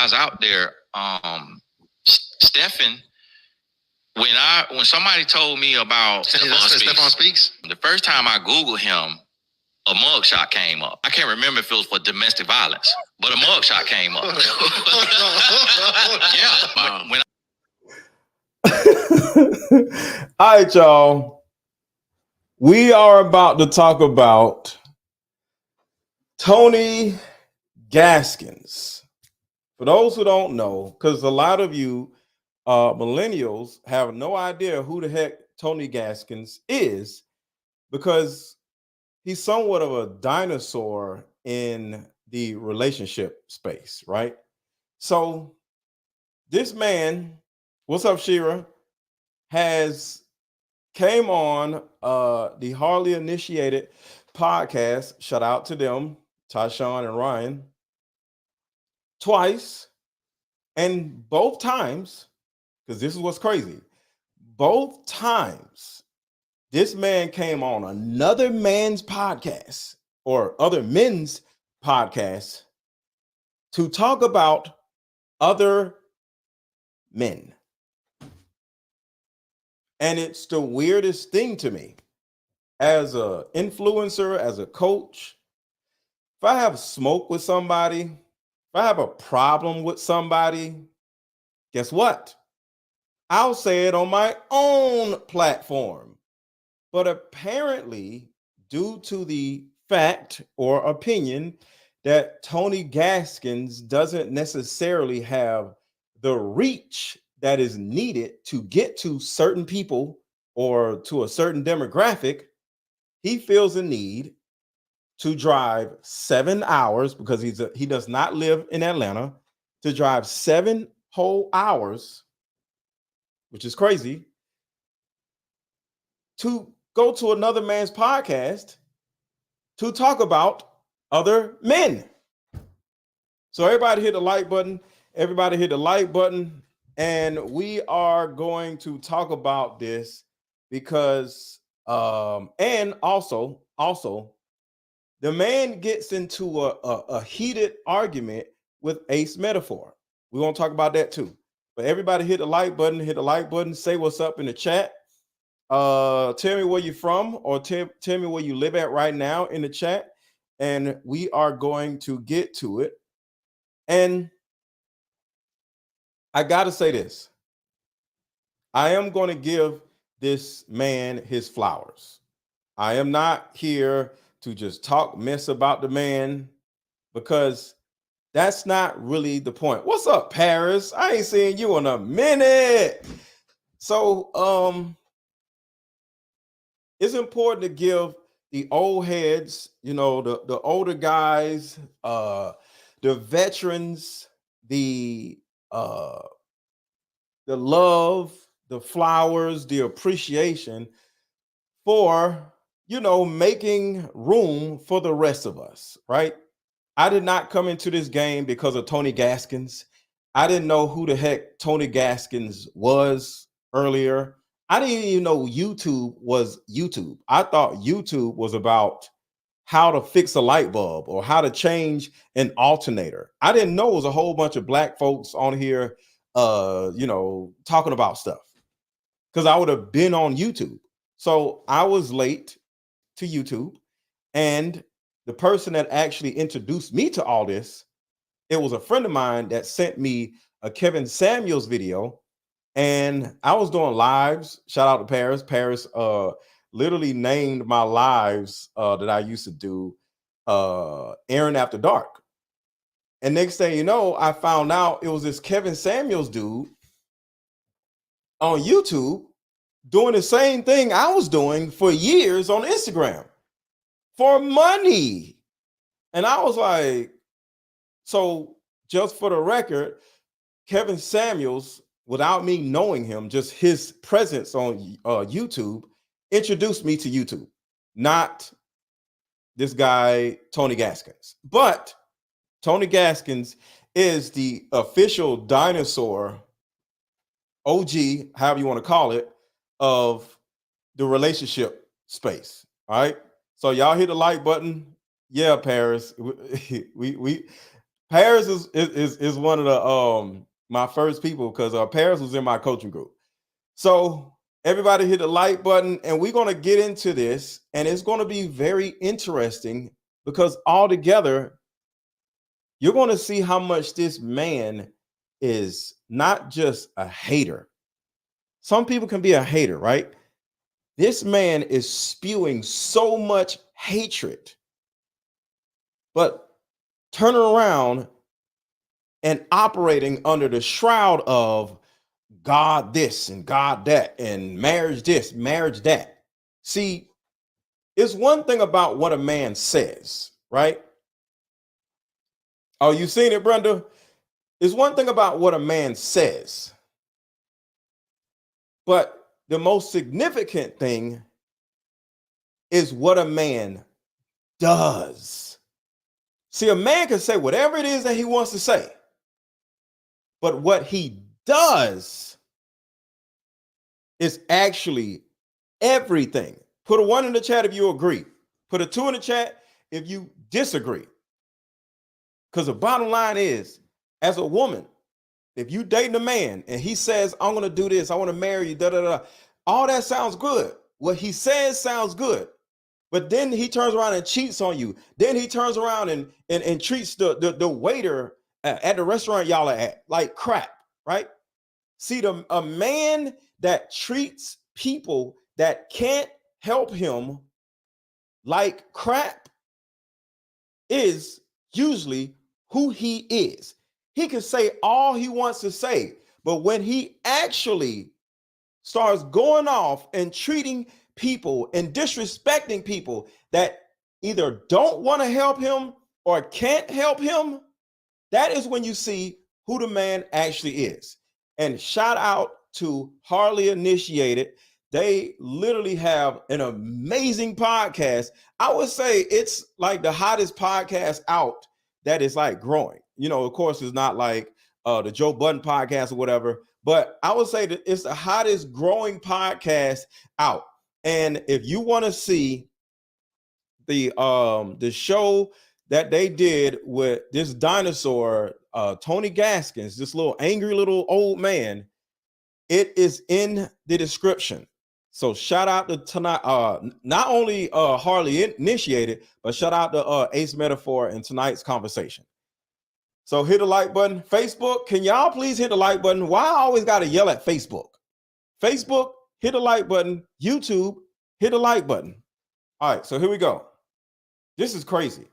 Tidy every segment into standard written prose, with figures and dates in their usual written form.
guys out there, Stephen. When somebody told me about Stefan Speaks, the first time I Googled him, a mugshot came up. I can't remember if it was for domestic violence, but a mugshot came up. Yeah. All right, y'all. We are about to talk about Tony Gaskins. For those who don't know, because a lot of you millennials have no idea who the heck Tony Gaskins is, because he's somewhat of a dinosaur in the relationship space, right? So this man, what's up, Shira, has came on the Hardly Initiated podcast. Shout out to them, Tyshawn and Ryan, twice. And both times, because this is what's crazy, both times this man came on another man's podcast or other men's podcasts to talk about other men. And it's the weirdest thing to me as an influencer, as a coach. If I have smoke with somebody, if I have a problem with somebody, guess what? I'll say it on my own platform. But apparently, due to the fact or opinion that Tony Gaskins doesn't necessarily have the reach that is needed to get to certain people or to a certain demographic, he feels a need to drive 7 hours, because he does not live in Atlanta, to drive 7 whole hours, which is crazy, to go to another man's podcast to talk about other men. So everybody hit the like button. Everybody hit the like button. And we are going to talk about this because, and also, the man gets into a heated argument with Ace Metaphor. We won't talk about that too. But everybody hit the like button, say what's up in the chat. Tell me where you're from, or tell me where you live at right now in the chat. And we are going to get to it. And I got to say this. I am going to give this man his flowers. I am not here to just talk mess about the man, because that's not really the point. What's up, Paris? I ain't seen you in a minute. So, it's important to give the old heads, the older guys, the veterans, the love, the flowers, the appreciation for, making room for the rest of us, right? I did not come into this game because of Tony Gaskins. I didn't know who the heck Tony Gaskins was earlier. I didn't even know YouTube was YouTube. I thought YouTube was about how to fix a light bulb or how to change an alternator. I didn't know it was a whole bunch of black folks on here, talking about stuff, because I would have been on YouTube. So I was late to YouTube, and the person that actually introduced me to all this, it was a friend of mine that sent me a Kevin Samuels video, and I was doing lives. Shout out to Paris. Paris literally named my lives that I used to do Aaron After Dark. And next thing you know, I found out it was this Kevin Samuels dude on YouTube doing the same thing I was doing for years on Instagram for money. And I was like, so just for the record, Kevin Samuels, without me knowing him, just his presence on YouTube introduced me to YouTube, not this guy, Tony Gaskins. But Tony Gaskins is the official dinosaur, OG, however you want to call it, of the relationship space. All right. So y'all hit the like button. Yeah, Paris. Paris is one of the my first people because Paris was in my coaching group. So everybody hit the like button, and we're going to get into this, and it's going to be very interesting because altogether, you're going to see how much this man is not just a hater. Some people can be a hater, right? This man is spewing so much hatred, but turning around and operating under the shroud of God this and God that and marriage this, marriage that. See, it's one thing about what a man says, right? Oh, you seen it, Brenda? It's one thing about what a man says, but the most significant thing is what a man does. See, a man can say whatever it is that he wants to say, but what he does is actually everything. Put a 1 in the chat if you agree. Put a 2 in the chat if you disagree. Because the bottom line is, as a woman, if you dating a man and he says, I'm going to do this, I want to marry you, da, da, da, all that sounds good. What he says sounds good. But then he turns around and cheats on you. Then he turns around and treats the waiter at the restaurant y'all are at like crap, right? See, a man that treats people that can't help him like crap is usually who he is. He can say all he wants to say, but when he actually starts going off and treating people and disrespecting people that either don't want to help him or can't help him, that is when you see who the man actually is. And shout out to Harley Initiated. They literally have an amazing podcast. I would say it's like the hottest podcast out that is like growing. You know, of course, it's not like the Joe Budden podcast or whatever, but I would say that it's the hottest growing podcast out. And if you want to see the show that they did with this dinosaur, Tony Gaskins, this little angry little old man, it is in the description. So shout out to tonight, not only Harley Initiated, but shout out to Ace Metaphor in tonight's conversation. So hit the like button. Facebook, can y'all please hit the like button? Why I always got to yell at Facebook? Facebook, hit the like button. YouTube, hit the like button. All right, so here we go. This is crazy.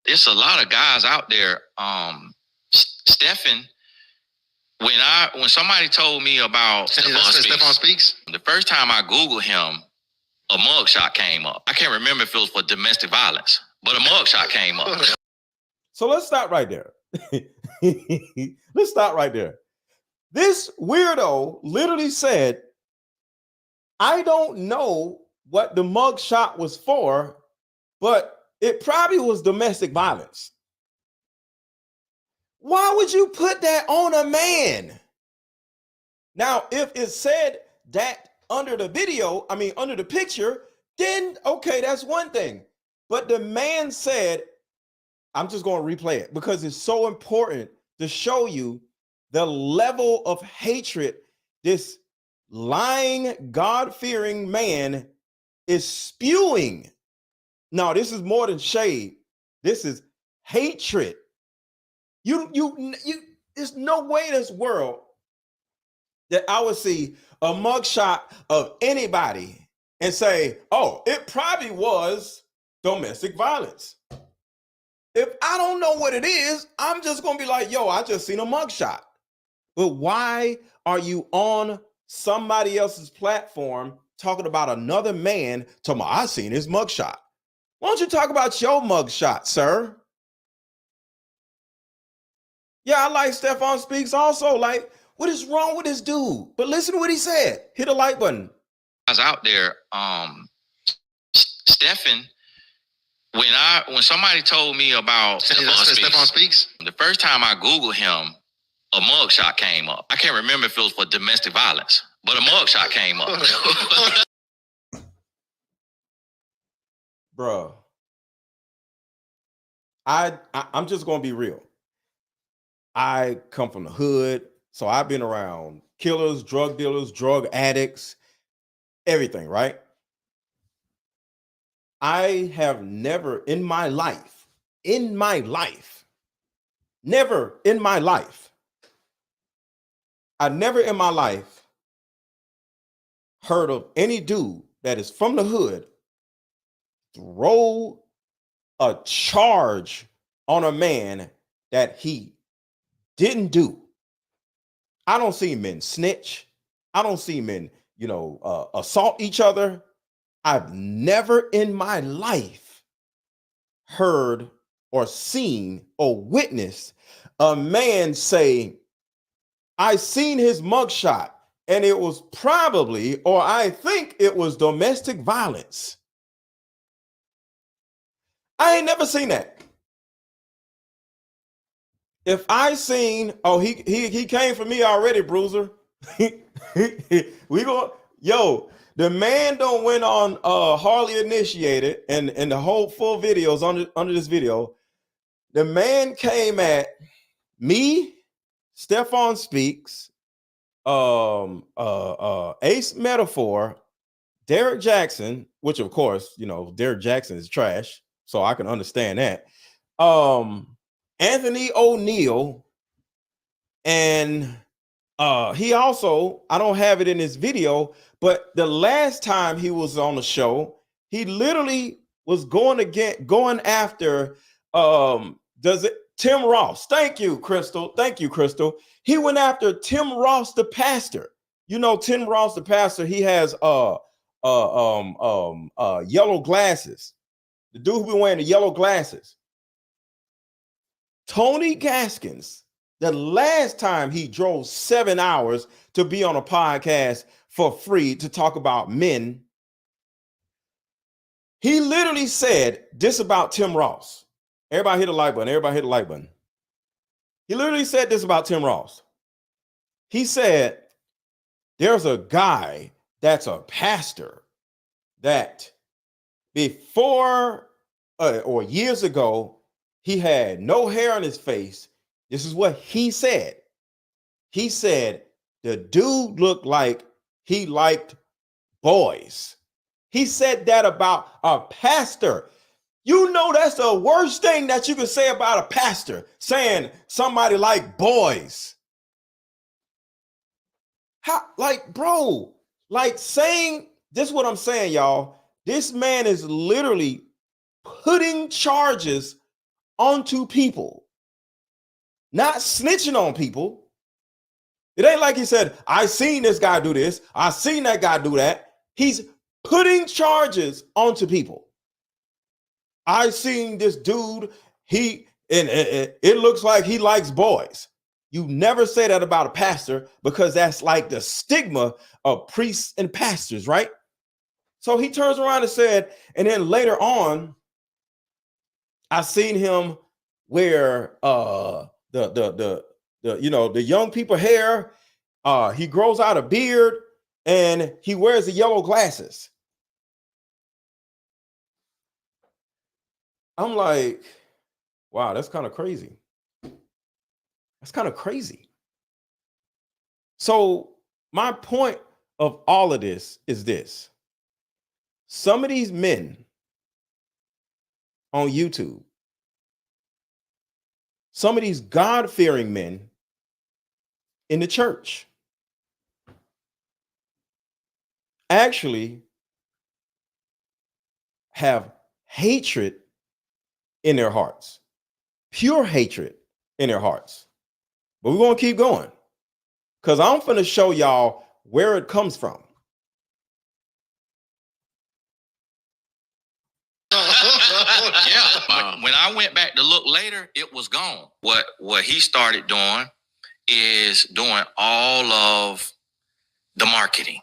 It's a lot of guys out there. Stephen, when somebody told me about Stephon Speaks, the first time I Googled him, a mugshot came up. I can't remember if it was for domestic violence, but a mugshot came up. So let's stop right there. Let's stop right there. This weirdo literally said, I don't know what the mugshot was for, but it probably was domestic violence. Why would you put that on a man? Now, if it said that under the video, under the picture, then okay, that's one thing. But the man said, I'm just going to replay it because it's so important to show you the level of hatred this lying, God-fearing man is spewing. Now, this is more than shade. This is hatred. There's no way in this world that I would see a mugshot of anybody and say, oh, it probably was domestic violence. If I don't know what it is, I'm just going to be like, yo, I just seen a mugshot. But why are you on somebody else's platform talking about another man talking about, I seen his mugshot? Why don't you talk about your mugshot, sir? Yeah, I like Stephon Speaks also. Like, what is wrong with this dude? But listen to what he said. Hit a like button. I was out there, Stephen, when somebody told me about Stephon Speaks, the first time I Googled him, a mugshot came up. I can't remember if it was for domestic violence, but a mugshot came up. Bro, I'm just gonna be real. I come from the hood, so I've been around killers, drug dealers, drug addicts, everything, right? I have never in my life, never in my life, I never in my life heard of any dude that is from the hood throw a charge on a man that he didn't do. I don't see men snitch. I don't see men, assault each other. I've never in my life heard or seen or witnessed a man say, I seen his mugshot and it was probably, or I think it was domestic violence. I ain't never seen that. If I seen, oh, he came for me already, Bruiser. We go, yo, the man don't went on Harley Initiated and the whole full videos under this video. The man came at me, Stephon Speaks, Ace Metaphor, Derek Jackson, which of course, Derek Jackson is trash, so I can understand that. Anthony O'Neal, and he also, I don't have it in this video, but the last time he was on the show, he literally was going after Tim Ross. Thank you, Crystal. He went after Tim Ross, the pastor. Tim Ross, the pastor, he has yellow glasses. The dude who be wearing the yellow glasses. Tony Gaskins, the last time he drove 7 hours to be on a podcast for free to talk about men, he literally said this about Tim Ross. Everybody hit the like button. He literally said this about Tim Ross. He said, there's a guy that's a pastor that before or years ago, he had no hair on his face. This is what he said. He said the dude looked like he liked boys. He said that about a pastor. That's the worst thing that you can say about a pastor, saying somebody like boys. Saying this is what I'm saying, y'all. This man is literally putting charges onto people, not snitching on people. It ain't like he said, I seen this guy do this, I seen that guy do that. He's putting charges onto people. I seen this dude, it looks like he likes boys. You never say that about a pastor because that's like the stigma of priests and pastors, right? So he turns around and said, and then later on, I seen him wear the young people hair. He grows out a beard and he wears the yellow glasses. I'm like, wow, that's kind of crazy. So my point of all of this is this. Some of these men on YouTube, some of these God-fearing men in the church actually have hatred in their hearts, pure hatred in their hearts. But we're going to keep going because I'm going to show y'all where it comes from. Yeah. When I went back to look later, it was gone. What he started doing is doing all of the marketing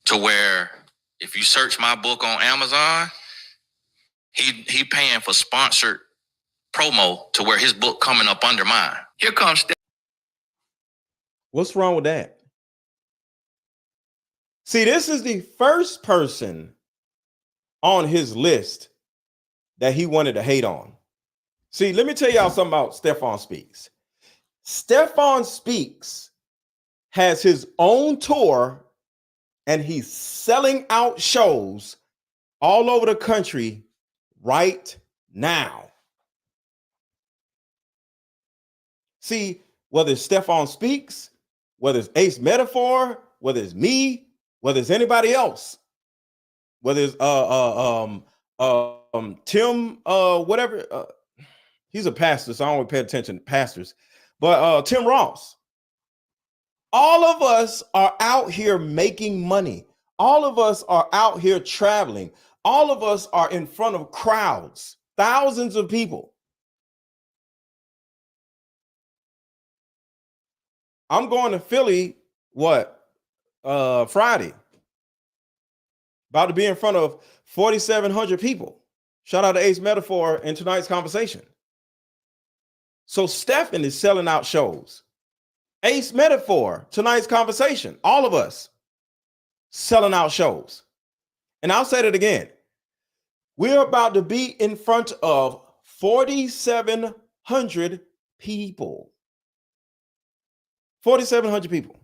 to where if you search my book on Amazon, he paying for sponsored promo to where his book coming up under mine. Here comes What's wrong with that? See, this is the first person on his list that he wanted to hate on. See, let me tell y'all something about Stephon Speaks. Stephon Speaks has his own tour and he's selling out shows all over the country right now. See, whether it's Stephon Speaks, whether it's Ace Metaphor, whether it's me, whether it's anybody else, whether it's Tim, whatever, he's a pastor, so I don't really pay attention to pastors, but Tim Ross. All of us are out here making money. All of us are out here traveling. All of us are in front of crowds, thousands of people. I'm going to Philly, Friday. About to be in front of 4,700 people. Shout out to Ace Metaphor in tonight's conversation. So Stephen is selling out shows. Ace Metaphor, tonight's conversation. All of us selling out shows. And I'll say that again. We're about to be in front of 4,700 people. 4,700 people.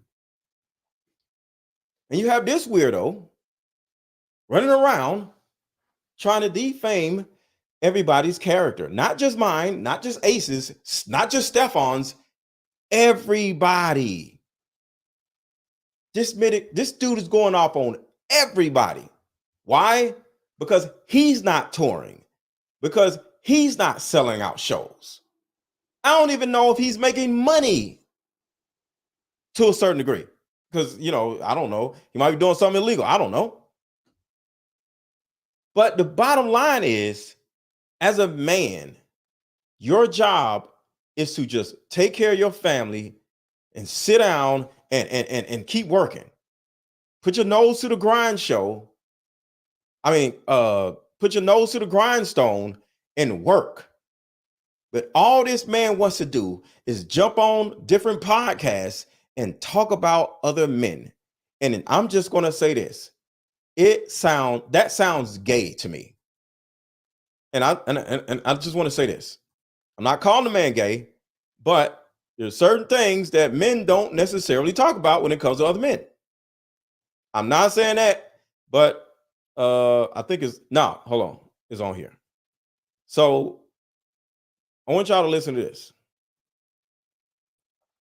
And you have this weirdo running around trying to defame everybody's character. Not just mine, not just Ace's, not just Stephon's, everybody. This dude is going off on everybody. Why? Because he's not touring. Because he's not selling out shows. I don't even know if he's making money to a certain degree. Because, I don't know. He might be doing something illegal. I don't know. But the bottom line is, as a man, your job is to just take care of your family and sit down and keep working. Put your nose to the grindstone. Put your nose to the grindstone and work. But all this man wants to do is jump on different podcasts and talk about other men. And then I'm just going to say this. That sounds gay to me. And I just want to say this. I'm not calling the man gay, but there's certain things that men don't necessarily talk about when it comes to other men. I'm not saying that, but I think hold on. It's on here. So I want y'all to listen to this.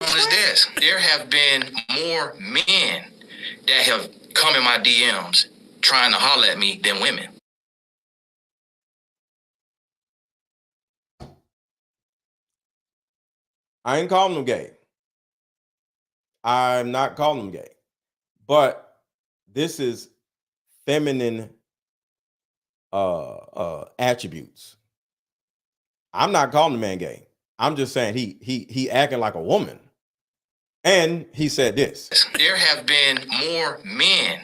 Is this? There have been more men that have come in my DMs trying to holler at me than women. I ain't calling them gay. I'm not calling them gay. But this is feminine attributes. I'm not calling the man gay. I'm just saying he acting like a woman. And he said this. There have been more men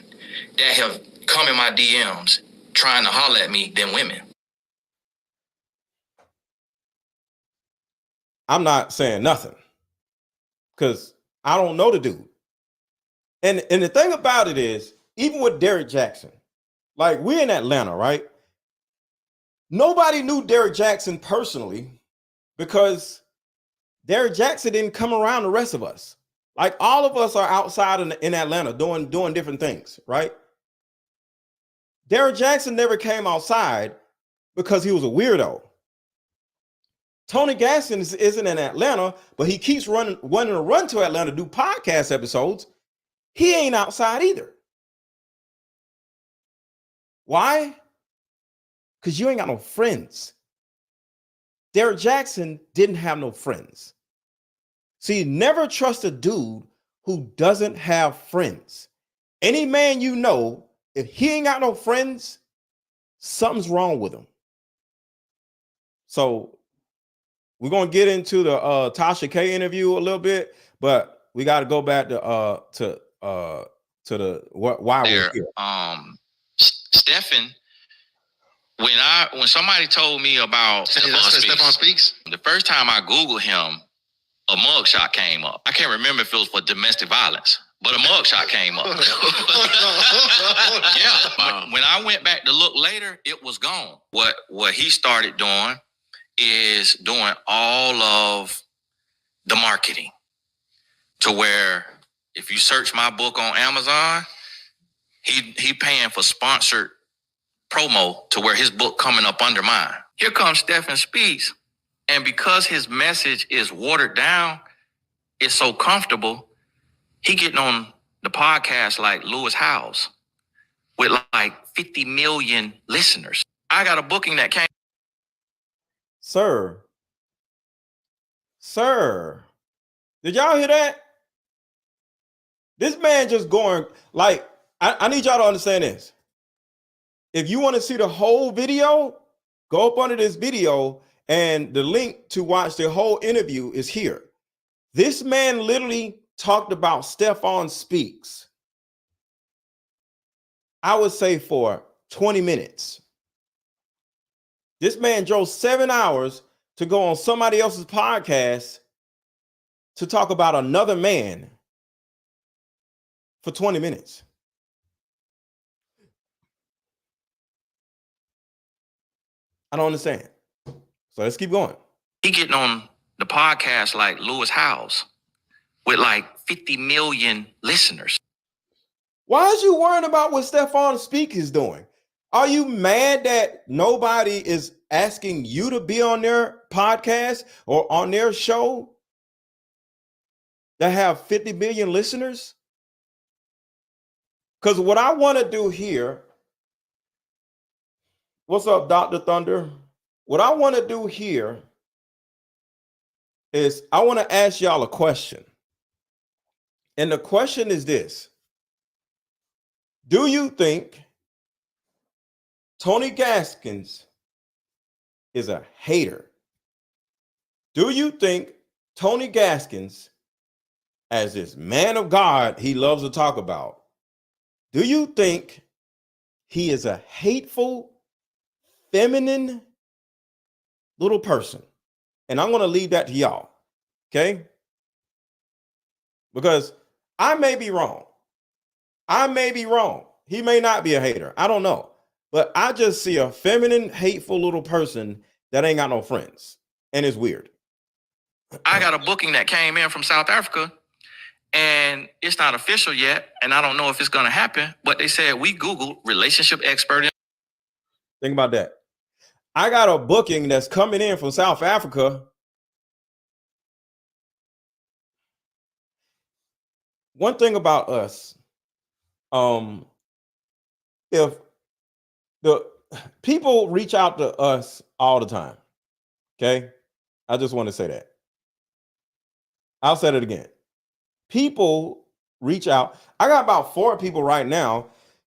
that have come in my DMs trying to holler at me than women. I'm not saying nothing because I don't know the dude. And the thing about it is, even with Derrick Jackson, like we're in Atlanta, right? Nobody knew Derrick Jackson personally because Derrick Jackson didn't come around the rest of us. Like all of us are outside in Atlanta doing different things, right? Derrick Jackson never came outside because he was a weirdo. Tony Gaskins isn't in Atlanta, but he keeps wanting to run to Atlanta to do podcast episodes. He ain't outside either. Why? Because you ain't got no friends. Derrick Jackson didn't have no friends. See, never trust a dude who doesn't have friends. Any man you know, if he ain't got no friends, something's wrong with him. So we're going to get into the Tasha K interview a little bit, but we got to go back to the why we're here. Stephen, when somebody told me about Stephon Speaks, the first time I Googled him, a mugshot came up. I can't remember if it was for domestic violence, but a mugshot came up. Yeah. When I went back to look later, it was gone. What he started doing is doing all of the marketing to where if you search my book on Amazon, he paying for sponsored promo to where his book coming up under mine. Here comes Stephen Speaks. And because his message is watered down, it's so comfortable, he getting on the podcast like Lewis Howes with like 50 million listeners. I got a booking that came. Sir, did y'all hear that? This man just going like, I need y'all to understand this. If you want to see the whole video, go up under this video and the link to watch the whole interview is here. This man literally talked about Stephon Speaks, I would say for 20 minutes. This man drove 7 hours to go on somebody else's podcast to talk about another man for 20 minutes. I don't understand. So let's keep going. He getting on the podcast like Lewis Howes with like 50 million listeners. Why is you worrying about what Stephon Speak is doing? Are you mad that nobody is asking you to be on their podcast or on their show that have 50 million listeners? Because what I want to do here, what's up, Dr. Thunder? What I want to do here is I want to ask y'all a question. And the question is this. Do you think Tony Gaskins is a hater? Do you think Tony Gaskins, as this man of God he loves to talk about, do you think he is a hateful, feminine little person? And I'm going to leave that to y'all, okay? Because I may be wrong. He may not be a hater. I don't know. But I just see a feminine, hateful little person that ain't got no friends. And it's weird. I got a booking that came in from South Africa. And it's not official yet. And I don't know if it's going to happen. But they said we Googled relationship expert. Think about that. I got a booking that's coming in from South Africa. One thing about us, if the people reach out to us all the time, okay? I just want to say that. I'll say it again. People reach out. I got about 4 people right now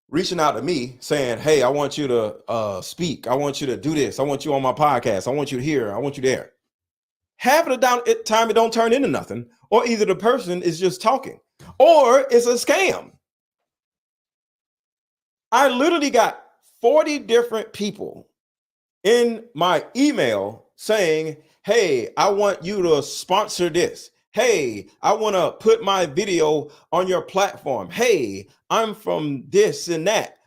reaching out to me saying, hey, I want you to speak. I want you to do this. I want you on my podcast. I want you here. I want you there. Half of the time it don't turn into nothing, or either the person is just talking or it's a scam. I literally got 40 different people in my email saying, hey, I want you to sponsor this. Hey, I want to put my video on your platform. Hey, I'm from this and that.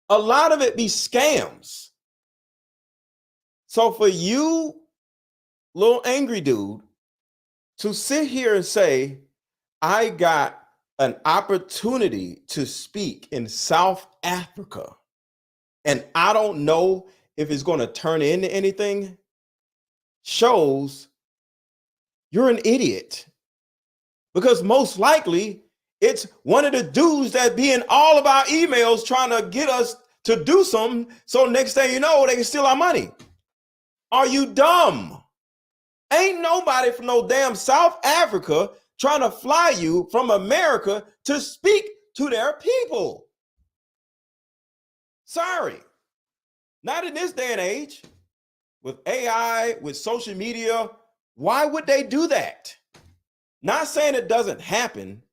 A lot of it be scams. So for you, little angry dude, to sit here and say, I got an opportunity to speak in South Africa, and I don't know if it's going to turn into anything, shows you're an idiot. Because most likely it's one of the dudes that be in all of our emails trying to get us to do something, so next thing you know, they can steal our money. Are you dumb? Ain't nobody from no damn South Africa trying to fly you from America to speak to their people. Sorry. Not in this day and age. With AI, with social media, why would they do that? Not saying it doesn't happen,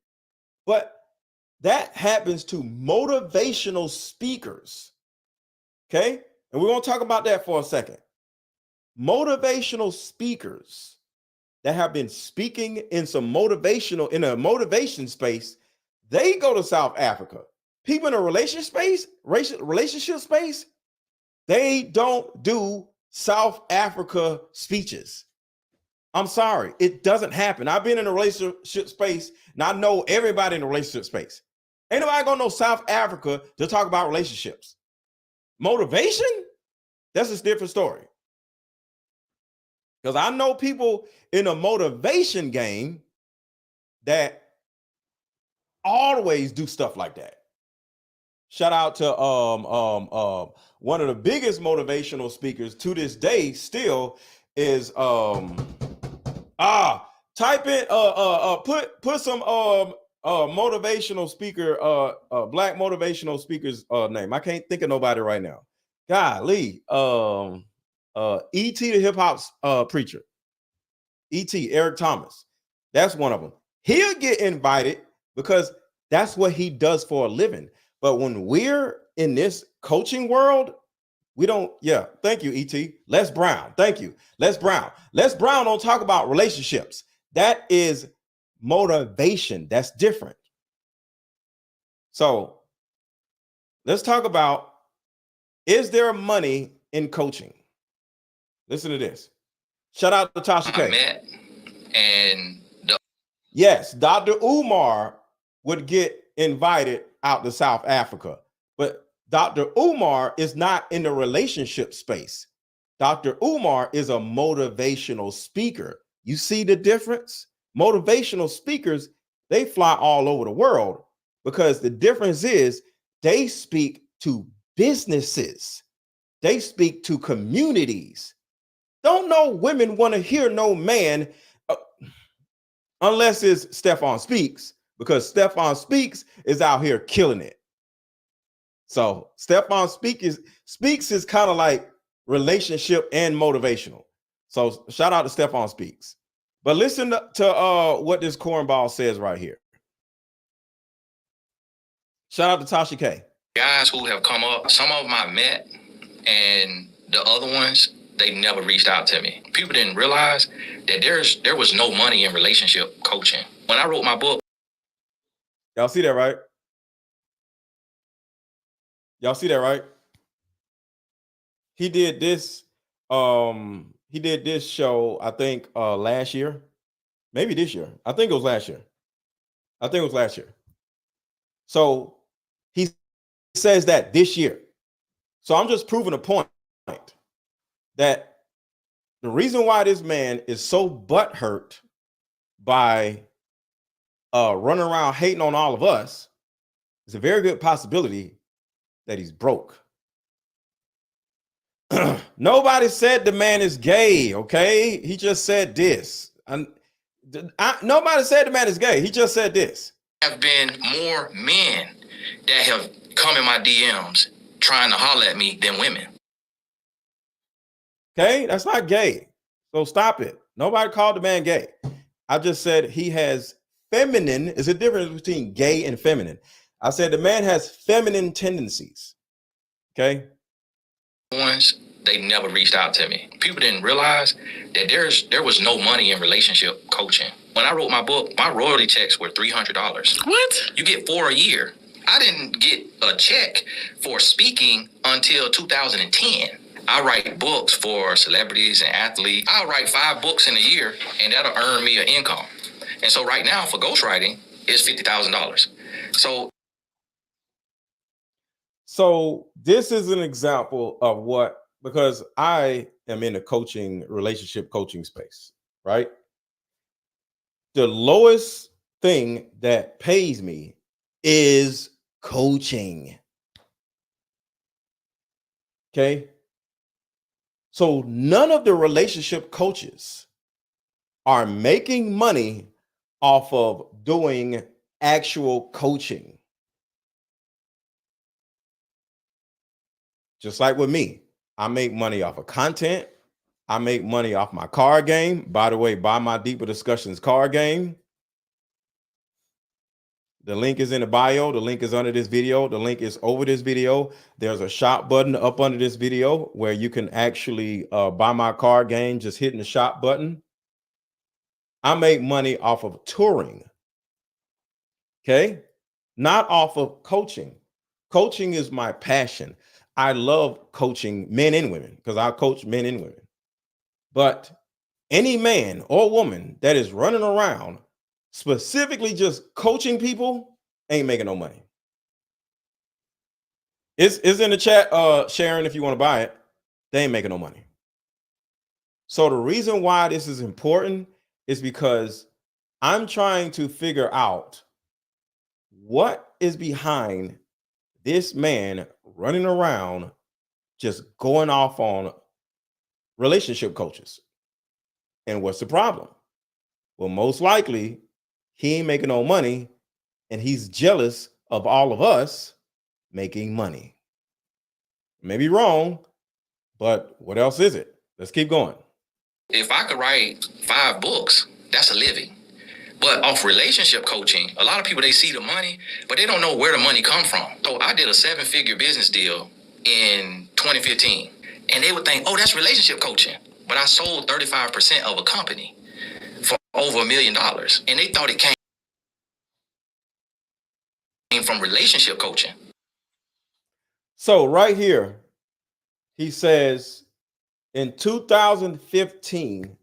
but that happens to motivational speakers. Okay? And we're going to talk about that for a second. Motivational speakers that have been speaking in in a motivation space, they go to South Africa. People in a relationship space, they don't do South Africa speeches. I'm sorry, it doesn't happen. I've been in a relationship space, and I know everybody in the relationship space. Ain't nobody gonna know South Africa to talk about relationships. Motivation? That's a different story. Because I know people in a motivation game that always do stuff like that. Shout out to one of the biggest motivational speakers to this day still is type in put some motivational speaker black motivational speaker's name. I can't think of nobody right now. Golly, E.T. the hip hop preacher. E.T. Eric Thomas. That's one of them. He'll get invited because that's what he does for a living. But when we're in this coaching world, we don't. Yeah, thank you, E.T. Les Brown. Thank you, Les Brown. Les Brown don't talk about relationships. That is motivation. That's different. So let's talk about, is there money in coaching? Listen to this. Shout out to Tasha K. Yes, Dr. Umar would get invited out to South Africa, but Dr. Umar is not in the relationship space. Dr. Umar is a motivational speaker. You see the difference? Motivational speakers, they fly all over the world because the difference is they speak to businesses. They speak to communities. Don't no women want to hear no man unless it's Stephon Speaks, because Stephon Speaks is out here killing it. So Stephon Speaks is kind of like relationship and motivational. So shout out to Stephon Speaks. But listen to what this cornball says right here. Shout out to Tasha K. Guys who have come up, some of them I met, and the other ones, they never reached out to me. People didn't realize that there was no money in relationship coaching. When I wrote my book. Y'all see that, right? Y'all see that, right? He did this show, I think last year, maybe this year. I think it was last year. So he says that this year. So I'm just proving a point that the reason why this man is so butthurt by running around hating on all of us is a very good possibility that he's broke. Nobody said the man is gay, okay? He just said this. Nobody said the man is gay. He just said this. There have been more men that have come in my DMs trying to holler at me than women. Okay, that's not gay. So stop it. Nobody called the man gay. I just said he has feminine. There's a difference between gay and feminine. I said the man has feminine tendencies. Okay. Ones, they never reached out to me. People didn't realize that there was no money in relationship coaching. When I wrote my book, my royalty checks were $300. What? You get 4 a year. I didn't get a check for speaking until 2010. I write books for celebrities and athletes. I'll write 5 books in a year, and that'll earn me an income. And so right now for ghostwriting, it's $50,000. So this is an example of what, because I am in a relationship coaching space, right? The lowest thing that pays me is coaching. Okay. So none of the relationship coaches are making money off of doing actual coaching. Just like with me, I make money off of content. I make money off my card game. By the way, buy my Deeper Discussions card game. The link is in the bio. The link is under this video. The link is over this video. There's a shop button up under this video where you can actually buy my card game, just hitting the shop button. I make money off of touring. Okay. Not off of coaching. Coaching is my passion. I love coaching men and women because I coach men and women. But any man or woman that is running around specifically just coaching people ain't making no money. It's in the chat, Sharon, if you want to buy it. They ain't making no money. So the reason why this is important is because I'm trying to figure out what is behind this man running around just going off on relationship coaches. And what's the problem? Well, most likely he ain't making no money and he's jealous of all of us making money. Maybe wrong, but what else is it? Let's keep going. If I could write 5 books, that's a living. But off relationship coaching, a lot of people, they see the money, but they don't know where the money come from. So I did a 7-figure business deal in 2015. And they would think, oh, that's relationship coaching. But I sold 35% of a company for over $1 million. And they thought it came from relationship coaching. So right here, he says in 2015,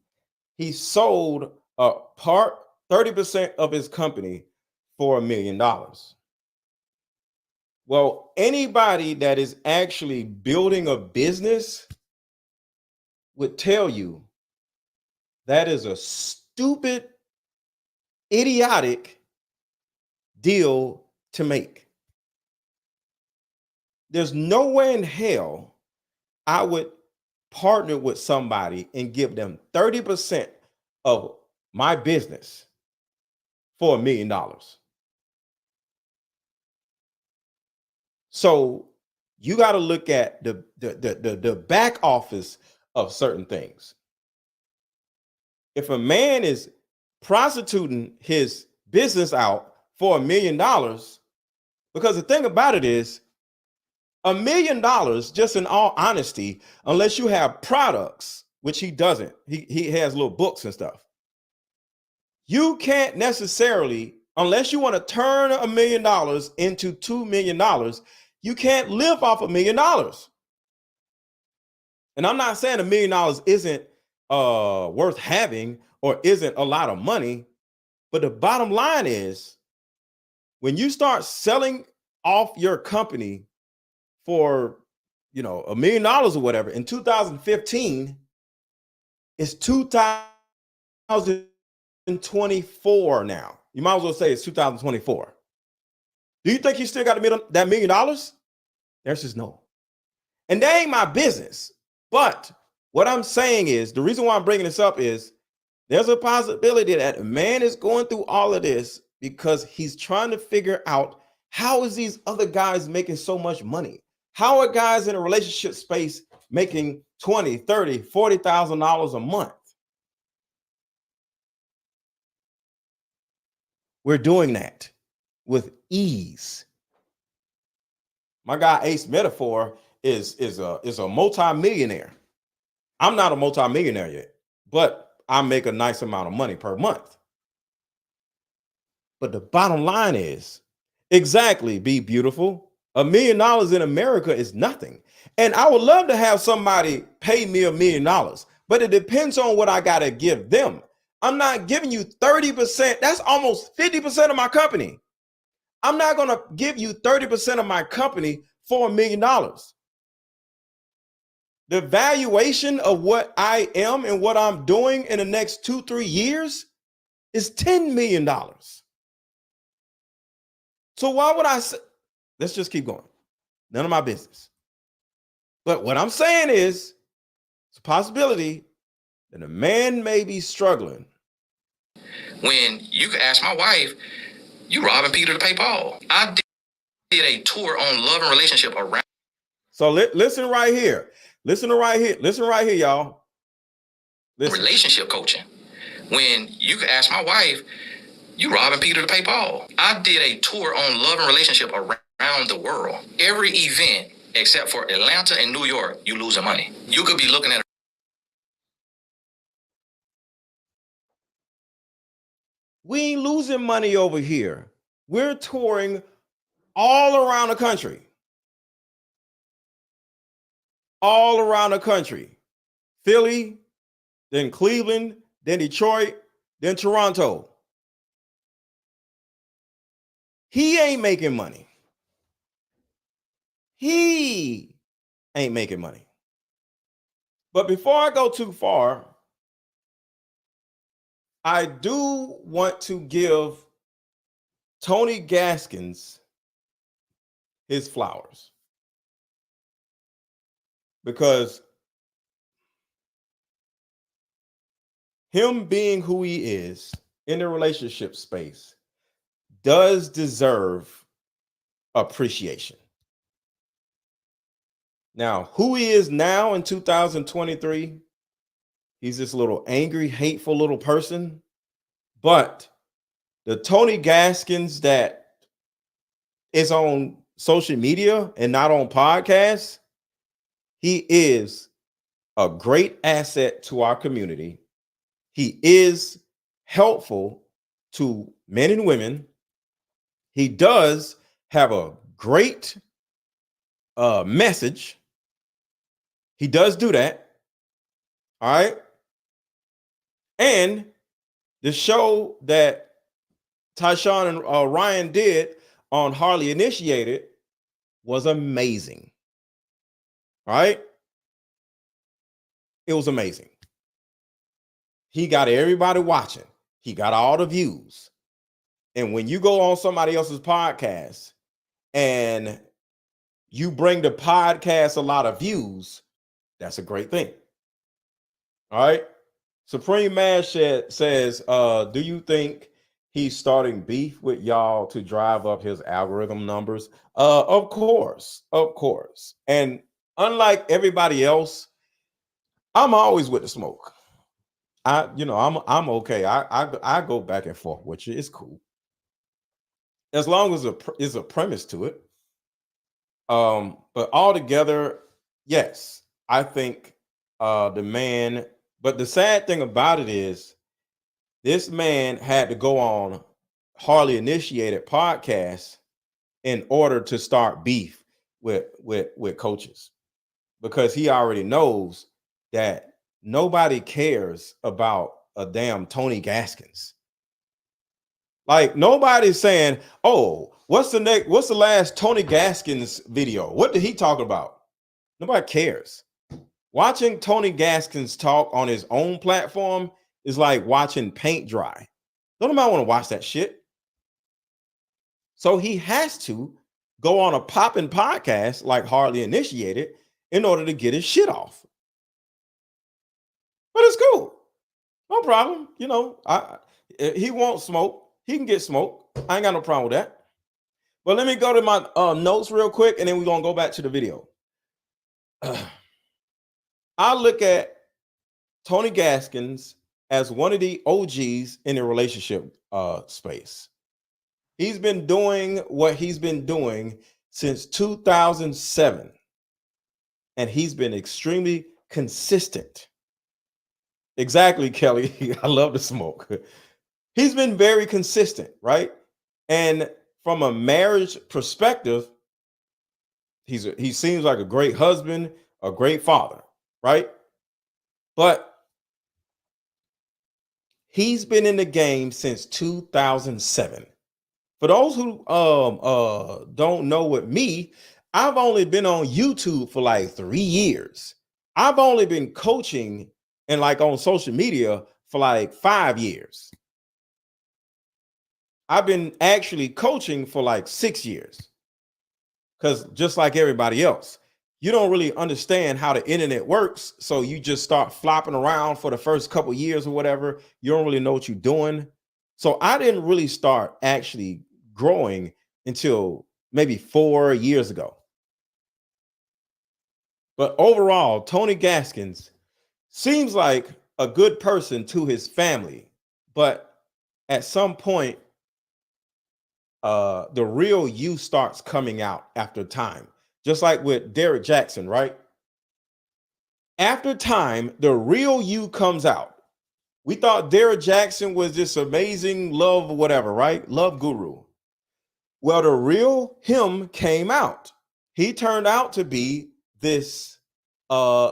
he sold a part 30% of his company for $1 million. Well, anybody that is actually building a business would tell you that is a stupid, idiotic deal to make. There's no way in hell I would partner with somebody and give them 30% of my business for $1 million. So you got to look at the back office of certain things. If a man is prostituting his business out for $1 million, because the thing about it is, $1 million, just in all honesty, unless you have products, which he doesn't, he has little books and stuff. You can't necessarily, unless you want to turn $1 million into $2 million, you can't live off $1 million. And I'm not saying $1 million isn't worth having or isn't a lot of money, but the bottom line is when you start selling off your company for, $1 million or whatever, in 2015, it's 2024 now. You might as well say it's 2024. Do you think he still got that $1 million? There's just no. And that ain't my business. But what I'm saying is, the reason why I'm bringing this up is there's a possibility that a man is going through all of this because he's trying to figure out, how is these other guys making so much money? How are guys in a relationship space making $20,000, $30,000, $40,000 a month? We're doing that with ease. My guy Ace Metaphor is a multi-millionaire. I'm not a multi-millionaire yet, but I make a nice amount of money per month. But the bottom line is, exactly, Be Beautiful, $1 million in America is nothing. And I would love to have somebody pay me $1 million, but it depends on what I got to give them. I'm not giving you 30%. That's almost 50% of my company. I'm not going to give you 30% of my company for $1 million. The valuation of what I am and what I'm doing in the next 2-3 years is $10 million. So why would I say, let's just keep going. None of my business. But what I'm saying is, it's a possibility that a man may be struggling. When you can ask my wife, you robbing Peter to pay Paul. I did a tour on love and relationship around. So listen right here. Listen right here, y'all. Listen. Relationship coaching. When you can ask my wife, you robbing Peter to pay Paul. I did a tour on love and relationship around the world. Every event except for Atlanta and New York, you losing money. You could be looking at. We ain't losing money over here. We're touring all around the country. all around the country. Philly, then Cleveland, then Detroit, then Toronto. He ain't making money. He ain't making money. But before I go too far, I do want to give Tony Gaskins his flowers. Because him being who he is in the relationship space does deserve appreciation. Now, who he is now in 2023, he's this little angry, hateful little person. But the Tony Gaskins that is on social media and not on podcasts, he is a great asset to our community. He is helpful to men and women. He does have a great message. He does do that. All right. And the show that Tyshawn and Ryan did on Hardly Initiated was amazing. All right. It was amazing. He got everybody watching. He got all the views. And when you go on somebody else's podcast and you bring the podcast a lot of views, that's a great thing. All right. Supreme Mash says, do you think he's starting beef with y'all to drive up his algorithm numbers? Of course. And unlike everybody else, I'm always with the smoke. I'm okay. I go back and forth with you. It's cool. As long as there's a premise to it. But altogether, yes, I think the man, but the sad thing about it is this man had to go on Hardly Initiated podcasts in order to start beef with coaches, because he already knows that nobody cares about a damn Tony Gaskins. Like, nobody's saying, oh, what's the last Tony Gaskins video? What did he talk about? Nobody cares. Watching Tony Gaskins talk on his own platform is like watching paint dry. Don't nobody want to watch that shit. So he has to go on a popping podcast like Hardly Initiated in order to get his shit off. But it's cool. No problem. He wants smoke. He can get smoke. I ain't got no problem with that. But let me go to my notes real quick, and then we're going to go back to the video. I look at Tony Gaskins as one of the OGs in the relationship space. He's been doing what he's been doing since 2007. And he's been extremely consistent. Exactly, Kelly. I love the smoke. He's been very consistent, right? And from a marriage perspective, he seems like a great husband, a great father, right? But he's been in the game since 2007. For those who don't know with me, I've only been on YouTube for like 3 years. I've only been coaching and like on social media for like 5 years. I've been actually coaching for like 6 years. Because just like everybody else, you don't really understand how the internet works. So you just start flopping around for the first couple years or whatever. You don't really know what you're doing. So I didn't really start actually growing until maybe 4 years ago. But overall, Tony Gaskins seems like a good person to his family. But at some point, the real you starts coming out after time. Just like with Derek Jackson, right? After time, the real you comes out. We thought Derek Jackson was this amazing love or whatever, right? Love guru. Well, the real him came out. He turned out to be this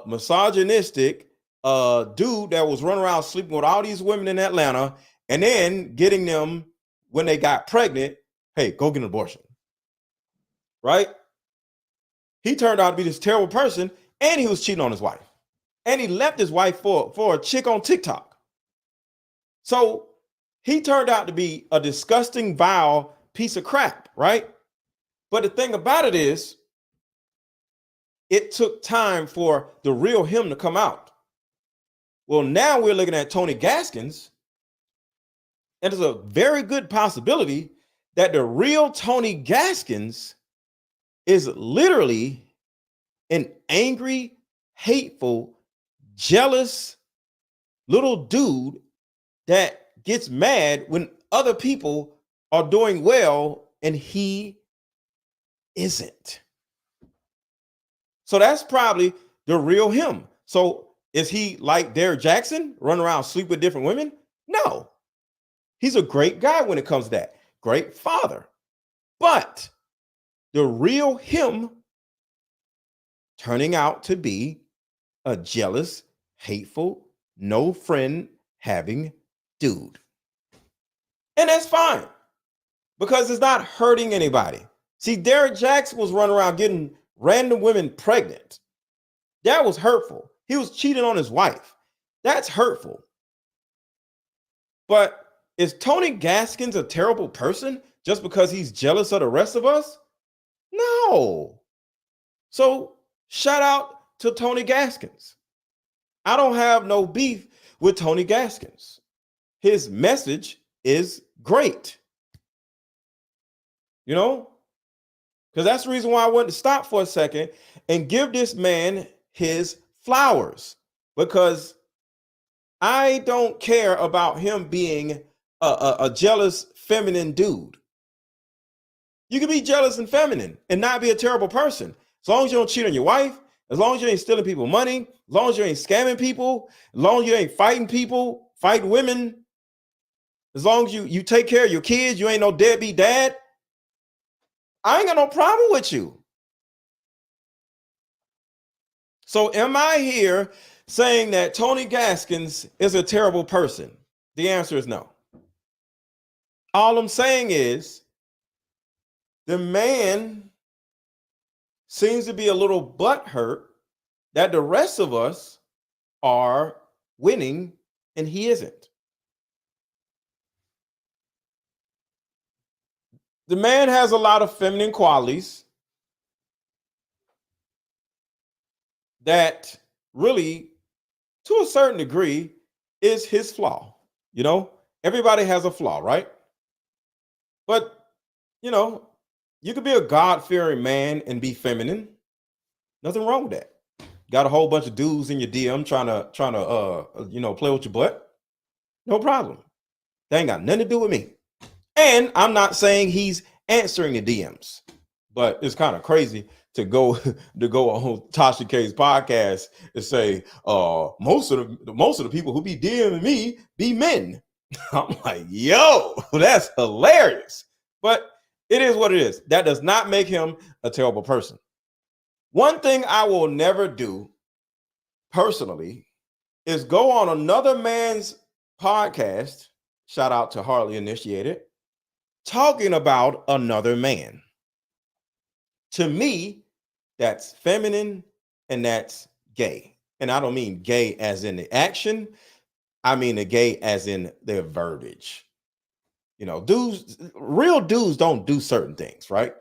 misogynistic dude that was running around sleeping with all these women in Atlanta and then getting them when they got pregnant, hey, go get an abortion. Right? He turned out to be this terrible person, and he was cheating on his wife. And he left his wife for a chick on TikTok. So he turned out to be a disgusting, vile piece of crap, right? But the thing about it is, it took time for the real him to come out. Well, now we're looking at Tony Gaskins, and there's a very good possibility that the real Tony Gaskins is literally an angry, hateful, jealous little dude that gets mad when other people are doing well and he isn't. So that's probably the real him. So is he like Derrick Jackson, running around sleep with different women? No. He's a great guy when it comes to that. Great father. But the real him turning out to be a jealous, hateful, no friend having dude. And that's fine because it's not hurting anybody. See, Derrick Jackson was running around getting random women pregnant. That was hurtful. He was cheating on his wife. That's hurtful. But is Tony Gaskins a terrible person just because he's jealous of the rest of us? No. So shout out to Tony Gaskins. I don't have no beef with Tony Gaskins. His message is great. You know? Because that's the reason why I wanted to stop for a second and give this man his flowers. Because I don't care about him being a jealous, feminine dude. You can be jealous and feminine and not be a terrible person. As long as you don't cheat on your wife, as long as you ain't stealing people money, as long as you ain't scamming people, as long as you ain't fighting people, fighting women, as long as you take care of your kids, you ain't no deadbeat dad, I ain't got no problem with you. So am I here saying that Tony Gaskins is a terrible person? The answer is no. All I'm saying is the man seems to be a little butthurt that the rest of us are winning and he isn't. The man has a lot of feminine qualities that really, to a certain degree, is his flaw. You know, everybody has a flaw, right? But, you know, you could be a God-fearing man and be feminine. Nothing wrong with that. Got a whole bunch of dudes in your DM trying to play with your butt. No problem. They ain't got nothing to do with me. And I'm not saying he's answering the DMs, but it's kind of crazy to go on Tasha K's podcast and say most of the people who be DMing me be men. I'm like, yo, that's hilarious. But it is what it is. That does not make him a terrible person. One thing I will never do personally is go on another man's podcast, shout out to Hardly Initiated, talking about another man. To me, that's feminine and that's gay. And I don't mean gay as in the action. I mean the gay as in their verbiage. You know, real dudes don't do certain things, right?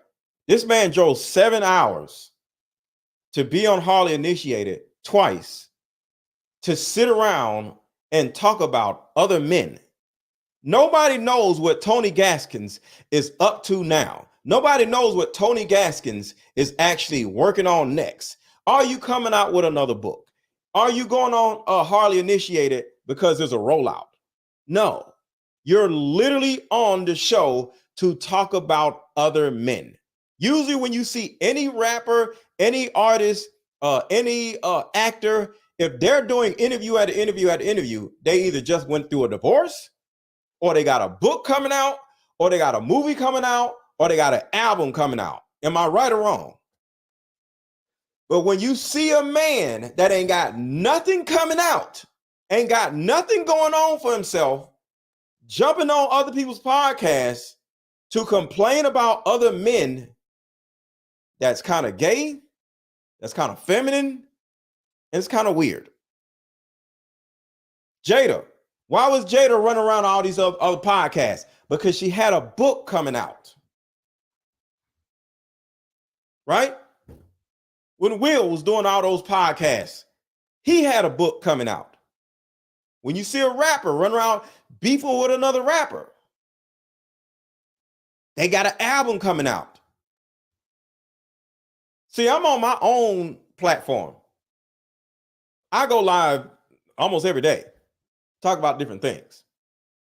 This man drove 7 hours to be on Hardly Initiated twice to sit around and talk about other men. Nobody knows what Tony Gaskins is up to now. Nobody knows what Tony Gaskins is actually working on next. Are you coming out with another book? Are you going on Hardly Initiated because there's a rollout? No. You're literally on the show to talk about other men. Usually when you see any rapper, any artist, any actor, if they're doing interview at interview, they either just went through a divorce, or they got a book coming out, or they got a movie coming out, or they got an album coming out. Am I right or wrong? But when you see a man that ain't got nothing coming out, ain't got nothing going on for himself, jumping on other people's podcasts to complain about other men, that's kind of gay, that's kind of feminine, and it's kind of weird. Jada, why was Jada running around all these other podcasts? Because she had a book coming out. Right? When Will was doing all those podcasts, he had a book coming out. When you see a rapper run around beefing with another rapper, they got an album coming out. See, I'm on my own platform. I go live almost every day, talk about different things.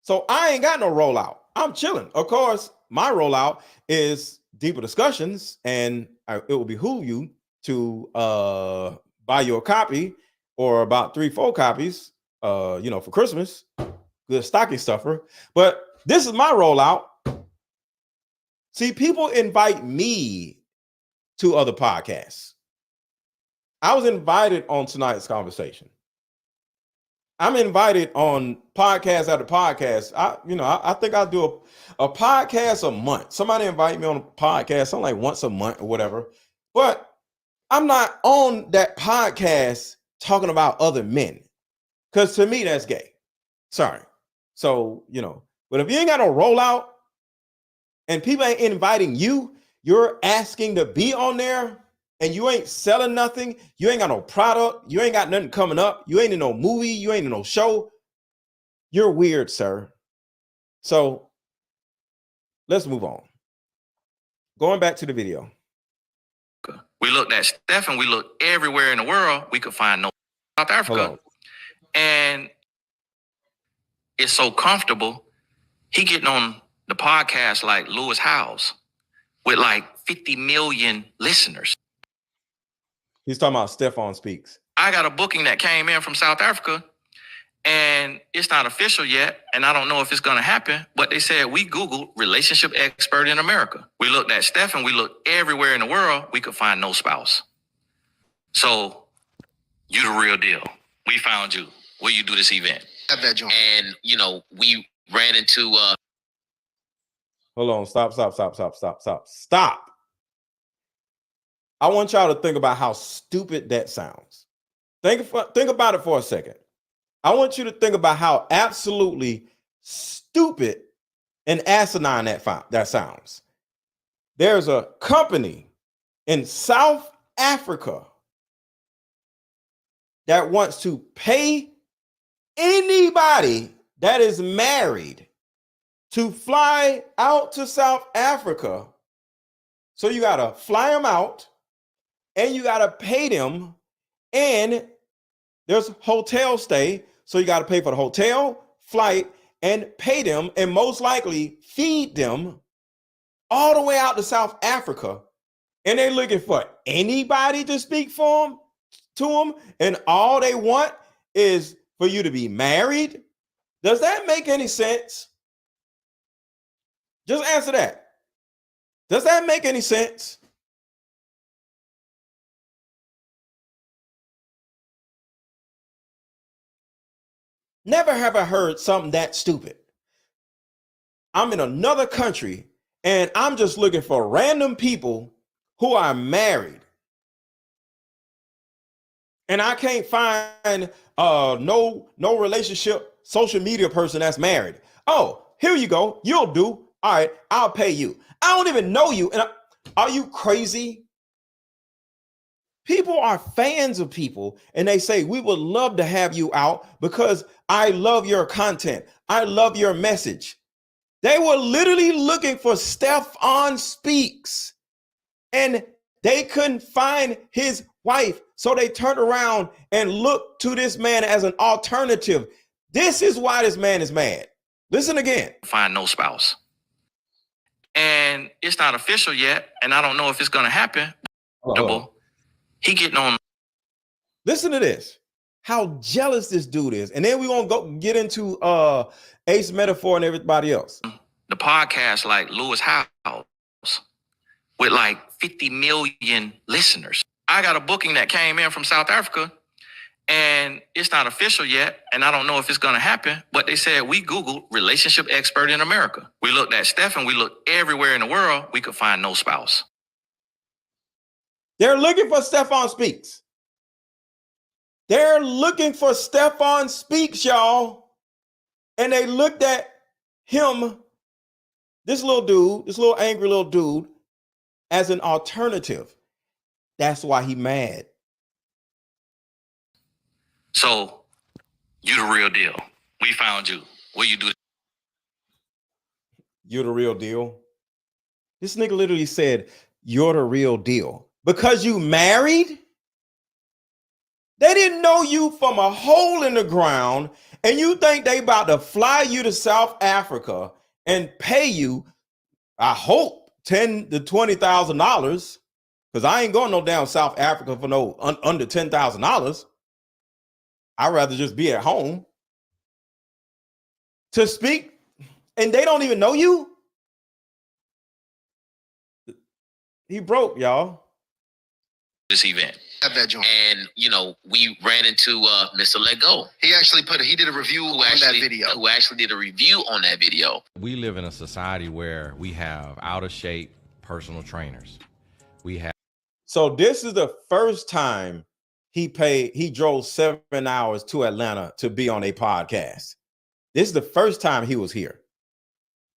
So I ain't got no rollout. I'm chilling. Of course, my rollout is deeper discussions, and it will behoove you to buy you a copy or about 3-4 copies, for Christmas. Good stocking stuffer. But this is my rollout. See, people invite me to other podcasts. I was invited on tonight's conversation. I'm invited on podcast after podcast. I think I'll do a podcast a month. Somebody invite me on a podcast, something like once a month or whatever. But I'm not on that podcast talking about other men, because to me, that's gay. Sorry. So, but if you ain't got no rollout and people ain't inviting you, you're asking to be on there, and you ain't selling nothing, you ain't got no product, you ain't got nothing coming up, you ain't in no movie, you ain't in no show, you're weird, sir. So let's move on. Going back to the video. We looked at Steph, and we looked everywhere in the world. We could find no South Africa. Hello. And it's so comfortable. He getting on the podcast like Lewis Howes with like 50 million listeners. He's talking about Stephon Speaks. I got a booking that came in from South Africa, and it's not official yet, and I don't know if it's going to happen, but they said we Googled relationship expert in America. We looked at Steph, and we looked everywhere in the world. We could find no spouse. So you the real deal. We found you. Will you do this event? And, we ran into... Hold on. Stop. I want y'all to think about how stupid that sounds. Think about it for a second. I want you to think about how absolutely stupid and asinine that sounds. There's a company in South Africa that wants to pay anybody that is married to fly out to South Africa. So you got to fly them out, and you got to pay them, and there's hotel stay. So you got to pay for the hotel, flight, and pay them, and most likely feed them all the way out to South Africa. And they're looking for anybody to speak to them. And all they want is for you to be married. Does that make any sense? Just answer that. Does that make any sense? Never have I heard something that stupid. I'm in another country, and I'm just looking for random people who are married. And I can't find no relationship social media person that's married. Oh, here you go. You'll do. All right, I'll pay you. I don't even know you. And are you crazy? People are fans of people, and they say, we would love to have you out because I love your content. I love your message. They were literally looking for Stephon Speaks, and they couldn't find his wife. So they turned around and looked to this man as an alternative. This is why this man is mad. Listen again. Find no spouse. And it's not official yet, and I don't know if it's going to happen. He getting on. Listen to this. How jealous this dude is. And then we're going to go get into Ace Metaphor and everybody else. The podcast like Lewis Howes with like 50 million listeners. I got a booking that came in from South Africa, and it's not official yet, and I don't know if it's going to happen, but they said we Googled relationship expert in America. We looked at Steph, and we looked everywhere in the world. We could find no spouse. They're looking for Stephon Speaks. They're looking for Stephon Speaks, y'all. And they looked at him, this little dude, this little angry little dude, as an alternative. That's why he mad. So, you the real deal. We found you. What you do? You're the real deal. This nigga literally said, you're the real deal. Because you married? They didn't know you from a hole in the ground, and you think they about to fly you to South Africa and pay you, I hope, $10,000 to $20,000, because I ain't going no down South Africa for no under $10,000. I'd rather just be at home to speak, and they don't even know you. He broke, y'all. This event. That joint. And we ran into Mr. Let Go. He actually did a review on that video. Who actually did a review on that video. We live in a society where we have out of shape personal trainers. So this is the first time he drove 7 hours to Atlanta to be on a podcast. This is the first time he was here.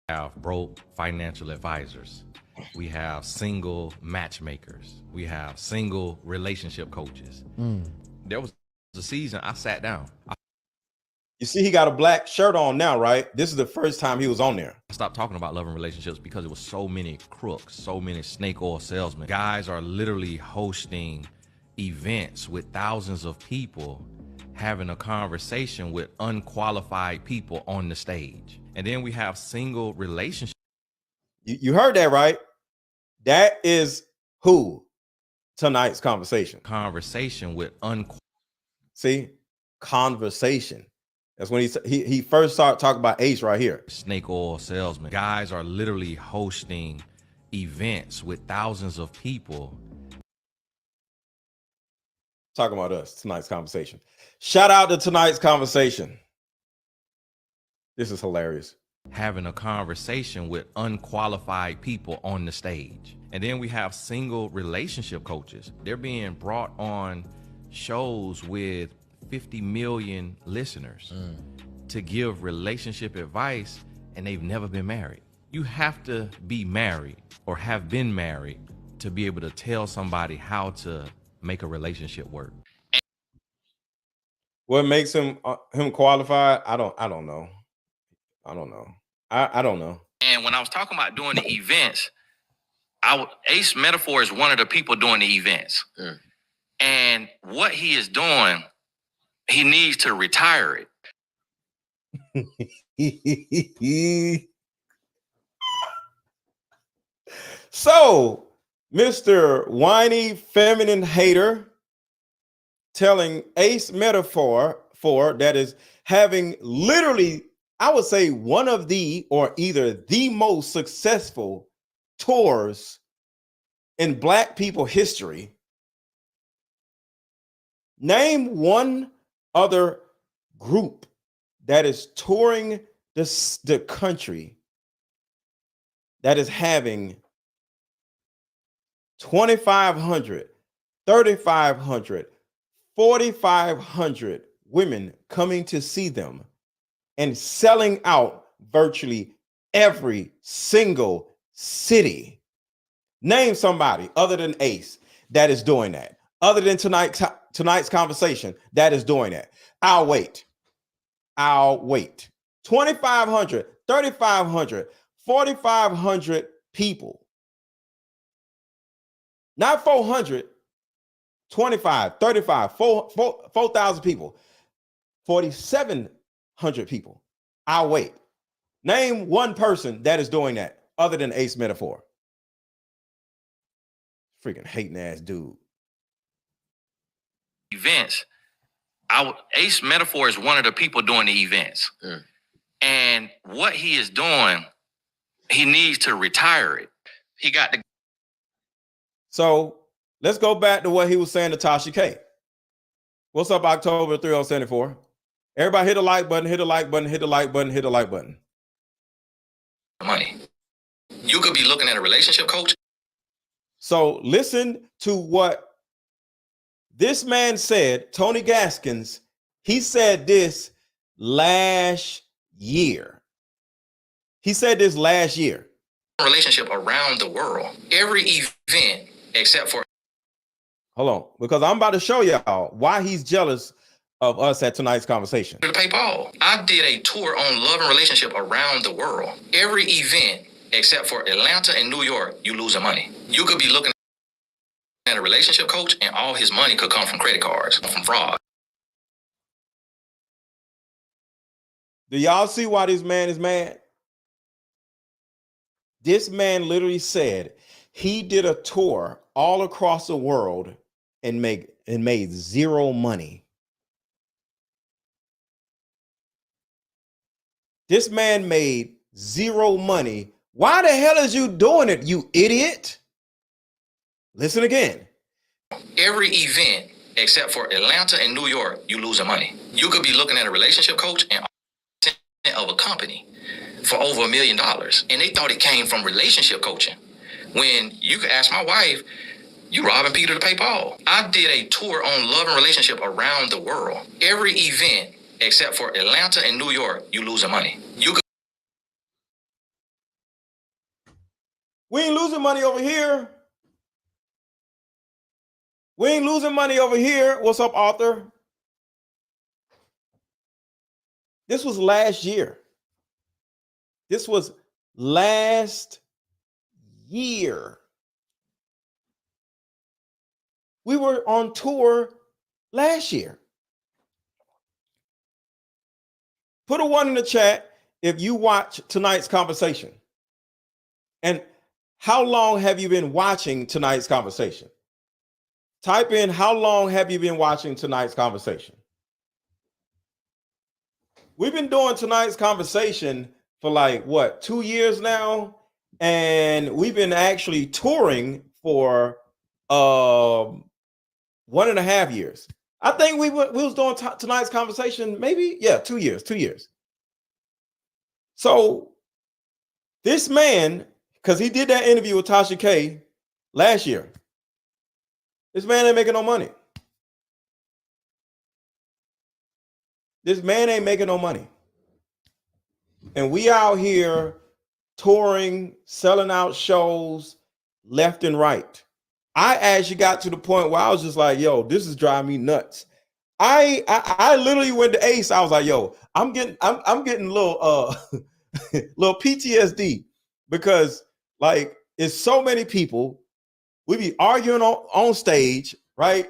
We have broke financial advisors. We have single matchmakers. We have single relationship coaches. There was a season I sat down. You see, he got a black shirt on now, right? This is the first time he was on there. I stopped talking about love and relationships because it was so many crooks, so many snake oil salesmen. Guys are literally hosting events with thousands of people having a conversation with unqualified people on the stage. And then we have single relationships. You heard that, right? That is who tonight's conversation. Conversation with See, conversation. That's when he first started talking about Ace right here. Snake oil salesmen. Guys are literally hosting events with thousands of people. Talking about us, tonight's conversation. Shout out to tonight's conversation. This is hilarious. Having a conversation with unqualified people on the stage. And then we have single relationship coaches. They're being brought on shows with 50 million listeners to give relationship advice, and they've never been married. You have to be married or have been married to be able to tell somebody how to make a relationship work. What makes him qualified? I don't know. I don't know. And when I was talking about doing the events, Ace Metaphor is one of the people doing the events. And what he is doing, he needs to retire it. So, Mr. Whiny Feminine Hater telling Ace Metaphor that is having literally, I would say, one of the or either the most successful tours in Black people history. Name one other group that is touring the country that is having 2,500, 3,500, 4,500 women coming to see them and selling out virtually every single city. Name somebody other than Ace that is doing that. Other than tonight's conversation that is doing that. I'll wait. 2,500, 3,500, 4,500 people. Not 400, 25, 35, 4,000 people. 4,700 people. I'll wait. Name one person that is doing that other than Ace Metaphor. Freaking hating ass dude. events. Ace Metaphor is one of the people doing the events. And what he is doing, he needs to retire it. He got the. So Let's go back to what he was saying to Tasha K. What's up, October 3074? Everybody hit the like button, hit the like button, hit the like button, hit the like button. Money. You could be looking at a relationship coach. So listen to what this man said, Tony Gaskins. He said this last year. He said this last year. Relationship around the world. Every event except for. Hold on, because I'm about to show y'all why he's jealous of us at tonight's conversation. To pay Paul. I did a tour on love and relationship around the world. Every event except for Atlanta and New York, you losing money. You could be looking at a relationship coach and all his money could come from credit cards, from fraud. Do y'all see why this man is mad? This man literally said he did a tour all across the world and made zero money. This man made zero money. Why the hell is you doing it, you idiot? Listen again. Every event except for Atlanta and New York, you losing money. You could be looking at a relationship coach and of a company for over $1 million. And they thought it came from relationship coaching. When you could ask my wife, you robbing Peter to pay Paul. I did a tour on love and relationship around the world. Every event except for Atlanta and New York, you losing money. We ain't losing money over here. We ain't losing money over here. What's up, Arthur? This was last year. This was last year. We were on tour last year. Put a 1 in the chat if you watch tonight's conversation. And how long have you been watching tonight's conversation? Type in, how long have you been watching tonight's conversation? We've been doing tonight's conversation for like, what, 2 years now? And we've been actually touring for 1.5 years. I think we was doing tonight's conversation, maybe, 2 years, 2 years. So this man, because he did that interview with Tasha K last year, this man ain't making no money. This man ain't making no money. And we out here touring, selling out shows left and right. I actually got to the point where I was just like, yo, this is driving me nuts. I literally went to Ace. I was like, yo, I'm getting a little little PTSD, because like it's so many people. We be arguing on stage, right?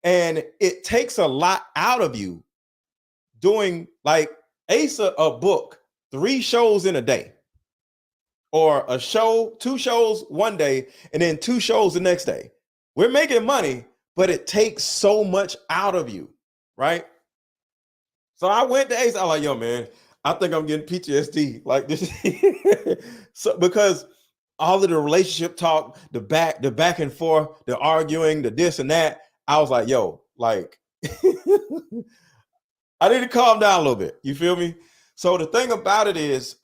And it takes a lot out of you doing, like, Ace a book 3 shows in a day, or a show, 2 shows one day, and then 2 shows the next day. We're making money, but it takes so much out of you, right? So I went to Ace. I was like, yo, man, I think I'm getting PTSD like this. So because all of the relationship talk, the back and forth, the arguing, the this and that, I was like, yo, like, I need to calm down a little bit. You feel me? So the thing about it is,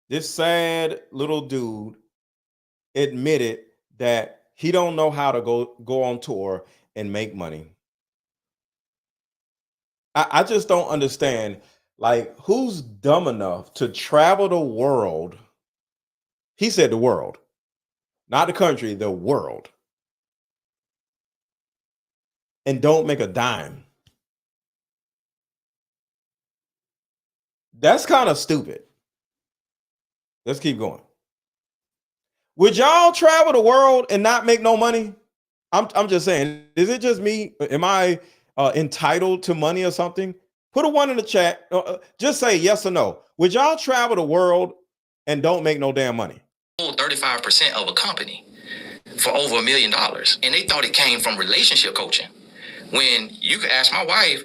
this sad little dude admitted that he don't know how to go on tour and make money. I just don't understand, like, who's dumb enough to travel the world? He said the world, not the country, the world, and don't make a dime. That's kind of stupid. Let's keep going. Would y'all travel the world and not make no money? I'm just saying, is it just me? Am I entitled to money or something? Put a 1 in the chat. Just say yes or no. Would y'all travel the world and don't make no damn money? 35% of a company for over $1 million. And they thought it came from relationship coaching. When you could ask my wife,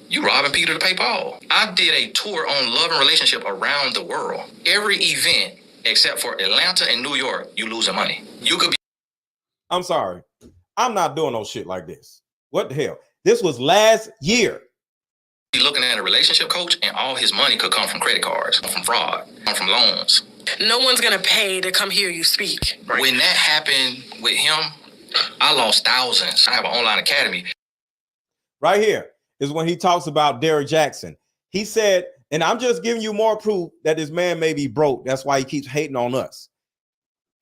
you robbing Peter to pay Paul. I did a tour on love and relationship around the world. Every event except for Atlanta and New York, you losing money. You could be. I'm sorry. I'm not doing no shit like this. What the hell? This was last year. Be looking at a relationship coach and all his money could come from credit cards, from fraud, from loans. No one's gonna pay to come hear you speak. Right. When that happened with him, I lost thousands. I have an online academy. Right here is when he talks about Derrick Jackson. He said, and I'm just giving you more proof that this man may be broke. That's why he keeps hating on us.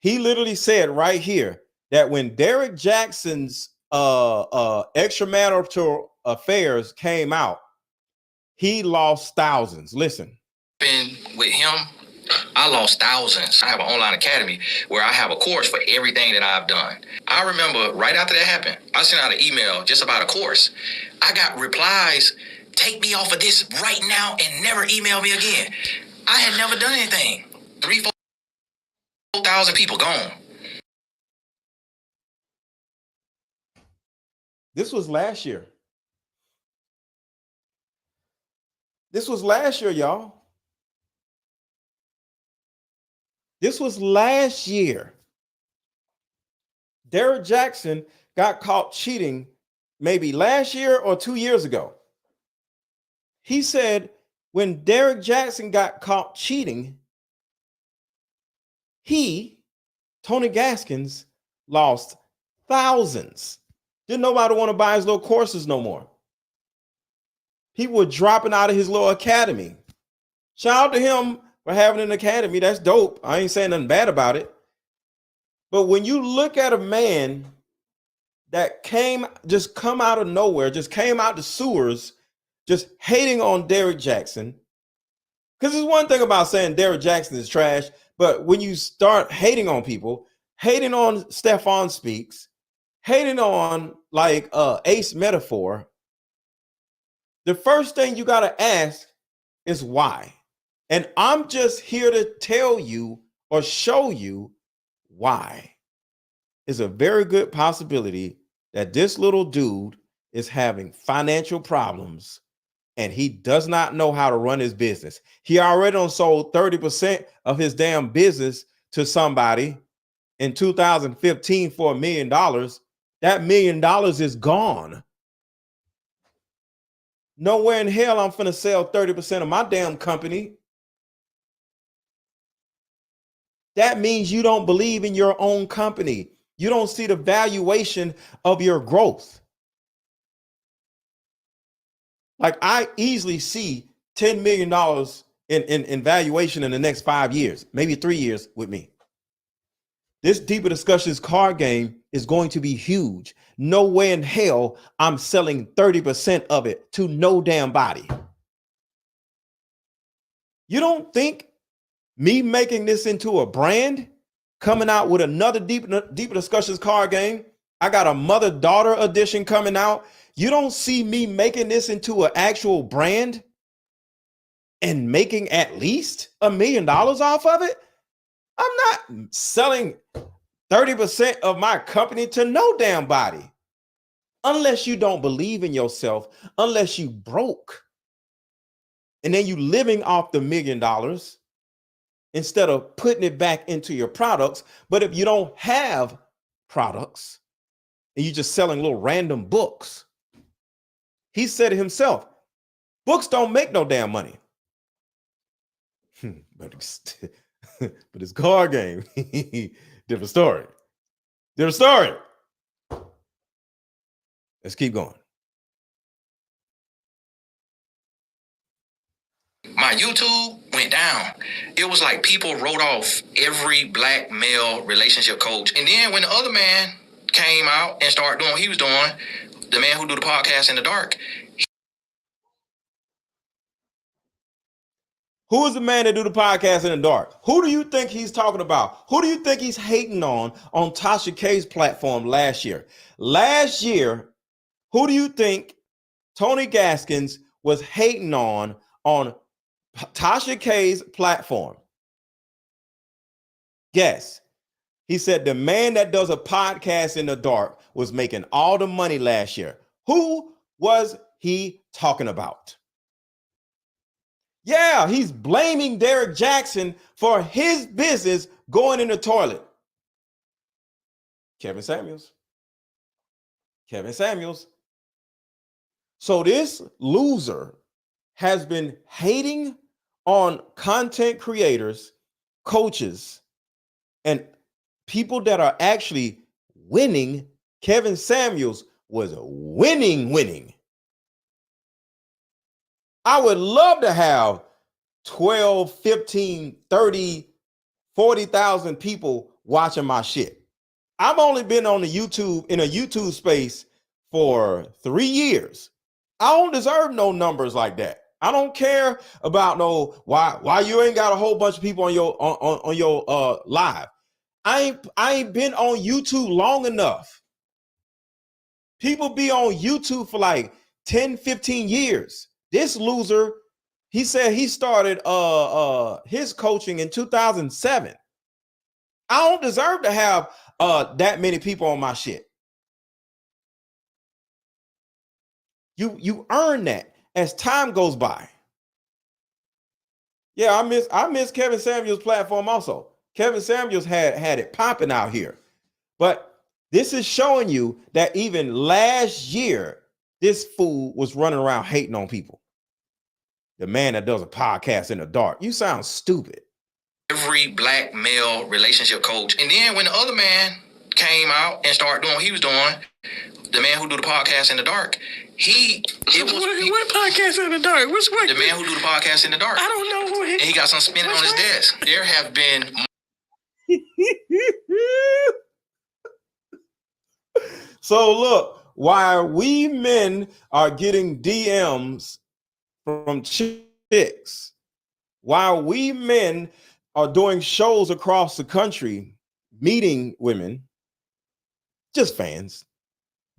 He literally said right here that when Derrick Jackson's extramarital affairs came out, he lost thousands. Listen. With him, I lost thousands. I have an online academy where I have a course for everything that I've done. I remember right after that happened, I sent out an email just about a course. I got replies, take me off of this right now and never email me again. I had never done anything. 3,000-4,000 people gone. This was last year. This was last year, y'all. This was last year. Derrick Jackson got caught cheating maybe last year or 2 years ago. He said when Derrick Jackson got caught cheating, Tony Gaskins, lost thousands. Didn't nobody want to buy his little courses no more. People were dropping out of his little academy. Shout out to him for having an academy. That's dope. I ain't saying nothing bad about it. But when you look at a man that come out of nowhere, just came out the sewers, just hating on Derrick Jackson. Because there's one thing about saying Derrick Jackson is trash, but when you start hating on people, hating on Stephon Speaks, hating on like Ace Metaphor, the first thing you got to ask is why. And I'm just here to tell you or show you why. It's a very good possibility that this little dude is having financial problems and he does not know how to run his business. He already done sold 30% of his damn business to somebody in 2015 for $1 million. That $1 million is gone. Nowhere in hell I'm finna sell 30% of my damn company. That means you don't believe in your own company. You don't see the valuation of your growth. Like I easily see $10 million in valuation in the next 5 years, maybe 3 years with me. This Deeper Discussions card game is going to be huge. No way in hell I'm selling 30% of it to no damn body. You don't think me making this into a brand, coming out with another Deeper Discussions card game, I got a mother-daughter edition coming out. You don't see me making this into an actual brand and making at least $1 million off of it? I'm not selling 30% of my company to no damn body. Unless you don't believe in yourself, unless you broke. And then you living off the $1 million instead of putting it back into your products. But if you don't have products and you're just selling little random books, he said it himself, books don't make no damn money. But it's card game. Different story. Different story. Let's keep going. My YouTube went down. It was like people wrote off every black male relationship coach. And then when the other man came out and started doing what he was doing, the man who do the podcast in the dark. Who is the man that do the podcast in the dark? Who do you think he's talking about? Who do you think he's hating on Tasha K's platform last year? Last year, who do you think Tony Gaskins was hating on Tasha K's platform? Guess. He said the man that does a podcast in the dark was making all the money last year. Who was he talking about? Yeah, he's blaming Derrick Jackson for his business going in the toilet. Kevin Samuels. So this loser has been hating on content creators, coaches, and people that are actually winning. Kevin Samuels was winning. I would love to have 12, 15, 30, 40,000 people watching my shit. I've only been on the YouTube in a YouTube space for 3 years. I don't deserve no numbers like that. I don't care about no why you ain't got a whole bunch of people on your live. I ain't been on YouTube long enough. People be on YouTube for like 10, 15 years. This loser, he said he started his coaching in 2007. I don't deserve to have that many people on my shit. You earn that as time goes by. Yeah, I miss Kevin Samuels' platform also. Kevin Samuels had it popping out here. But this is showing you that even last year, this fool was running around hating on people. The man that does a podcast in the dark. You sound stupid. Every black male relationship coach. And then when the other man came out and started doing what he was doing, the man who do the podcast in the dark, what podcast in the dark? What? The man who do the podcast in the dark. I don't know who he is. And he got some spinning on his desk. There have been So look, while we men are getting DMs from chicks, while we men are doing shows across the country, meeting women, just fans,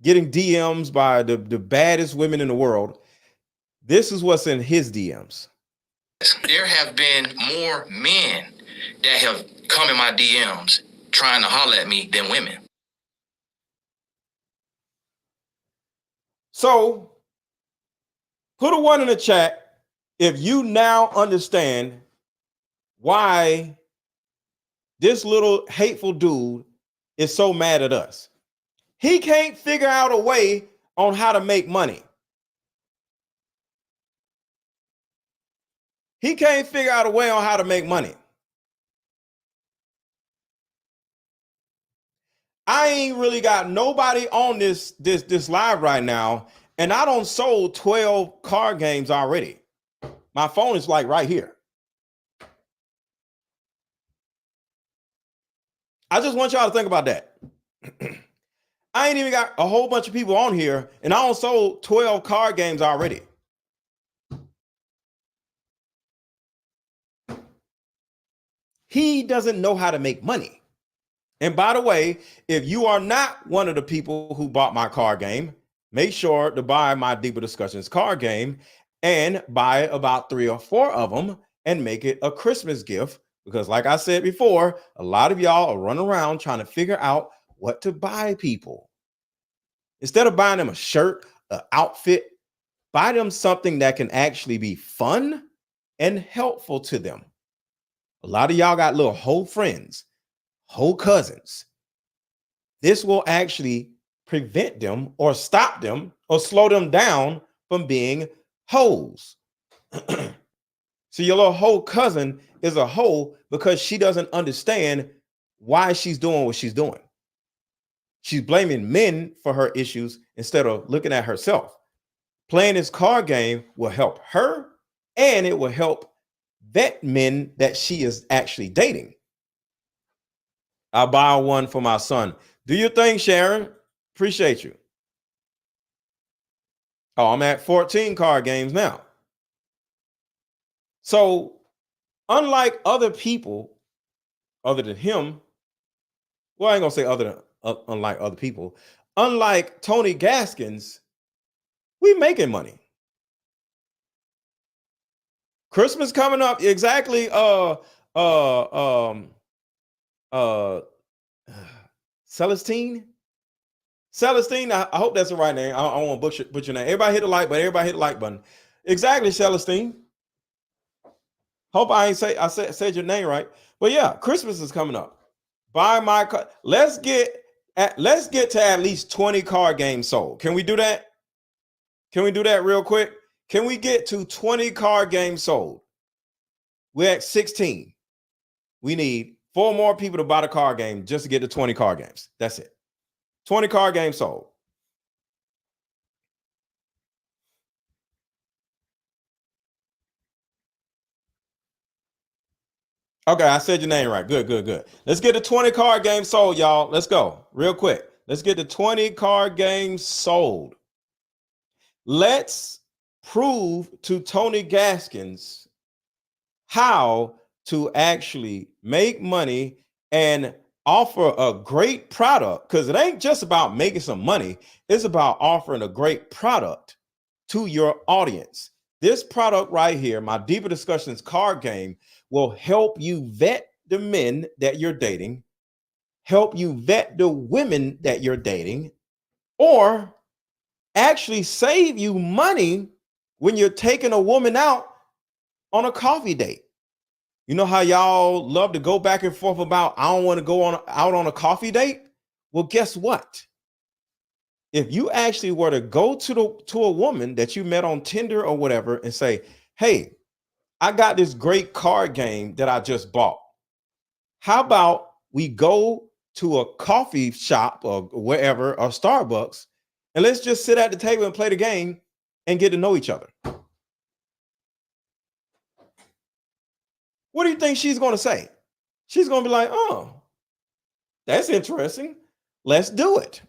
getting DMs by the baddest women in the world, this is what's in his DMs. There have been more men that have come in my DMs trying to holler at me than women. So put a 1 in the chat if you now understand why this little hateful dude is so mad at us. He can't figure out a way on how to make money. He can't figure out a way on how to make money. I ain't really got nobody on this live right now, and I don't sold 12 card games already. My phone is like right here. I just want y'all to think about that. I ain't even got a whole bunch of people on here, and I don't sold 12 card games already. He doesn't know how to make money. And by the way, if you are not one of the people who bought my card game, make sure to buy my Deeper Discussions card game and buy about 3 or 4 of them and make it a Christmas gift. Because like I said before, a lot of y'all are running around trying to figure out what to buy people. Instead of buying them a shirt, an outfit, buy them something that can actually be fun and helpful to them. A lot of y'all got little whole friends, whole cousins. This will actually prevent them or stop them or slow them down from being hoes. So your little whole cousin is a hoe because she doesn't understand why she's doing what she's doing. She's blaming men for her issues instead of looking at herself. Playing this card game will help her, and it will help vet men that she is actually dating. I'll buy one for my son. Do your thing, Sharon. Appreciate you. Oh, I'm at 14 card games now. So, unlike other people, other than him, well, I ain't gonna say unlike other people, unlike Tony Gaskins, we making money. Christmas coming up, exactly. Celestine. I hope that's the right name. I don't want to butcher your name. Everybody hit the like button. Exactly, Celestine. Hope I ain't said your name right. But yeah, Christmas is coming up. Buy my card. Let's get to at least 20 card games sold. Can we do that? Can we do that real quick? Can we get to 20 card games sold? We're at 16. We need 4 more people to buy the card game just to get to 20 card games. That's it. 20 card games sold. Okay, I said your name right. Good. Let's get the 20 card games sold, y'all. Let's go real quick. Let's get the 20 card games sold. Let's prove to Tony Gaskins how to actually make money and offer a great product, because it ain't just about making some money. It's about offering a great product to your audience. This product right here, my Deeper Discussions card game, will help you vet the men that you're dating, help you vet the women that you're dating, or actually save you money when you're taking a woman out on a coffee date. You know how y'all love to go back and forth about, I don't want to go out on a coffee date? Well, guess what? If you actually were to go to a woman that you met on Tinder or whatever and say, hey, I got this great card game that I just bought. How about we go to a coffee shop or wherever, or Starbucks, and let's just sit at the table and play the game and get to know each other? What do you think she's going to say? She's going to be like, oh, that's interesting. Let's do it.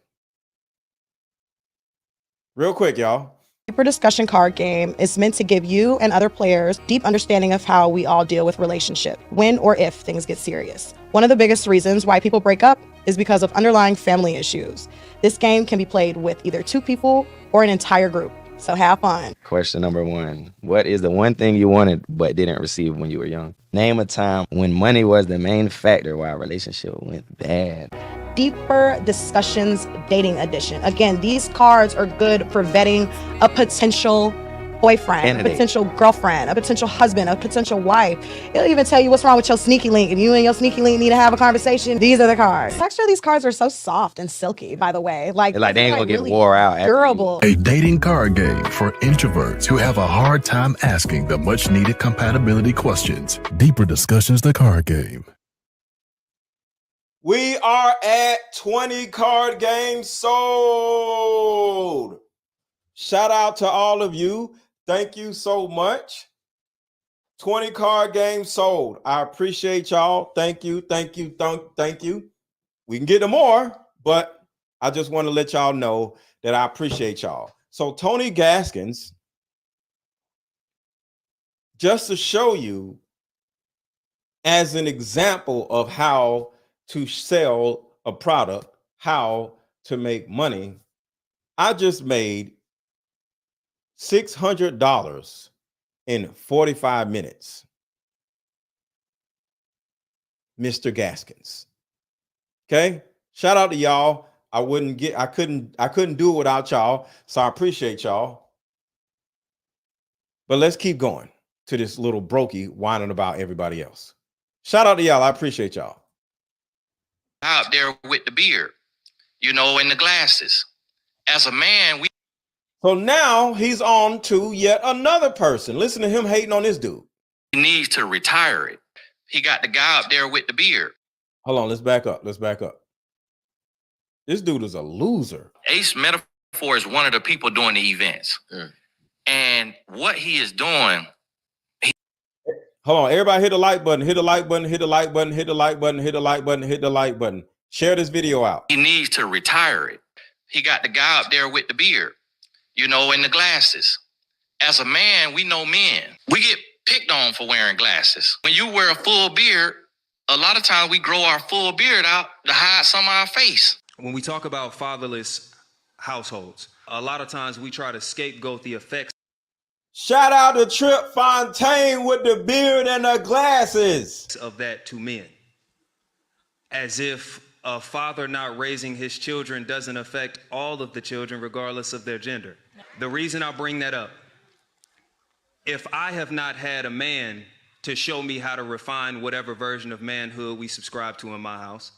Real quick, y'all. Deeper Discussion card game is meant to give you and other players deep understanding of how we all deal with relationship, when or if things get serious. One of the biggest reasons why people break up is because of underlying family issues. This game can be played with either 2 people or an entire group, so have fun. Question number 1. What is the one thing you wanted but didn't receive when you were young? Name a time when money was the main factor why a relationship went bad. Deeper Discussions Dating Edition. Again, these cards are good for vetting a potential boyfriend, a potential girlfriend, a potential husband, a potential wife. It'll even tell you what's wrong with your sneaky link. If you and your sneaky link need to have a conversation, these are the cards. The texture of these cards are so soft and silky, by the way. Like they ain't gonna get really wore out. Durable. A dating card game for introverts who have a hard time asking the much needed compatibility questions. Deeper Discussions, the card game. We are at 20 card games sold. Shout out to all of you. Thank you so much. 20 card games sold. I appreciate y'all. Thank you. Thank you. We can get to more, but I just want to let y'all know that I appreciate y'all. So Tony Gaskins, just to show you as an example of how to sell a product, how to make money, I just made $600 in 45 minutes. Mr. Gaskins. Okay? Shout out to y'all. I couldn't do it without y'all, so I appreciate y'all. But let's keep going to this little brokey whining about everybody else. Shout out to y'all. I appreciate y'all. Out there with the beard, and the glasses. As a man, So now he's on to yet another person. Listen to him hating on this dude. He needs to retire it. He got the guy up there with the beard. Hold on, let's back up. This dude is a loser. Ace Metaphor is one of the people doing the events. And what he is doing. Hold on, everybody hit the like button, hit the like button, hit the like button, hit the like button, hit the like button, hit the like button. Share this video out. He needs to retire it. He got the guy up there with the beard, and the glasses. As a man, we know men. We get picked on for wearing glasses. When you wear a full beard, a lot of times we grow our full beard out to hide some of our face. When we talk about fatherless households, a lot of times we try to scapegoat the effects. Shout out to Trip Fontaine with the beard and the glasses. Of that to men. As if a father not raising his children doesn't affect all of the children regardless of their gender. The reason I bring that up, if I have not had a man to show me how to refine whatever version of manhood we subscribe to in my house,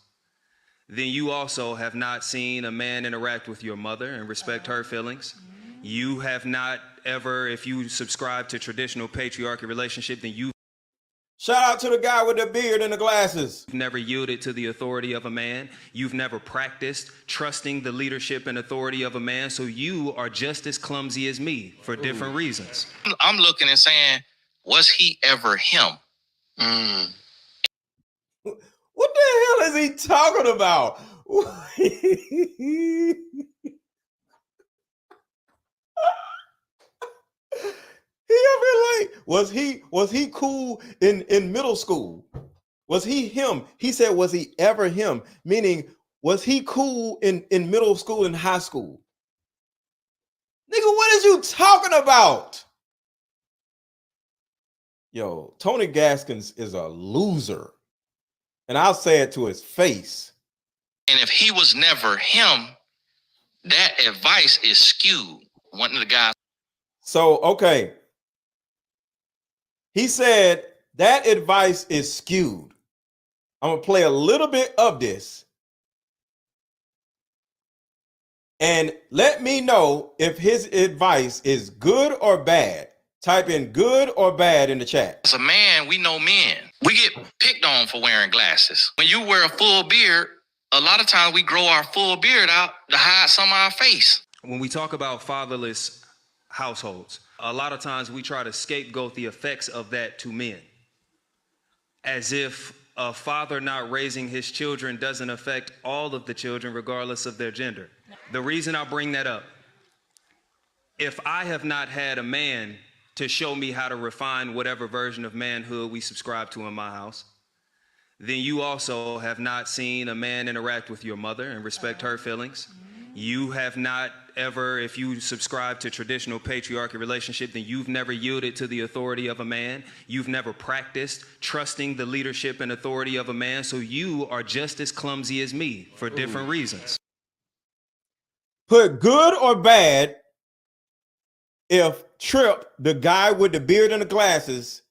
then you also have not seen a man interact with your mother and respect her feelings. You have not ever, if you subscribe to traditional patriarchy relationship, then you've Shout out to the guy with the beard and the glasses. never yielded to the authority of a man. You've never practiced trusting the leadership and authority of a man. So you are just as clumsy as me for different reasons. I'm looking and saying, was he ever him? What the hell is he talking about? He ever like, was he cool in middle school? Was he him? He said, was he ever him? Meaning, was he cool in middle school and high school? Nigga, what is you talking about? Yo, Tony Gaskins is a loser. And I'll say it to his face. And if he was never him, that advice is skewed. One of the guys. So, okay. He said that advice is skewed. I'm going to play a little bit of this. And let me know if his advice is good or bad. Type in good or bad in the chat. As a man, we know men. We get picked on for wearing glasses. When you wear a full beard, a lot of times we grow our full beard out to hide some of our face. When we talk about fatherless households, a lot of times we try to scapegoat the effects of that to men, as if a father not raising his children doesn't affect all of the children regardless of their gender. The reason I bring that up, if I have not had a man to show me how to refine whatever version of manhood we subscribe to in my house, then you also have not seen a man interact with your mother and respect her feelings. You have not ever, if you subscribe to traditional patriarchy relationship, then you've never yielded to the authority of a man. You've never practiced trusting the leadership and authority of a man. So you are just as clumsy as me for different reasons. Put good or bad if Trip, the guy with the beard and the glasses,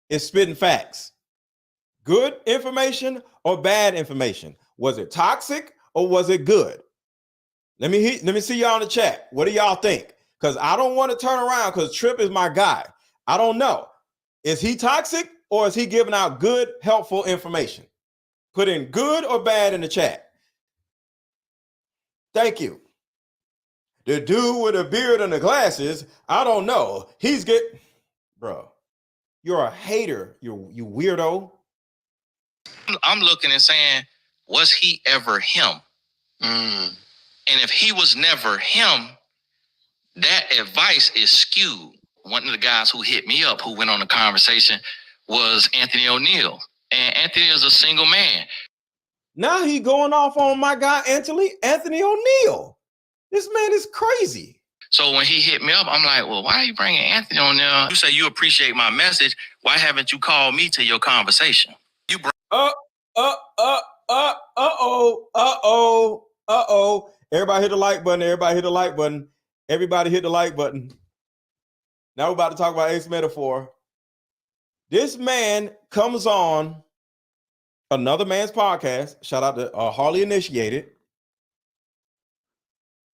is spitting facts. Good information or bad information? Was it toxic or was it good? Let me see y'all in the chat. What do y'all think? Because I don't want to turn around because Trip is my guy. I don't know. Is he toxic or is he giving out good, helpful information? Put in good or bad in the chat. Thank you. The dude with the beard and the glasses, I don't know. He's good. Bro, you're a hater, you weirdo. I'm looking and saying, was he ever him? And if he was never him, that advice is skewed. One of the guys who hit me up, who went on the conversation, was Anthony O'Neal. And Anthony is a single man. Now he going off on my guy, Anthony O'Neal. This man is crazy. So when he hit me up, I'm like, well, why are you bringing Anthony on there? You say you appreciate my message. Why haven't you called me to your conversation? You Everybody hit the like button. Everybody hit the like button. Everybody hit the like button. Now we're about to talk about Ace Metaphor. This man comes on another man's podcast. Shout out to Harley Initiated.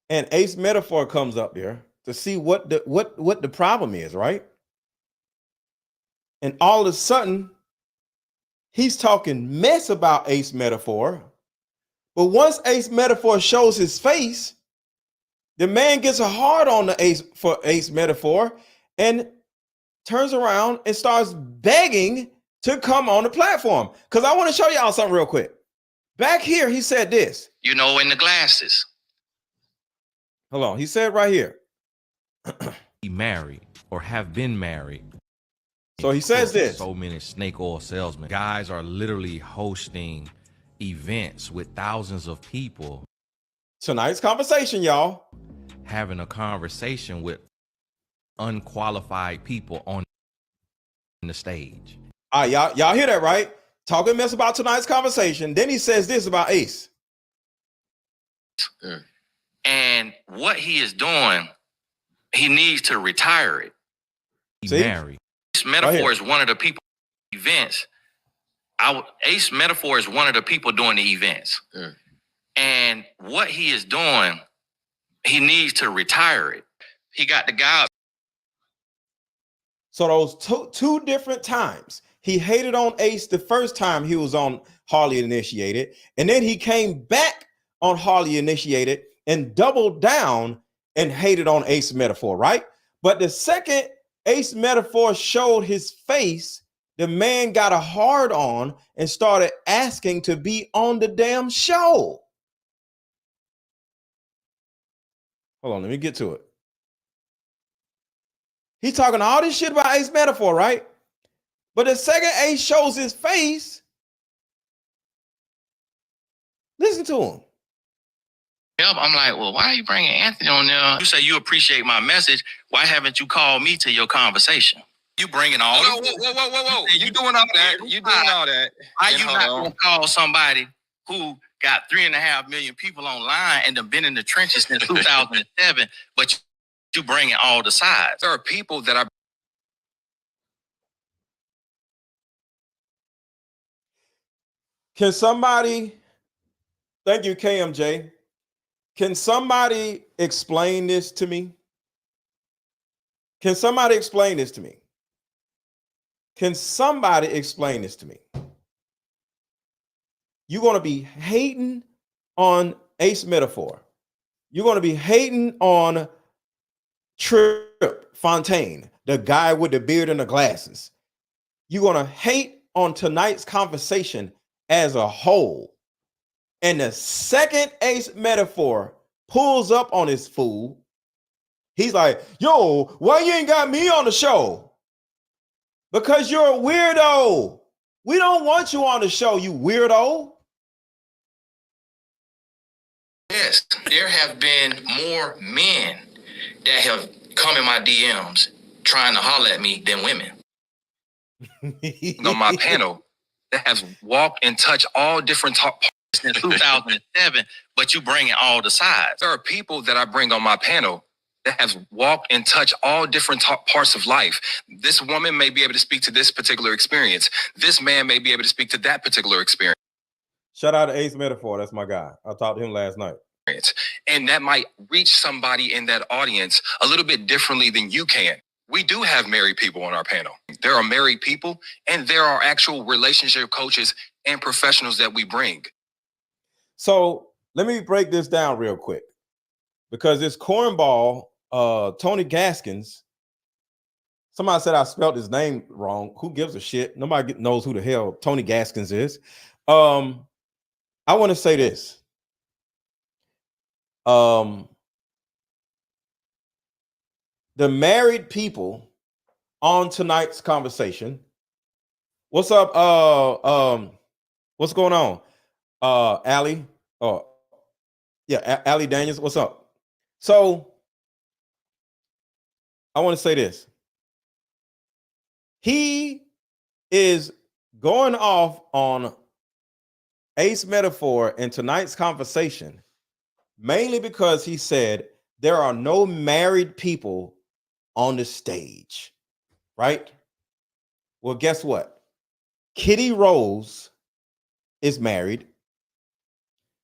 And Ace Metaphor comes up there to see what the problem is, right? And all of a sudden, he's talking mess about Ace Metaphor. But once Ace Metaphor shows his face, the man gets a hard on for Ace Metaphor and turns around and starts begging to come on the platform. Because I want to show y'all something real quick. Back here, he said this. You know, in the glasses. Hold on. He said right here. Be married or have been married. So he says this. So many snake oil salesmen. Guys are literally hosting events with thousands of people. Tonight's conversation, y'all. Having a conversation with unqualified people on the stage. Y'all hear that, right? Talking mess about tonight's conversation. Then he says this about Ace. And what he is doing, he needs to retire it. Be married. This metaphor is one of the people events, Ace Metaphor is one of the people doing the events. Mm. And what he is doing, he needs to retire it. He got the guy. So those two different times, he hated on Ace the first time he was on Harley Initiated, and then he came back on Harley Initiated and doubled down and hated on Ace Metaphor, right? But the second Ace Metaphor showed his face, the man got a hard on and started asking to be on the damn show. Hold on, let me get to it. He's talking all this shit about Ace Metaphor, right? But the second Ace shows his face, listen to him. I'm like, well, why are you bringing Anthony on there? You say you appreciate my message. Why haven't you called me to your conversation? You bringing all Whoa. You doing all that. You doing all that. Why you not going to call somebody who got 3.5 million people online and have been in the trenches since 2007, but you bringing all the sides? There are people that are. Can somebody, thank you, KMJ. Can somebody explain this to me? Can somebody explain this to me? Can somebody explain this to me? You're going to be hating on Ace Metaphor. You're going to be hating on Trip Fontaine, the guy with the beard and the glasses. You're going to hate on tonight's conversation as a whole. And the second Ace Metaphor pulls up on his fool, he's like, yo, why you ain't got me on the show? Because you're a weirdo. We don't want you on the show, you weirdo. Yes, there have been more men that have come in my DMs trying to holler at me than women. On my panel that has walked and touched all different parts since 2007, but you bringing all the sides. There are people that I bring on my panel that has walked and touched all different parts of life. This woman may be able to speak to this particular experience. This man may be able to speak to that particular experience. Shout out to Ace Metaphor. That's my guy. I talked to him last night. And that might reach somebody in that audience a little bit differently than you can. We do have married people on our panel. There are married people and there are actual relationship coaches and professionals that we bring. So let me break this down real quick, because this cornball, Tony Gaskins, somebody said I spelled his name wrong. Who gives a shit? Nobody knows who the hell Tony Gaskins is. I want to say this. The married people on tonight's conversation. What's up? What's going on? Allie. Oh, yeah, Allie Daniels. What's up? So I want to say this. He is going off on Ace Metaphor in tonight's conversation, mainly because he said there are no married people on the stage, right? Well, guess what? Kitty Rose is married.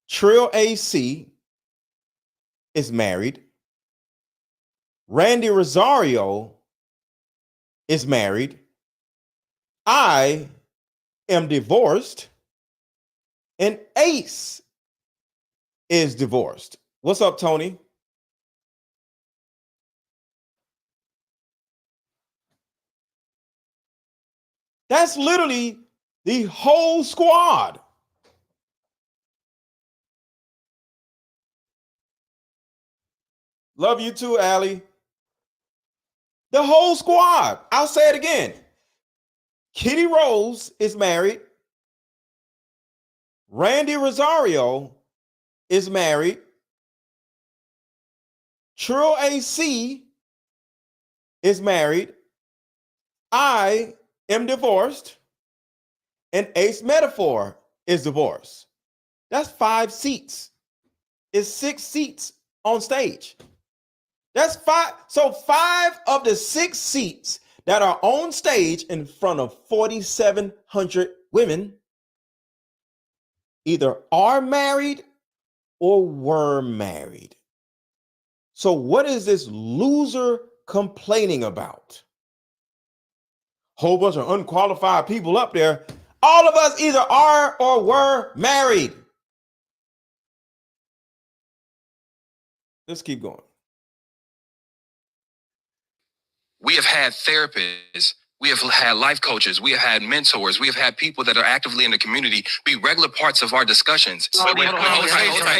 Trill AC is married. Randy Rosario is married. I am divorced. And Ace is divorced. What's up, Tony? That's literally the whole squad. Love you too, Allie. The whole squad. I'll say it again. Kitty Rose is married. Randy Rosario is married. Trill AC is married. I am divorced. And Ace Metaphor is divorced. That's 5 seats. It's 6 seats on stage. That's 5. So 5 of the 6 seats that are on stage in front of 4,700 women either are married or were married. So what is this loser complaining about? Whole bunch of unqualified people up there. All of us either are or were married. Let's keep going. We have had therapists, we have had life coaches, we have had mentors, we have had people that are actively in the community be regular parts of our discussions. Hey,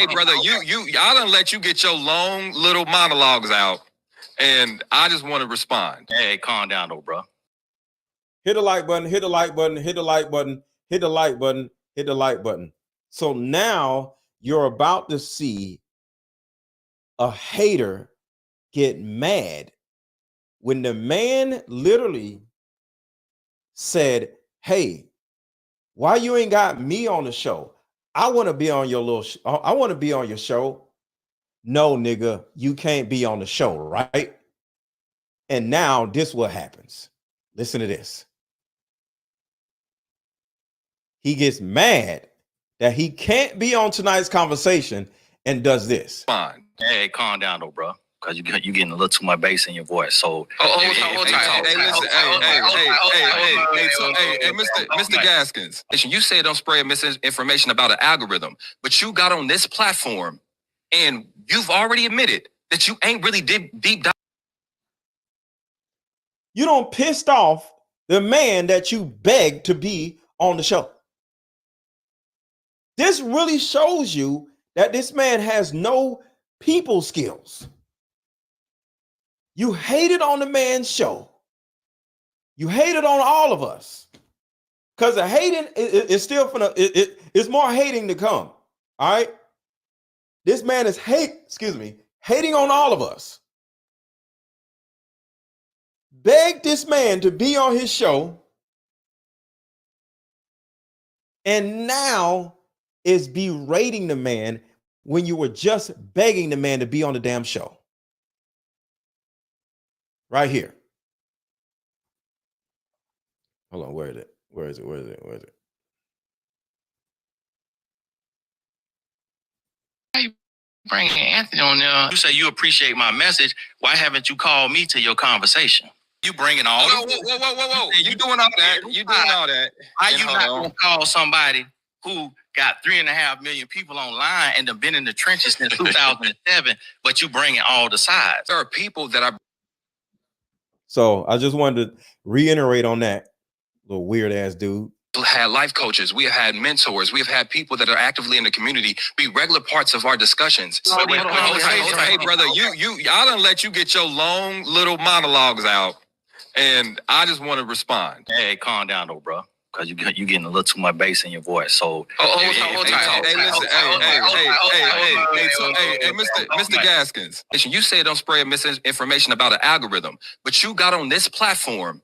brother, I done let you get your long little monologues out, and I just want to respond. Hey, calm down though, bro. Hit the like button, hit the like button, hit the like button, hit the like button, hit the like button. So now you're about to see a hater get mad when the man literally said, hey, why you ain't got me on the show? I want to be on your I want to be on your show. No, nigga, you can't be on the show, right? And now this what happens. Listen to this. He gets mad that he can't be on tonight's conversation and does this. Fine. Hey, calm down though, bro. Because you getting a little too much bass in your voice. So, Mr. Gaskins, you said don't spread misinformation about an algorithm, but you got on this platform and you've already admitted that you ain't really deep dive. You don't pissed off the man that you begged to be on the show. This really shows you that this man has no people skills. You hated on the man's show. You hated on all of us. Because the hating is still it's more hating to come. All right. This man is hating on all of us. Begged this man to be on his show. And now is berating the man when you were just begging the man to be on the damn show. Right here. Hold on, where is it? Where is it? Why you bringing Anthony on there? You say you appreciate my message. Why haven't you called me to your conversation? You bringing all Whoa. You doing all that. Why you not going to call somebody who got 3.5 million people online and have been in the trenches since 2007, but you bringing all the sides? There are people that are. So I just wanted to reiterate on that, little weird ass dude. We have had life coaches, we have had mentors, we have had people that are actively in the community be regular parts of our discussions. Hey, brother, I done let you get your long little monologues out, and I just want to respond. Hey, calm down though, bro. Because you getting a little too much bass in your voice. So, Mr. Gaskins, you said don't spread misinformation about an algorithm, but you got on this platform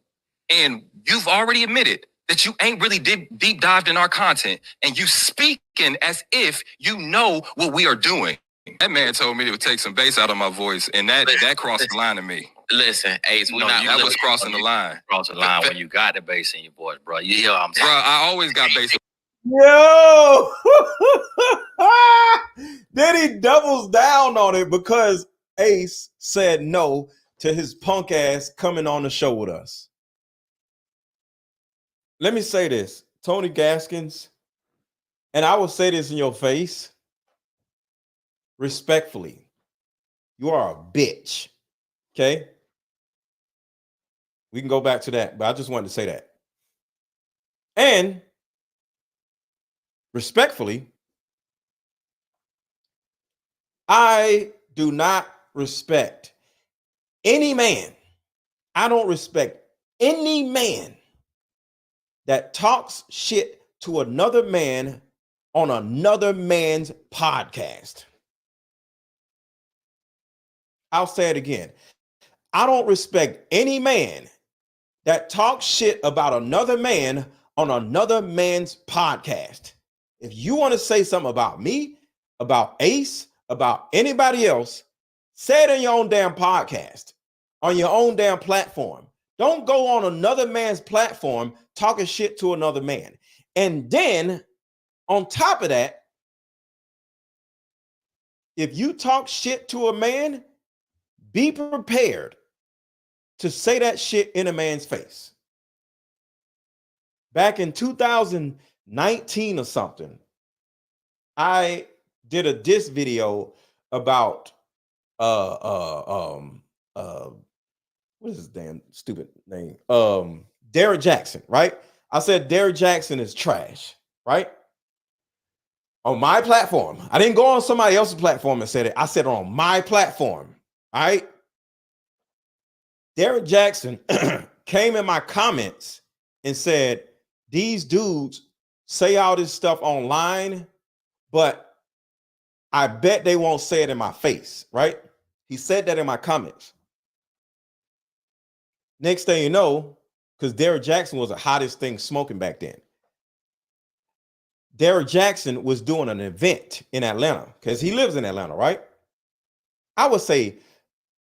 and you've already admitted that you ain't really deep dived in our content, and you speaking as if you know what we are doing. That man told me to take some bass out of my voice, and that crossed the line to me. Listen, Ace, that was crossing the line. Cross the line when you got the bass in your voice, bro. You hear what I'm saying? Bro, I always got bass. Yo! Then he doubles down on it because Ace said no to his punk ass coming on the show with us. Let me say this, Tony Gaskins, and I will say this in your face, respectfully, you are a bitch, okay? We can go back to that, but I just wanted to say that. And respectfully, I do not respect any man. I don't respect any man that talks shit to another man on another man's podcast. I'll say it again. I don't respect any man that talks shit about another man on another man's podcast. If you want to say something about me, about Ace, about anybody else, say it in your own damn podcast, on your own damn platform. Don't go on another man's platform talking shit to another man. And then on top of that, if you talk shit to a man, be prepared to say that shit in a man's face. Back in 2019 or something, I did a diss video about what is his damn stupid name? Derrick Jackson, right? I said Derrick Jackson is trash, right? On my platform. I didn't go on somebody else's platform and said it. I said it on my platform, all right? Derrick Jackson came in my comments and said, these dudes say all this stuff online, but I bet they won't say it in my face, right? He said that in my comments. Next thing you know, because Derrick Jackson was the hottest thing smoking back then. Derrick Jackson was doing an event in Atlanta because he lives in Atlanta, right? I would say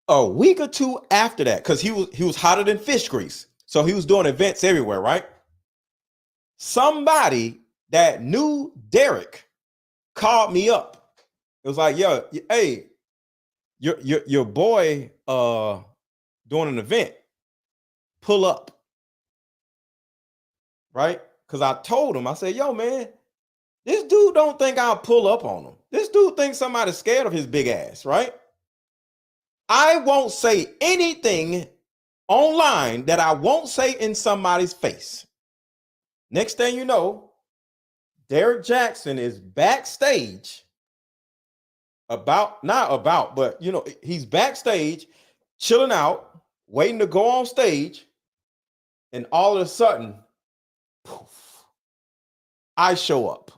a week or two after that, because he was hotter than fish grease. So he was doing events everywhere, right? Somebody that knew Derrick called me up. It was like, yo, hey, your boy doing an event. Pull up. Right? Because I told him, I said, yo, man, this dude don't think I'll pull up on him. This dude thinks somebody's scared of his big ass, right? I won't say anything online that I won't say in somebody's face. Next thing you know, Derrick Jackson is backstage but you know, he's backstage chilling out, waiting to go on stage. And all of a sudden, poof, I show up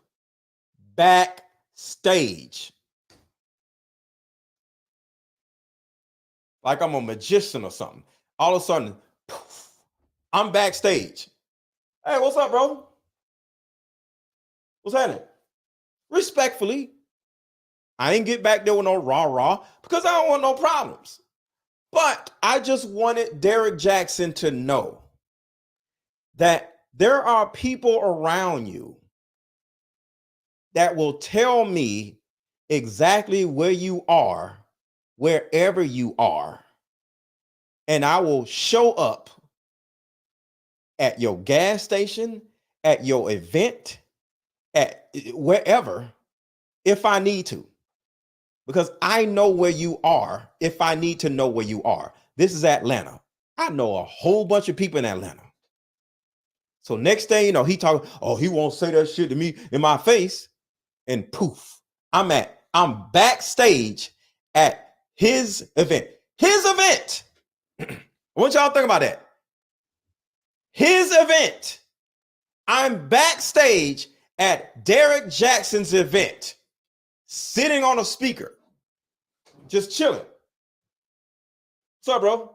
backstage. Like I'm a magician or something. All of a sudden, poof, I'm backstage. Hey, what's up, bro? What's happening? Respectfully, I ain't get back there with no rah-rah because I don't want no problems. But I just wanted Derrick Jackson to know that there are people around you that will tell me exactly where you are, wherever you are, and I will show up at your gas station, at your event, at wherever, if I need to. Because I know where you are if I need to know where you are. This is Atlanta. I know a whole bunch of people in Atlanta. So next thing you know, he talking, oh, he won't say that shit to me in my face. And poof, I'm backstage at his event. His event. I want y'all to think about that. His event. I'm backstage at Derrick Jackson's event, sitting on a speaker, just chilling. What's up, bro?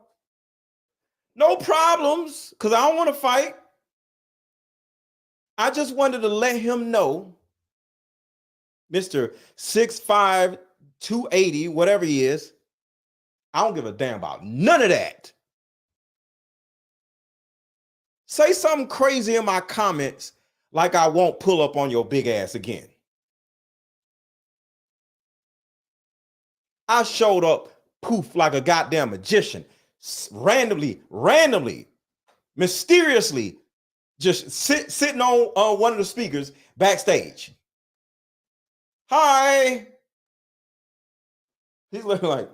No problems, because I don't want to fight. I just wanted to let him know, Mr. 6'5", 280, whatever he is, I don't give a damn about none of that. Say something crazy in my comments like I won't pull up on your big ass again. I showed up, poof, like a goddamn magician, randomly, mysteriously, just sitting on one of the speakers backstage. Hi. He's looking like,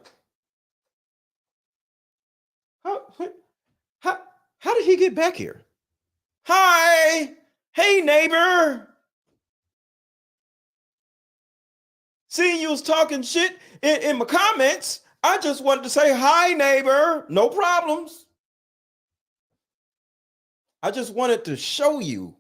how did he get back here? Hi. Hey, neighbor. Seeing you was talking shit in my comments, I just wanted to say, hi, neighbor. No problems. I just wanted to show you.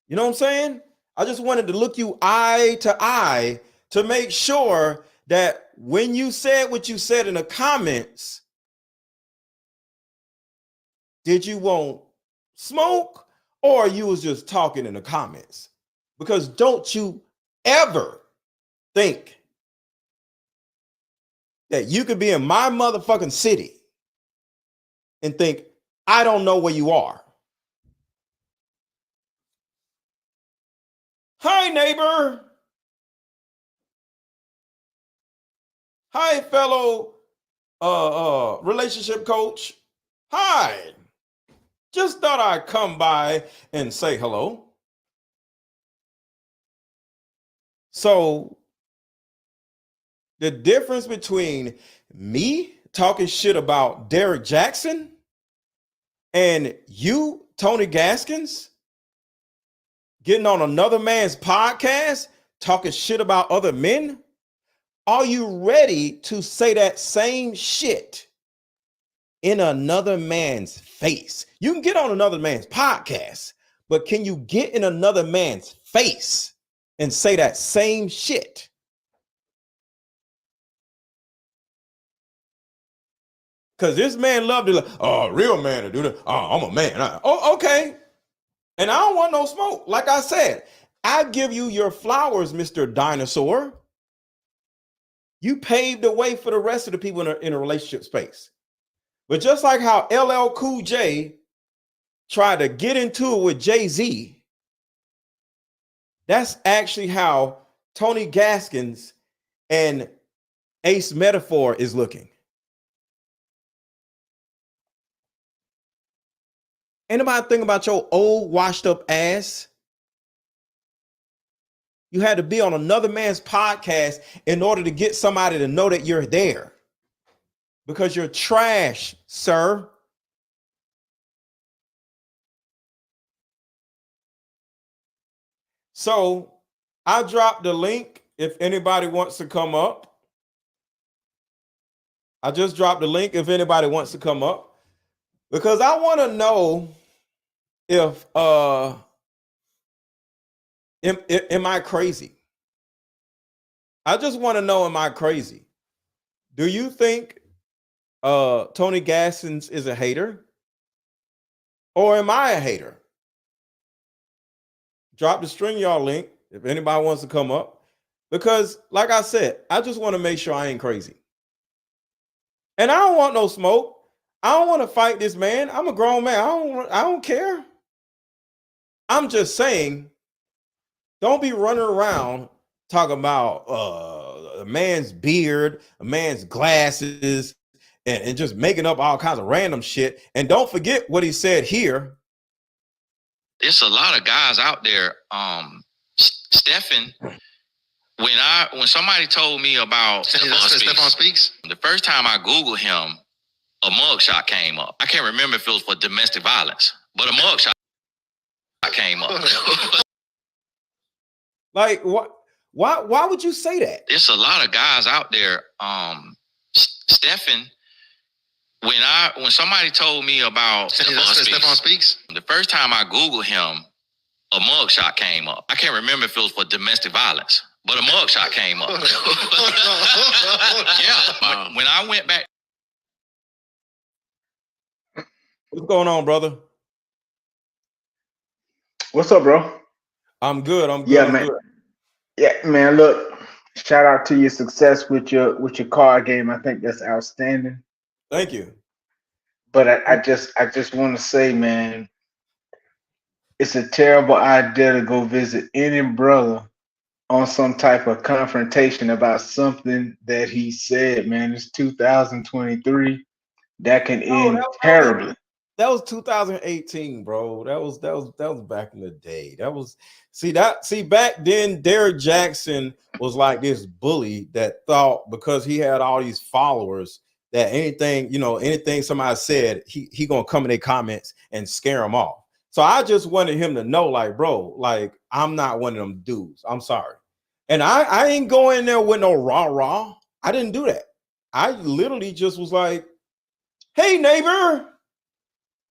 You know what I'm saying? I just wanted to look you eye to eye to make sure that when you said what you said in the comments, did you want smoke or you was just talking in the comments? Because don't you ever think that you could be in my motherfucking city and think I don't know where you are. Hi, neighbor. Hi, fellow relationship coach. Hi. Just thought I'd come by and say hello. So the difference between me talking shit about Derek Jackson and you, Tony Gaskins, getting on another man's podcast, talking shit about other men, are you ready to say that same shit in another man's face? You can get on another man's podcast, but can you get in another man's face and say that same shit? Because this man loved it. Oh, real man to do that. Oh, I'm a man. Oh, okay. And I don't want no smoke. Like I said, I give you your flowers, Mr. Dinosaur. You paved the way for the rest of the people in a relationship space. But just like how LL Cool J tried to get into it with Jay-Z, that's actually how Tony Gaskins and Ace Metaphor is looking. Anybody think about your old washed up ass? You had to be on another man's podcast in order to get somebody to know that you're there. Because you're trash, sir. So I dropped the link if anybody wants to come up. I just dropped the link if anybody wants to come up. Because I want to know if am I crazy? I just want to know, am I crazy? Do you think Tony Gaskins is a hater? Or am I a hater? Drop the string y'all link if anybody wants to come up. Because like I said, I just want to make sure I ain't crazy. And I don't want no smoke. I don't want to fight this man. I'm a grown man. I don't care. I'm just saying, don't be running around talking about a man's beard, a man's glasses, and just making up all kinds of random shit. And don't forget what he said here. There's a lot of guys out there. Stephen, when somebody told me about Stefan Speaks, the first time I Googled him, a mugshot came up. I can't remember if it was for domestic violence, but a mugshot came up. Like, what? Why would you say that? There's a lot of guys out there. Stephen, when somebody told me about Stefan Speaks, the first time I Googled him, a mugshot came up. I can't remember if it was for domestic violence, but a mugshot came up. Yeah. When I went back. What's going on, brother? What's up, bro? I'm good. I'm good. Yeah, man. Good. Yeah, man. Look, shout out to your success with your card game. I think that's outstanding. Thank you. But I just want to say, man, it's a terrible idea to go visit any brother on some type of confrontation about something that he said, man. It's 2023. That can end terribly. That was 2018, bro. That was back in the day. See back then, Derek Jackson was like this bully that thought because he had all these followers that anything somebody said, he gonna come in their comments and scare them off. So I just wanted him to know, like, bro, like, I'm not one of them dudes. I'm sorry. And I ain't going there with no rah. I didn't do that. I literally just was like, hey, neighbor.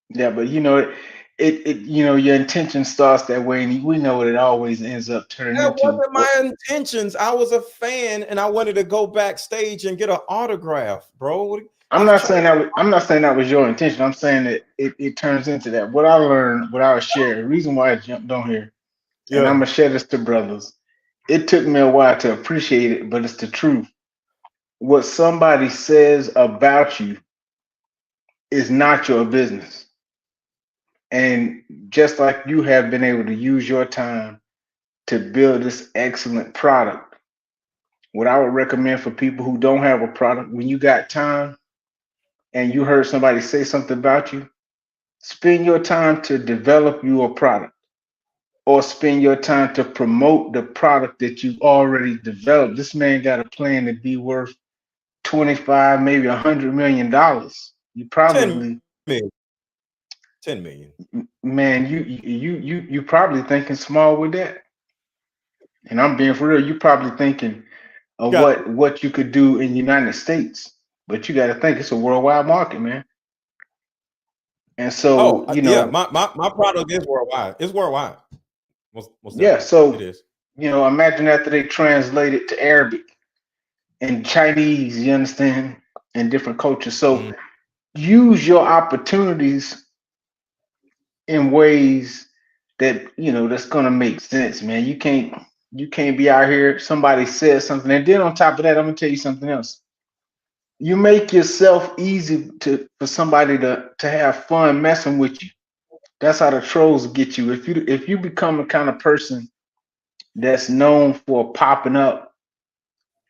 Yeah, but your intention starts that way, and we know it always ends up turning into. That wasn't my intentions. I was a fan, and I wanted to go backstage and get an autograph, bro. I'm not saying that was your intention. I'm saying that it turns into that. What I learned, what I was sharing, the reason why I jumped on here, and I'm gonna share this to brothers. It took me a while to appreciate it, but it's the truth. What somebody says about you is not your business. And just like you have been able to use your time to build this excellent product, what I would recommend for people who don't have a product, when you got time and you heard somebody say something about you, spend your time to develop your product, or spend your time to promote the product that you've already developed. This man got a plan to be worth 25, maybe $100 million. You 10 probably, million. 10 million. man, you probably thinking small with that. And I'm being for real, you probably thinking of what you could do in the United States. But you got to think it's a worldwide market, man. And so, yeah, my product is worldwide. It's worldwide. Most yeah, so it is. Imagine after they translate it to Arabic and Chinese, you understand, and different cultures. So use your opportunities in ways that that's gonna make sense, man. You can't be out here. Somebody says something, and then on top of that, I'm gonna tell you something else. You make yourself easy for somebody to have fun messing with you. That's how the trolls get you. If you become the kind of person that's known for popping up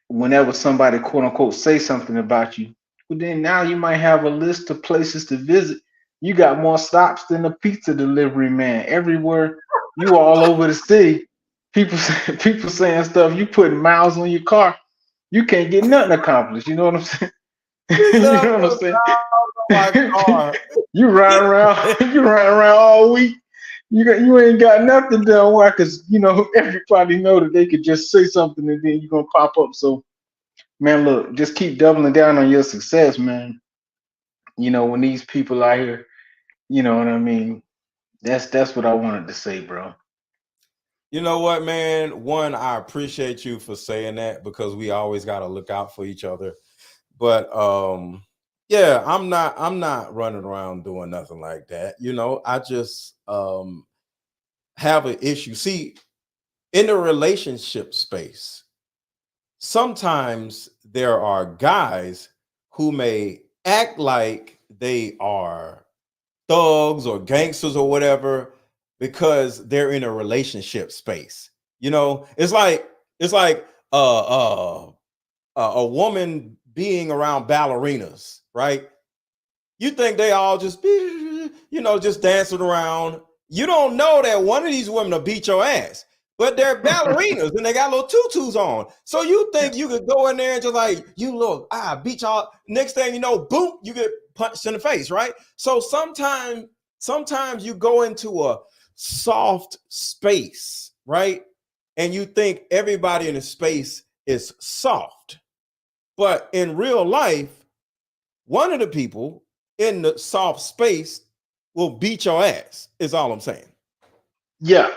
whenever somebody quote unquote say something about you, well, then now you might have a list of places to visit. You got more stops than a pizza delivery man. Everywhere you all over the city, people saying stuff. You putting miles on your car, you can't get nothing accomplished. You know what I'm saying? You know what I'm saying? My car. You ride around all week. You ain't got nothing done. Why? Because everybody know that they could just say something and then you're gonna pop up. So, man, look, just keep doubling down on your success, man. When these people out here, you know what I mean. That's what I wanted to say, bro. You know what, man? One, I appreciate you for saying that, because we always got to look out for each other. But yeah, I'm not running around doing nothing like that. I just have an issue. See, in the relationship space, sometimes there are guys who may act like they are thugs or gangsters or whatever because they're in a relationship space. It's like a woman being around ballerinas, right? You think they all just just dancing around. You don't know that one of these women will beat your ass, but they're ballerinas and they got little tutus on. So you think you could go in there and just like, beat y'all. Next thing you know, boom, you get punched in the face, right? So sometimes you go into a soft space, right? And you think everybody in the space is soft. But in real life, one of the people in the soft space will beat your ass, is all I'm saying. Yeah.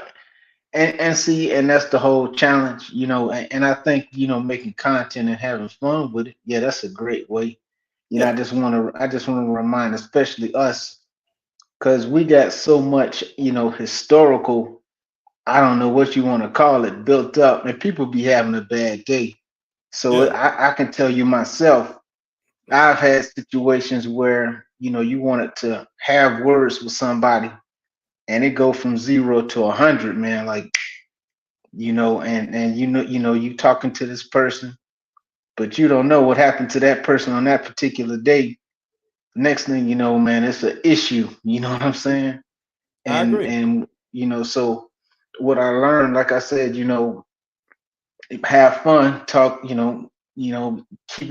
And see, and that's the whole challenge, and I think, making content and having fun with it, yeah, that's a great way. I just want to remind, especially us, because we got so much, historical, I don't know what you want to call it, built up, and people be having a bad day. So I can tell you myself, I've had situations where, you wanted to have words with somebody and it go from 0 to 100, man. Like, and you talking to this person, but you don't know what happened to that person on that particular day. Next thing you know, man, it's an issue. You know what I'm saying? I agree. And so what I learned, like I said, have fun, talk, keep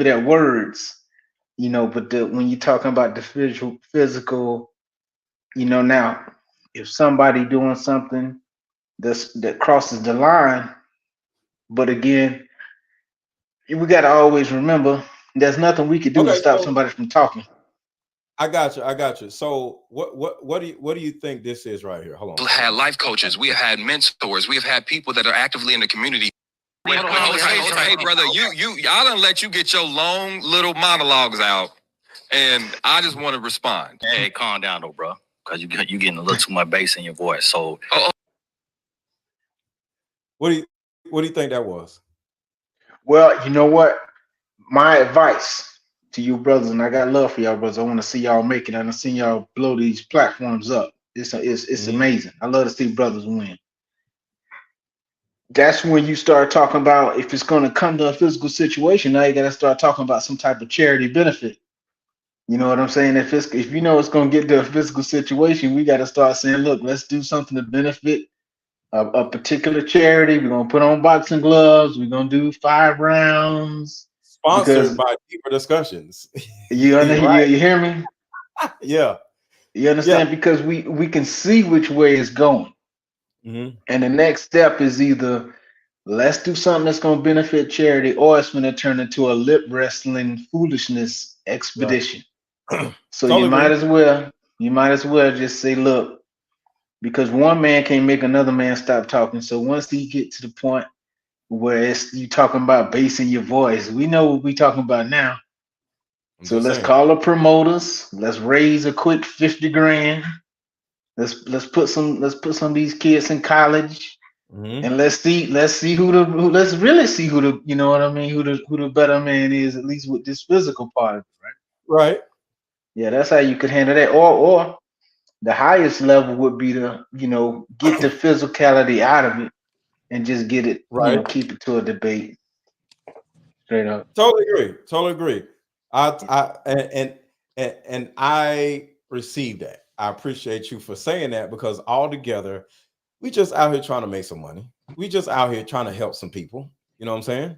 it at words, but when you're talking about the physical, now if somebody doing something that crosses the line, but again, we got to always remember there's nothing we could do to stop somebody from talking. I got you. So what do you think this is right here? Hold on. We've had life coaches, we have had mentors, we have had people that are actively in the community. Hey, brother, I done let you get your long little monologues out, and I just want to respond. Hey, calm down though, bro, because you getting a little too much bass in your voice. So, what do you think that was? Well, you know what? My advice to you brothers, and I got love for y'all brothers. I want to see y'all make it. I want to see y'all blow these platforms up. It's amazing. I love to see brothers win. That's when you start talking about if it's going to come to a physical situation. Now you got to start talking about some type of charity benefit. You know what I'm saying? If you know it's going to get to a physical situation, we got to start saying, look, let's do something to benefit a particular charity. We're going to put on boxing gloves. We're going to do 5 rounds. Sponsored by Deeper Discussions. You hear me? Yeah. You understand? Yeah. Because we can see which way it's going. Mm-hmm. And the next step is either let's do something that's going to benefit charity, or it's going to turn into a lip wrestling foolishness expedition. Right. So totally you might as well just say, look, because one man can't make another man stop talking. So once he get to the point where you talking about basing your voice, we know what we talking about now. So let's call the promoters. Let's raise a quick 50 grand. Let's put some of these kids in college, and let's see who the you know what I mean, who the better man is, at least with this physical part of it, right? Right. Yeah, that's how you could handle that. Or the highest level would be to, get the physicality out of it and just get it, right. Keep it to a debate. Straight up. Totally agree. And I received that. I appreciate you for saying that, because all together, we just out here trying to make some money. We just out here trying to help some people. You know what I'm saying?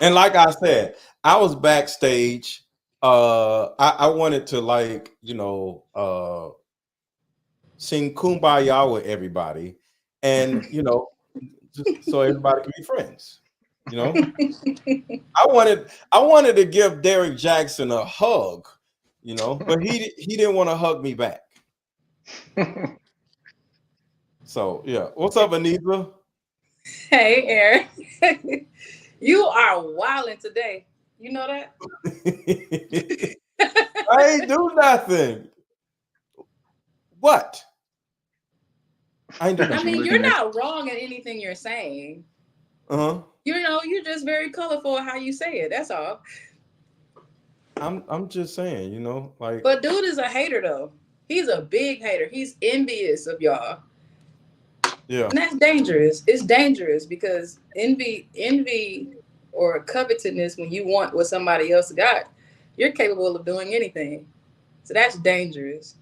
And like I said, I was backstage. I wanted to sing Kumbaya with everybody, and just so everybody can be friends. I wanted to give Derek Jackson a hug, but he didn't want to hug me back. So yeah, what's up, Anita? Hey, Aaron. You are wilding today. You know that? I ain't do nothing. What? I mean, you're not wrong in anything you're saying. Uh-huh. You're just very colorful how you say it. That's all. I'm just saying, But dude is a hater though. He's a big hater. He's envious of y'all. Yeah. And that's dangerous. It's dangerous because envy or covetousness, when you want what somebody else got, you're capable of doing anything. So that's dangerous.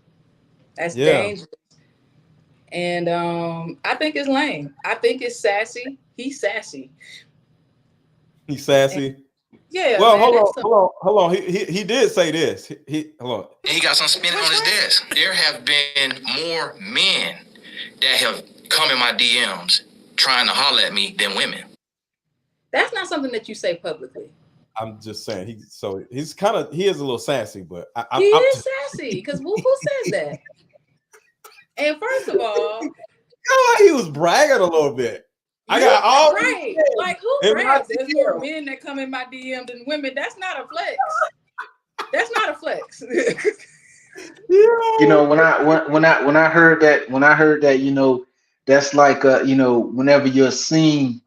That's dangerous. And I think it's lame. I think it's sassy. He's sassy. He's sassy. And, yeah. Well, man, hold on. He did say this. Hold on. He got some spinning on his desk. There have been more men that have come in my DMs trying to holler at me than women. That's not something that you say publicly. I'm just saying he is a little sassy, but he is sassy because who says that? And first of all, he was bragging a little bit. I got all right. Like who brags? There's more men that come in my DM than women. That's not a flex. That's not a flex. When I heard that, that's like whenever you're seen,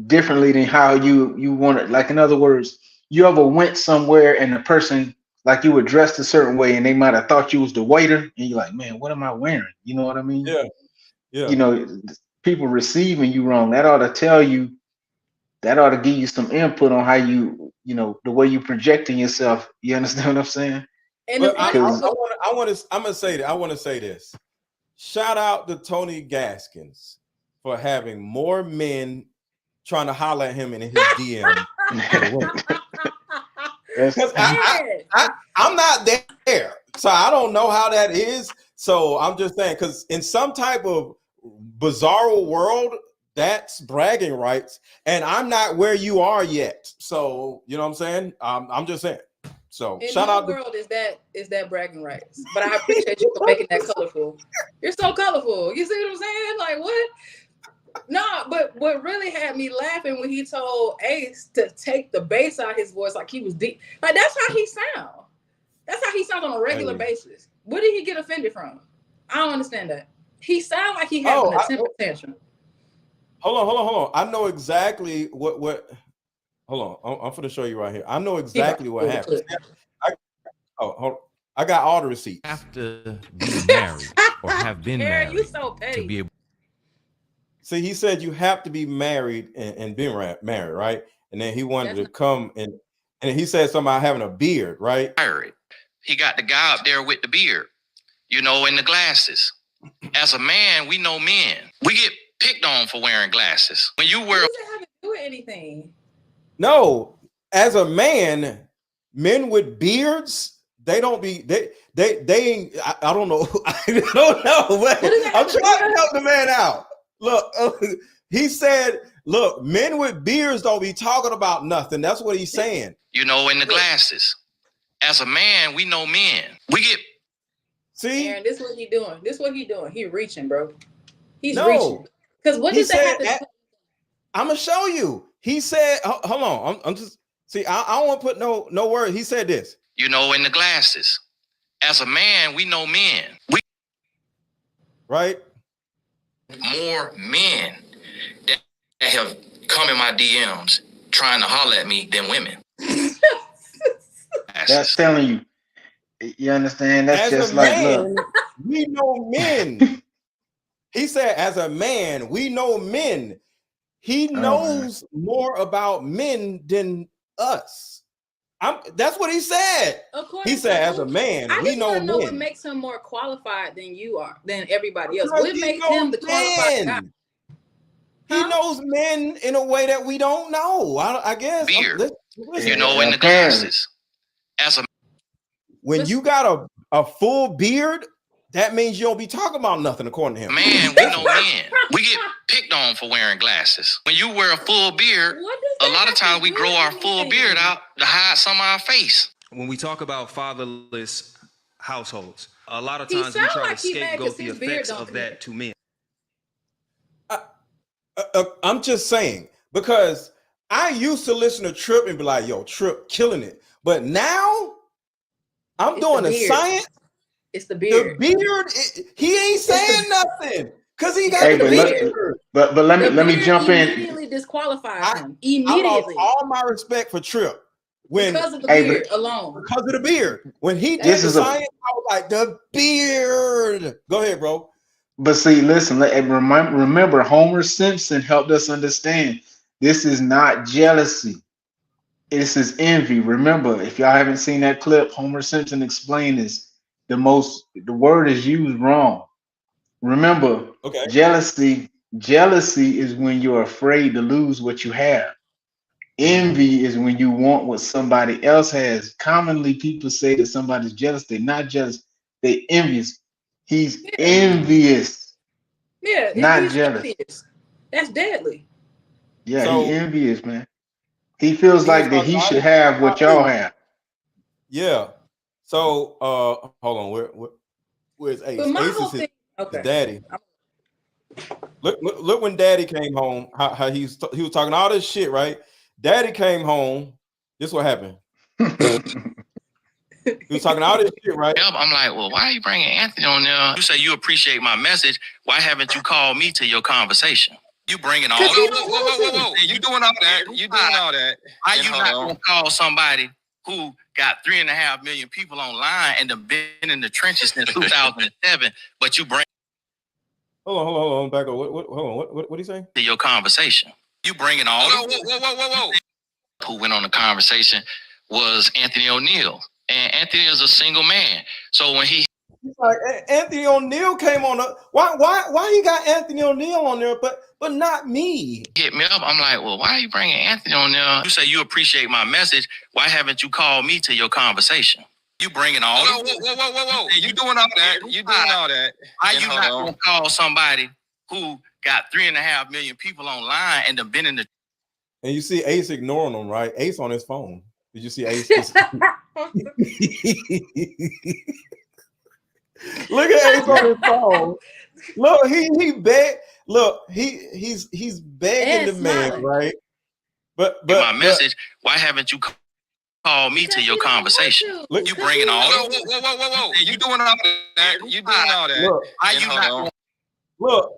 differently than how you want it. Like in other words, you ever went somewhere and the person, like, you were dressed a certain way and they might have thought you was the waiter, and you're like, man, what am I wearing? You know what I mean? Yeah. People receiving you wrong. That ought to give you some input on how you the way you projecting yourself. You understand what I'm saying? And I'm gonna say that. I want to say this. Shout out to Tony Gaskins for having more men trying to holler at him in his DM. Because I'm not there, so I don't know how that is. So I'm just saying, because in some type of bizarre world, that's bragging rights, and I'm not where you are yet. So you know what I'm saying? I'm just saying. So in shout no out. World is that bragging rights? But I appreciate you for making that colorful. You're so colorful. You see what I'm saying? Like what? No, but what really had me laughing when he told Ace to take the bass out of his voice, like he was deep. Like that's how he sound. That's how he sounds on a regular basis. What did he get offended from? I don't understand that. He sound like he having a temper tantrum. Hold on. I know exactly what. Hold on. I'm going to show you right here. I know exactly what happened. I got all the receipts. Have to be married or have been Aaron, you married so petty. to be able. See, he said you have to be married and been married, right? And then he wanted to come and he said something about having a beard, right? He got the guy up there with the beard, you know, and the glasses. As a man, we know men. We get picked on for wearing glasses. When you wear, what does it have to do with anything? No, as a man, men with beards, they don't be they I don't know. I don't know. I'm trying to help the man out. Look, he said, look, men with beards don't be talking about nothing. That's what he's saying. you know, and the glasses. As a man, we know men. We get. See, Aaron, this is what he doing. This is what he doing. He reaching, bro. He's reaching. Because what does that have to do? I'm gonna show you. He said, hold on. I'm just see. I don't want to put no word. He said this. You know, in the glasses. As a man, we know men. We right. More men that have come in my DMs trying to holler at me than women. That's telling you. You understand? That's as just a like, man, look. we know men. He said, as a man, we know men. He knows more about men than us. That's what he said. He said, as a man, we know men. Know what makes him more qualified than you are, than everybody else. What makes him the qualified guy? He knows men in a way that we don't know. I guess. Beard. You know, in the glasses. As a when you got a full beard, that means you don't be talking about nothing, according to him. Man, we know men. We get picked on for wearing glasses. When you wear a full beard, a lot of times we grow our full beard out to hide some of our face. When we talk about fatherless households, a lot of times we try to scapegoat the effects of that to men. I'm just saying, because I used to listen to Trip and be like, yo, Trip killing it. But now I'm doing the science. It's the beard. The beard, he ain't saying nothing because he got the beard. But let me jump in. Immediately disqualifies him. Immediately. I lost all my respect for Trip because of the beard alone. Because of the beard. When he did the science, I was like, the beard. Go ahead, bro. But see, listen, remember, Homer Simpson helped us understand this is not jealousy. This is envy. Remember, if y'all haven't seen that clip, Homer Simpson explained this. The word is used wrong. Remember, jealousy is when you're afraid to lose what you have. Envy is when you want what somebody else has. Commonly, people say that somebody's jealous. They're not jealous. They're envious. He's envious. Yeah, not jealous. Envious. That's deadly. Yeah, so, he's envious, man. He feels like that he should have what y'all have. Yeah. So, hold on. Where's Ace? Ace is his daddy. Look when Daddy came home. How he was talking all this shit, right? Daddy came home. This what happened. He was talking all this shit, right? I'm like, well, why are you bringing Anthony on there? You say you appreciate my message. Why haven't you called me to your conversation? You bringing all whoa. You doing all that. You doing all that. Why you not going to call somebody who got 3.5 million people online and have been in the trenches since 2007, but you bring... Hold on. Back up. What are you saying? To your conversation. You bringing all... Whoa. Who went on the conversation was Anthony O'Neal. And Anthony is a single man. So when he... Like, Anthony O'Neal came on the... Why you got Anthony O'Neal on there, but not me? Hit me up. I'm like, well, why are you bringing Anthony on there? You say you appreciate my message. Why haven't you called me to your conversation? You bringing all... Whoa. You doing all that. You doing all that. Why you not going to call somebody who got 3.5 million people online and have been in the... And you see Ace ignoring him, right? Ace on his phone. Did you see Ace? Look at Ace on his phone. Look, he begged. Look, he's begging the man, right? But my message. Why haven't you called me to your conversation? Look, you bringing all... Whoa. You doing all that. You doing all that. Look, why you not... Look,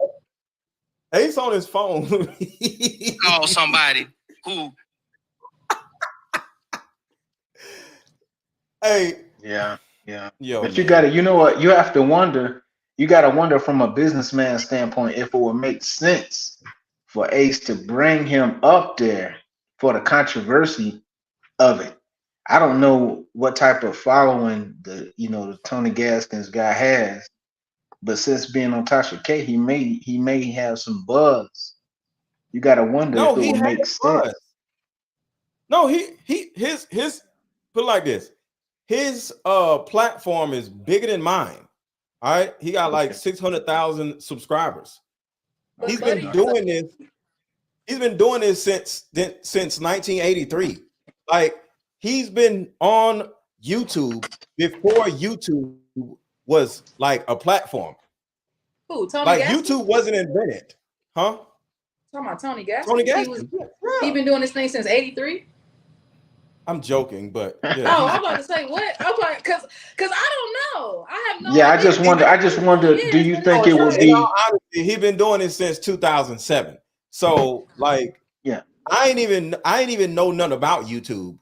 Ace on his phone. Call somebody who... Hey. Yeah. Yeah. Yo, But you man. got to, you know what? You have to wonder. You got to wonder from a businessman standpoint if it would make sense for Ace to bring him up there for the controversy of it. I don't know what type of following the Tony Gaskins guy has, but since being on Tasha K, he may have some buzz. You got to wonder No, if it he will had make sense. buzz. No, his put it like this. His platform is bigger than mine. All right. He got like 600,000 subscribers. But He's Buddy been is doing this. He's been doing this since 1983. Like he's been on YouTube before YouTube was like a platform. Who? Tony Like Gaskins? YouTube wasn't invented. Huh? Talking about Tony Gaskins. Tony Gaskins. He been doing this thing since '83. I'm joking, but yeah. Oh, I'm about to say what? I'm like, cause I don't know. I have no Yeah, idea. I just wonder. Do you think it will be? He's been doing it since 2007. So like, yeah, I ain't even know nothing about YouTube.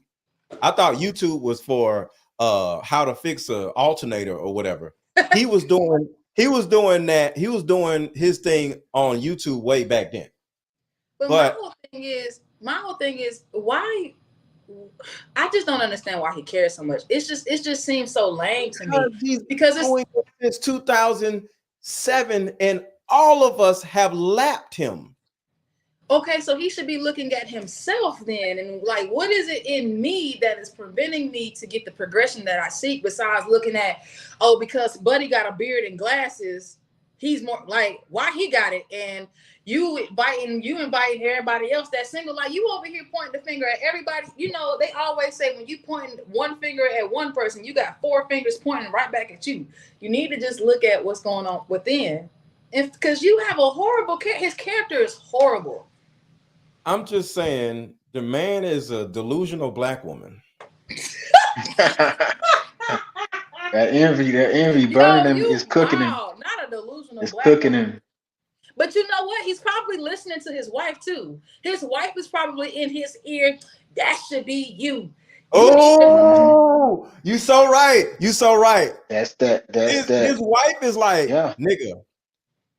I thought YouTube was for how to fix an alternator or whatever. He was doing that. He was doing his thing on YouTube way back then. But my whole thing is why. I just don't understand why he cares so much. It just seems so lame to me because it's 2007 and all of us have lapped him. Okay, so he should be looking at himself then, and like, what is it in me that is preventing me to get the progression that I seek? Besides looking at, because Buddy got a beard and glasses, he's more like, why he got it, and you inviting everybody else that's single, like you over here pointing the finger at everybody. You know, they always say when you pointing one finger at one person, you got four fingers pointing right back at you. You need to just look at what's going on within, because you have a horrible his character is horrible. I'm just saying the man is a delusional black woman. that envy burning him is cooking him. Not a delusional it's black cooking woman. him. But you know what? He's probably listening to his wife too. His wife is probably in his ear. That should be you. You so right. You so right. That's that. His wife is like, yeah. Nigga,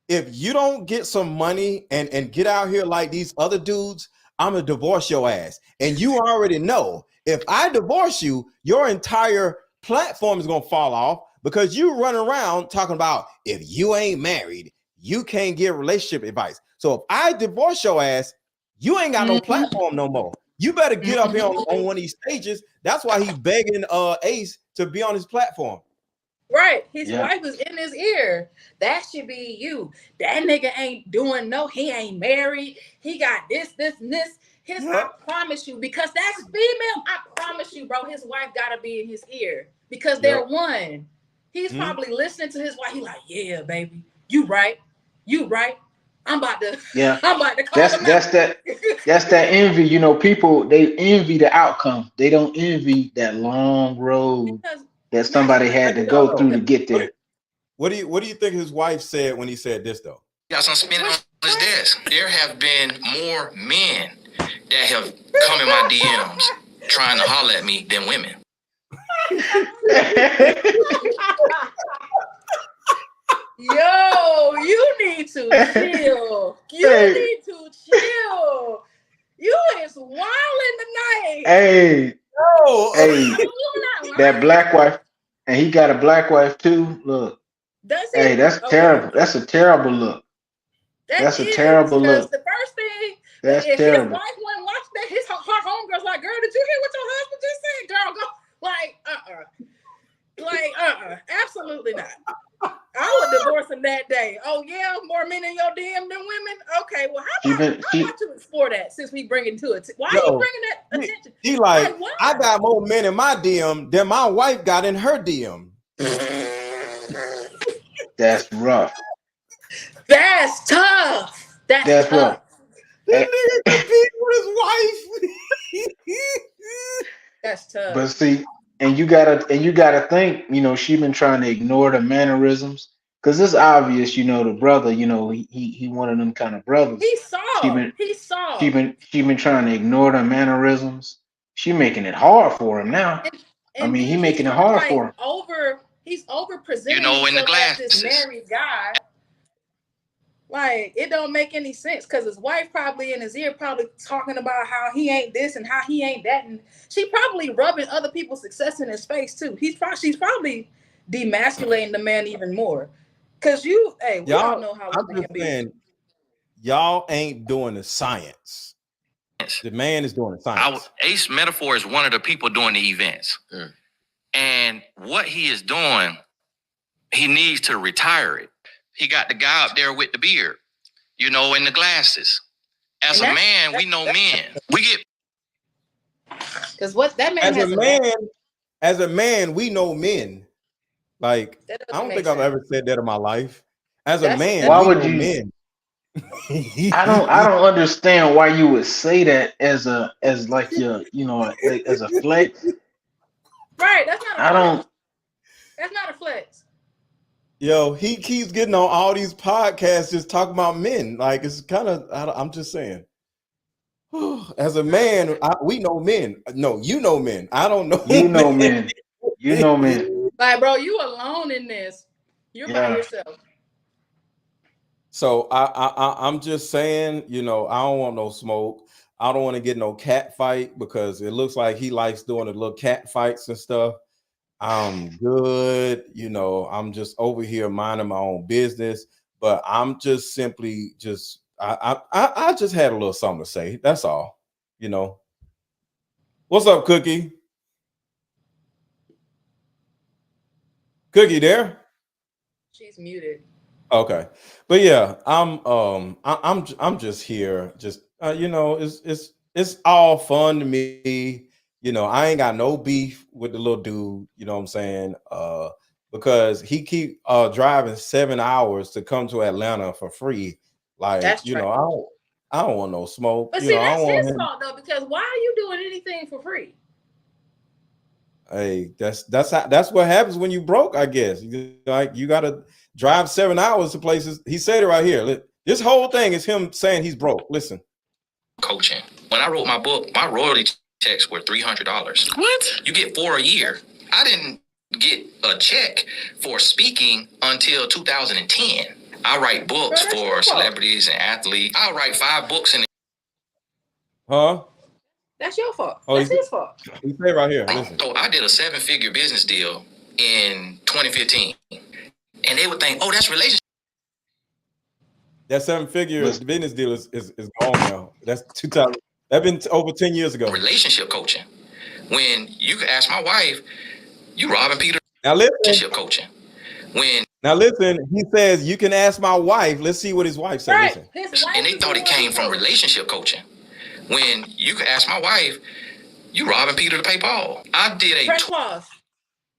if you don't get some money and get out here like these other dudes, I'm gonna divorce your ass. And you already know if I divorce you, your entire platform is gonna fall off because you run around talking about if you ain't married, you can't get relationship advice. So if I divorce your ass, you ain't got no platform no more. You better get up here on one of these stages. That's why he's begging Ace to be on his platform. Right. His wife is in his ear. That should be you. That nigga ain't doing he ain't married. He got this, and this. I promise you, because that's female. I promise you, bro, his wife gotta be in his ear because they're one. He's probably listening to his wife. He like, yeah, baby, you right. I'm about to call that's that envy. You know, people, they envy the outcome. They don't envy that long road that somebody had to go through to get there. What do you think his wife said when he said this though? Got some spinning on his desk. There have been more men that have come in my DMs trying to holler at me than women. Yo, you need to chill. You need to chill. You is wilding tonight. Hey, that black wife, and he got a black wife too. Look, that's terrible. That's a terrible look. That's a terrible look. The first thing, that's if terrible. his wife wouldn't watch that, her homegirl's like, girl, did you hear what your husband just said? Girl, go. Absolutely not. I would divorce him that day. Oh yeah, more men in your DM than women. Okay, well, how about you explore that since we bring it to it? Why are you bringing that attention? He like I got more men in my DM than my wife got in her DM. That's rough. That's tough. That's tough. Rough. That nigga compete with his wife. That's tough. But see. And you gotta think, you know, she been trying to ignore the mannerisms because it's obvious, you know, the brother, you know, he one of them kind of brothers. He saw. She been trying to ignore the mannerisms. She making it hard for him now. And he then making it hard for him. He's over presenting You know, in the himself as this glasses. married guy. Like, it don't make any sense because his wife probably in his ear probably talking about how he ain't this and how he ain't that, and she probably rubbing other people's success in his face too. She's probably demasculating the man even more. Cause we all know how women can be. Y'all ain't doing the science. The man is doing the science. Ace Metaphor is one of the people doing the events. And what he is doing, he needs to retire it. He got the guy up there with the beard, you know, and the glasses. As a man, we know men. We get because what that man as a man, we know men. Like, I don't think I've ever said that in my life. As a man, why we would know you? Men. I don't understand why you would say that as like your, you know, as a flex. Right, that's not. That's not a flex. Yo, he keeps getting on all these podcasts just talking about men. Like, it's kind of, I'm just saying. As a man, we know men. No, you know men. I don't know. You know men. You know men. Like, bro, you alone in this. You're by yourself. So I'm just saying, you know, I don't want no smoke. I don't want to get no cat fight because it looks like he likes doing the little cat fights and stuff. I'm good, you know, I'm just over here minding my own business, but I'm just simply I just had a little something to say. That's all, you know. What's up, Cookie? Cookie there? She's muted. Okay, but yeah, I'm just here, just you know, it's all fun to me. You know, I ain't got no beef with the little dude, you know what I'm saying? Because he keep driving 7 hours to come to Atlanta for free. Like, that's you know, I don't want no smoke. But you see, know, that's his fault though, because why are you doing anything for free? Hey, that's what happens when you broke, I guess. Like, you gotta drive 7 hours to places. He said it right here. This whole thing is him saying he's broke. Listen. Coaching. When I wrote my book, my royalty checks were $300. What? You get 4 a year. I didn't get a check for speaking until 2010. I write books for celebrities and athletes. I'll write 5 books in. Huh? That's your fault. That's his fault. He said right here. Listen. So I did a 7-figure business deal in 2015, and they would think, "Oh, that's relationship." That 7-figure business deal is gone now. That's 2000. That's been over 10 years ago. Relationship coaching. When you could ask my wife, you robbing Peter. Now listen. Relationship coaching. Now listen, he says you can ask my wife. Let's see what his wife said. Right. Listen. And they thought it came from relationship coaching. When you could ask my wife, you robbing Peter to pay Paul. I did a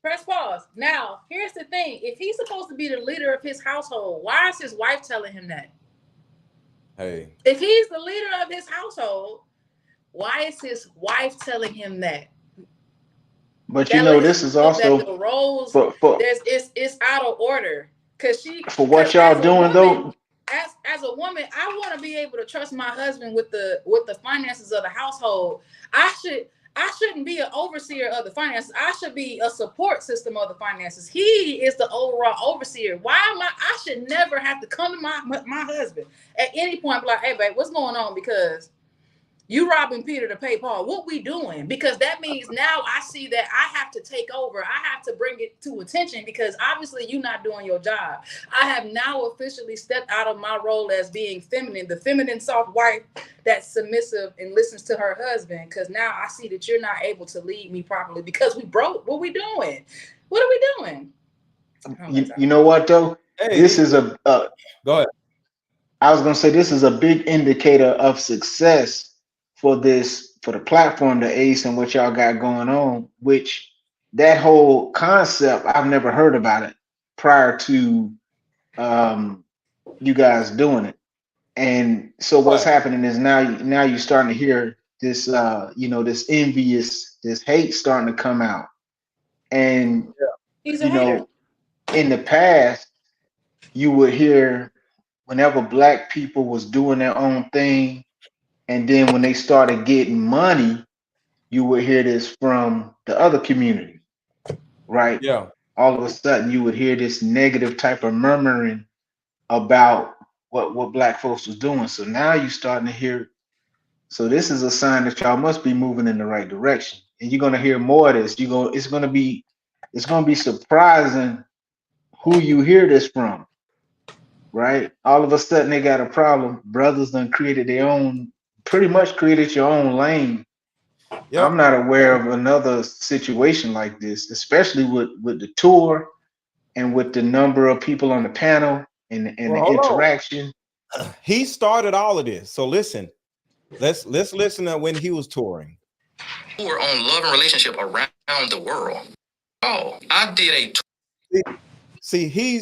Press pause. Now, here's the thing. If he's supposed to be the leader of his household, why is his wife telling him that? Hey. If he's the leader of his household, why is his wife telling him that? But you know, this is also the roles. It's out of order because for what y'all doing though. As a woman, I want to be able to trust my husband with the finances of the household. I shouldn't be an overseer of the finances. I should be a support system of the finances. He is the overall overseer. I should never have to come to my husband at any point, be like, hey, babe, what's going on? Because you robbing Peter to pay Paul. What we doing? Because that means now I see that I have to take over. I have to bring it to attention because obviously you're not doing your job. I have now officially stepped out of my role as being feminine, the feminine soft wife that's submissive and listens to her husband. Because now I see that you're not able to lead me properly because we broke. What we doing? What are we doing? You know what though? Hey, this is a go ahead. I was gonna say this is a big indicator of success for the platform, the Ace, and what y'all got going on, which that whole concept, I've never heard about it prior to you guys doing it. And so what's happening is now you're starting to hear this, this envious, this hate starting to come out. And, in the past, you would hear whenever Black people was doing their own thing, and then when they started getting money, you would hear this from the other community. right? Yeah. All of a sudden you would hear this negative type of murmuring about what black folks was doing. So now you're starting to hear. So this is a sign that y'all must be moving in the right direction, and you're gonna hear more of this. It's gonna be surprising who you hear this from, right? All of a sudden they got a problem. Brothers done created their own, pretty much created your own lane. Yep. I'm not aware of another situation like this, especially with the tour and with the number of people on the panel and the interaction. He started all of this. So listen, let's listen to when he was touring. Tour on love and relationship around the world. Oh, I did a See, he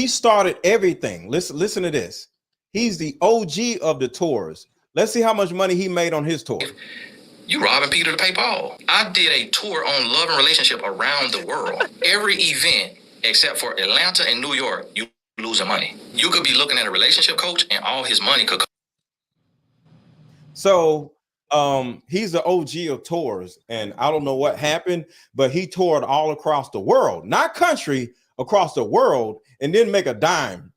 started everything. Listen to this. He's the OG of the tours. Let's see how much money he made on his tour. You robbing Peter to pay Paul. I did a tour on love and relationship around the world. Every event except for Atlanta and New York, you losing money. You could be looking at a relationship coach and all his money could come. So he's the OG of tours, and I don't know what happened, but he toured all across the world, not country, across the world, and didn't make a dime.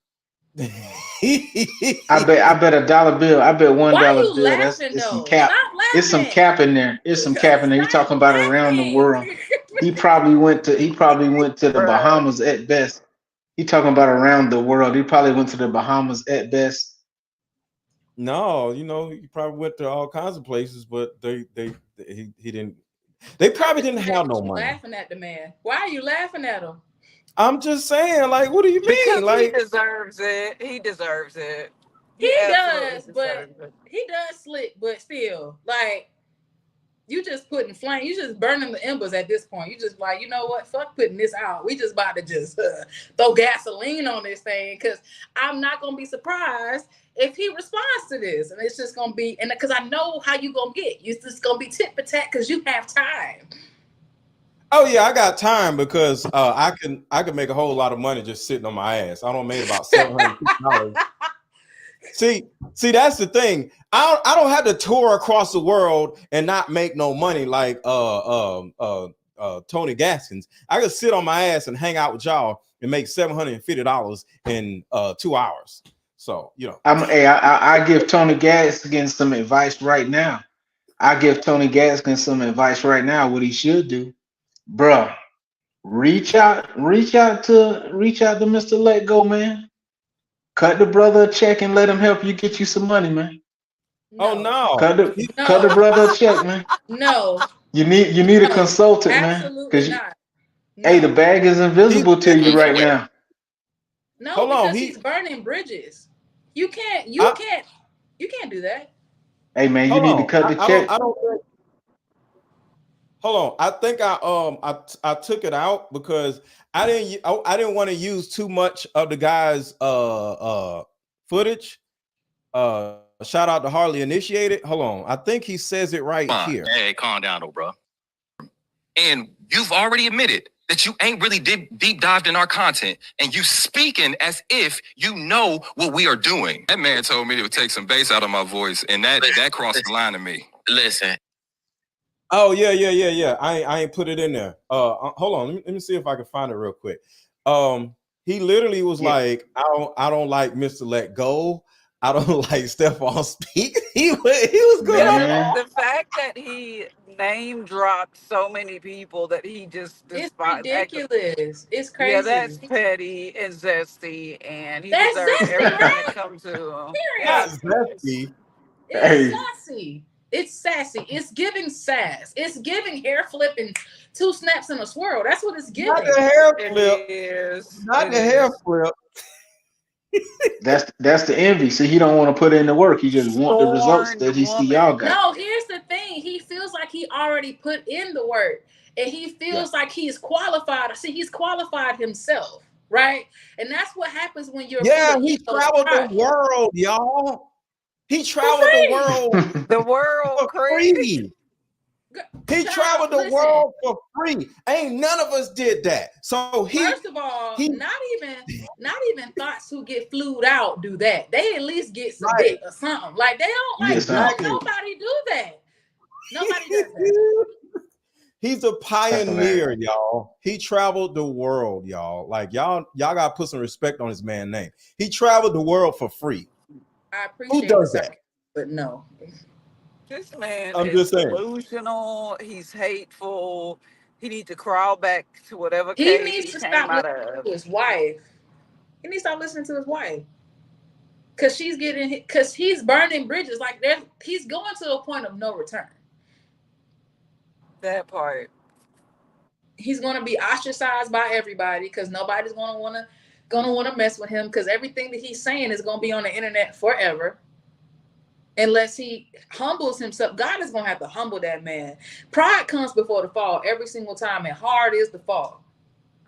I bet $1 bill. I bet $1 bill. It's some cap. It's some cap in there. It's some cap in there. You're talking about around the world. He probably went to the Bahamas at best. He talking about around the world. He probably went to the Bahamas at best. No, he probably went to all kinds of places, but he didn't. They probably didn't have no money. Laughing at the man. Why are you laughing at him? I'm just saying, like, what do you mean? Because like, he deserves it. He deserves it. He does, but he does slick, but still, like, you just putting flame. You just burning the embers at this point. You just like, you know what? Fuck putting this out. We just about to just throw gasoline on this thing, because I'm not gonna be surprised if he responds to this, and it's just gonna be, and because I know how you gonna get. You just gonna be tit for tat because you have time. Oh yeah, I got time, because I can make a whole lot of money just sitting on my ass. I don't make about $750. See, that's the thing. I don't have to tour across the world and not make no money like Tony Gaskins. I can sit on my ass and hang out with y'all and make $750 in 2 hours. So I give Tony Gaskins some advice right now. What he should do. Bruh, reach out to Mr. Let Go, man. Cut the brother a check and let him help you get you some money, man. No. Oh no. Cut the brother a check, man. No. You need a consultant, man. Because hey, the bag is invisible to you right now. No, because he's burning bridges. You can't do that. Hey man, you need to cut the check. Hold on, I think I took it out because I didn't want to use too much of the guy's footage. Shout out to Harley Initiated. Hold on, I think he says it right here. Hey, calm down, though, bro. And you've already admitted that you ain't really deep dived in our content, and you speaking as if you know what we are doing. That man told me to take some bass out of my voice, and that crossed the line to me. Listen. Oh yeah. I ain't put it in there. Hold on. Let me see if I can find it real quick. He literally was like, I don't like Mr. Let Go. I don't like Stephon Speak. He was good. The fact that he name dropped so many people that he just despised. It's ridiculous. It's crazy. Yeah, that's petty and zesty, and he deserves everything that comes to him. Not zesty. It's sassy. It's sassy. It's giving sass. It's giving hair flip and 2 snaps and a swirl. That's what it's giving. Not the hair flip. The hair flip. That's the envy. See, he don't want to put in the work. He just want the results that he see y'all got. No, here's the thing. He feels like he already put in the work, and he feels like he's qualified. See, he's qualified himself, right? And that's what happens when you're. Yeah, he traveled the world, y'all. He traveled the world for free. He traveled the world for free. Ain't none of us did that. So first of all, not even thoughts who get flued out do that. They at least get some bit or something. Like they don't nobody do that. Nobody does that. He's a pioneer, y'all. He traveled the world, y'all. Like y'all gotta put some respect on his man's name. He traveled the world for free. I appreciate Who does that? But no. This man I'm is just saying. delusional. He's hateful. He needs to crawl back to whatever He cave needs he to came stop out listening of. to his wife. He needs to stop listening to his wife. Cause he's burning bridges. Like he's going to a point of no return. That part. He's gonna be ostracized by everybody because nobody's gonna wanna mess with him because everything that he's saying is gonna be on the internet forever. Unless he humbles himself, God is gonna have to humble that man. Pride comes before the fall every single time, and hard is the fall.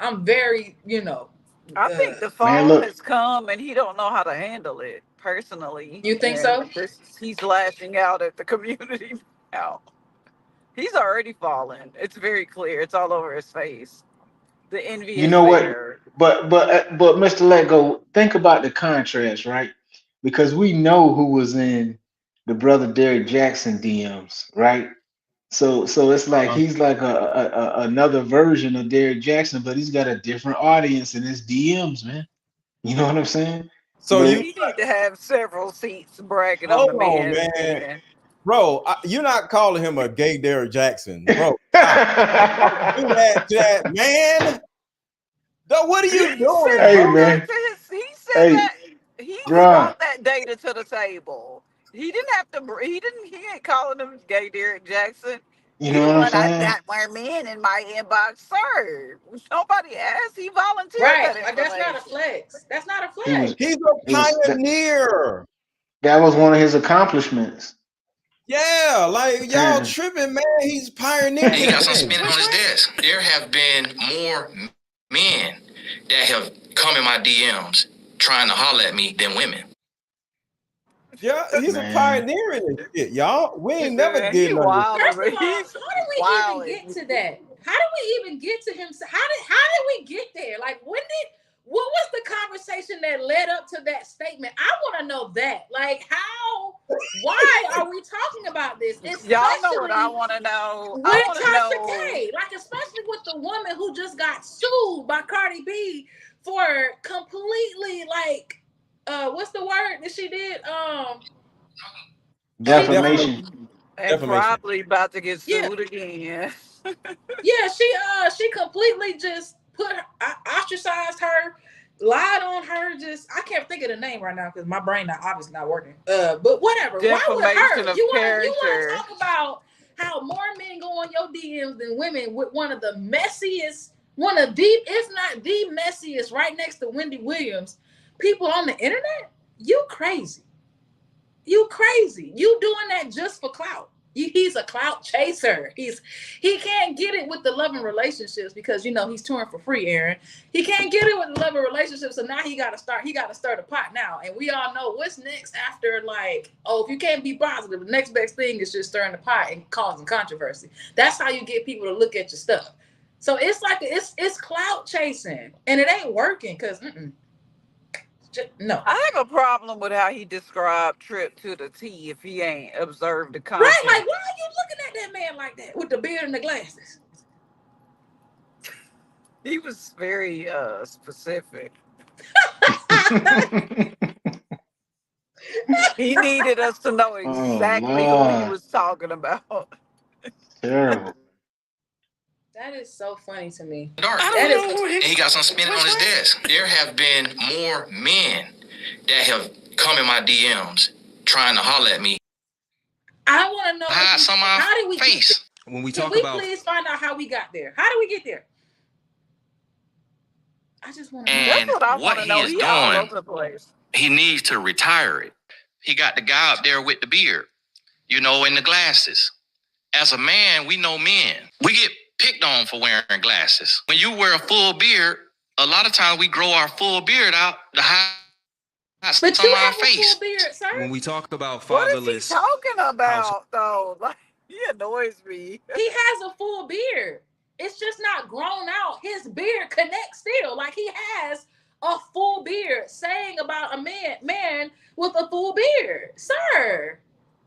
I'm very, I think the fall has come and he don't know how to handle it personally. You think and so? He's lashing out at the community now. He's already fallen. It's very clear. It's all over his face. The envy You is know what? there. But Mr. Lego, think about the contrast, right? Because we know who was in the brother Derek Jackson DMs, right? So it's like he's like another version of Derek Jackson, but he's got a different audience in his DMs, man. You know what I'm saying? So he need to have several seats bragging on the man. Man. Bro, you're not calling him a gay Derek Jackson, bro. Stop. Do that to that man. What are you doing, Hey, bro? man. He said that he brought that data to the table. He didn't have to. He ain't calling him gay Derek Jackson. You know what I'm saying? I got more men in my inbox, sir. Nobody asked. He volunteered Right. that That's not a information. flex. That's not a flex. He's a pioneer. That was one of his accomplishments. Yeah, like y'all tripping, man. He's pioneering. He got some spinning on his desk. There have been more men that have come in my DMs trying to holler at me than women. Yeah, he's a pioneer in this shit, y'all. We ain't never did nothing. First of all, how do we even get to that? How do we even get to him? How did we get there? Like what was the conversation that led up to that statement? I want to know that. Like why are we talking about this? Y'all know what I want to know. With Tasha K, like especially with the woman who just got sued by Cardi B for completely what's the word that she did? Defamation. And probably about to get sued again. Yeah, she completely just ostracized her, lied on her. I can't think of the name right now because my brain obviously not working. But whatever. Why would her? You want to talk about how more men go on your DMs than women with one of the messiest, if not the messiest, right next to Wendy Williams, people on the internet? You crazy. You crazy. You doing that just for clout. He's a clout chaser. He can't get it with the loving relationships because he's touring for free, Aaron. He can't get it with the loving relationships, so now he gotta stir the pot now. And we all know what's next after, if you can't be positive, the next best thing is just stirring the pot and causing controversy. That's how you get people to look at your stuff. So it's like it's clout chasing, and it ain't working because no. I have a problem with how he described Trip to the T if he ain't observed the content. Right, like why are you looking at that man like that with the beard and the glasses? He was very specific. He needed us to know exactly who he was talking about. Terrible. That is so funny to me. He got some spinning on his desk. There have been more men that have come in my DMs trying to holler at me. I want to know how did we get there? When we Can talk we about, please find out how we got there? How did we get there? I just want to know. And what he is doing, all over the place. He needs to retire it. He got the guy up there with the beard, and the glasses. As a man, we know men. We get picked on for wearing glasses. When you wear a full beard, a lot of times we grow our full beard out to hide some of our face. Full beard, sir? when we talk about fatherless, What is he talking about, though? Like, he annoys me. He has a full beard. It's just not grown out. His beard connects still. Like he has a full beard saying about a man with a full beard. Sir.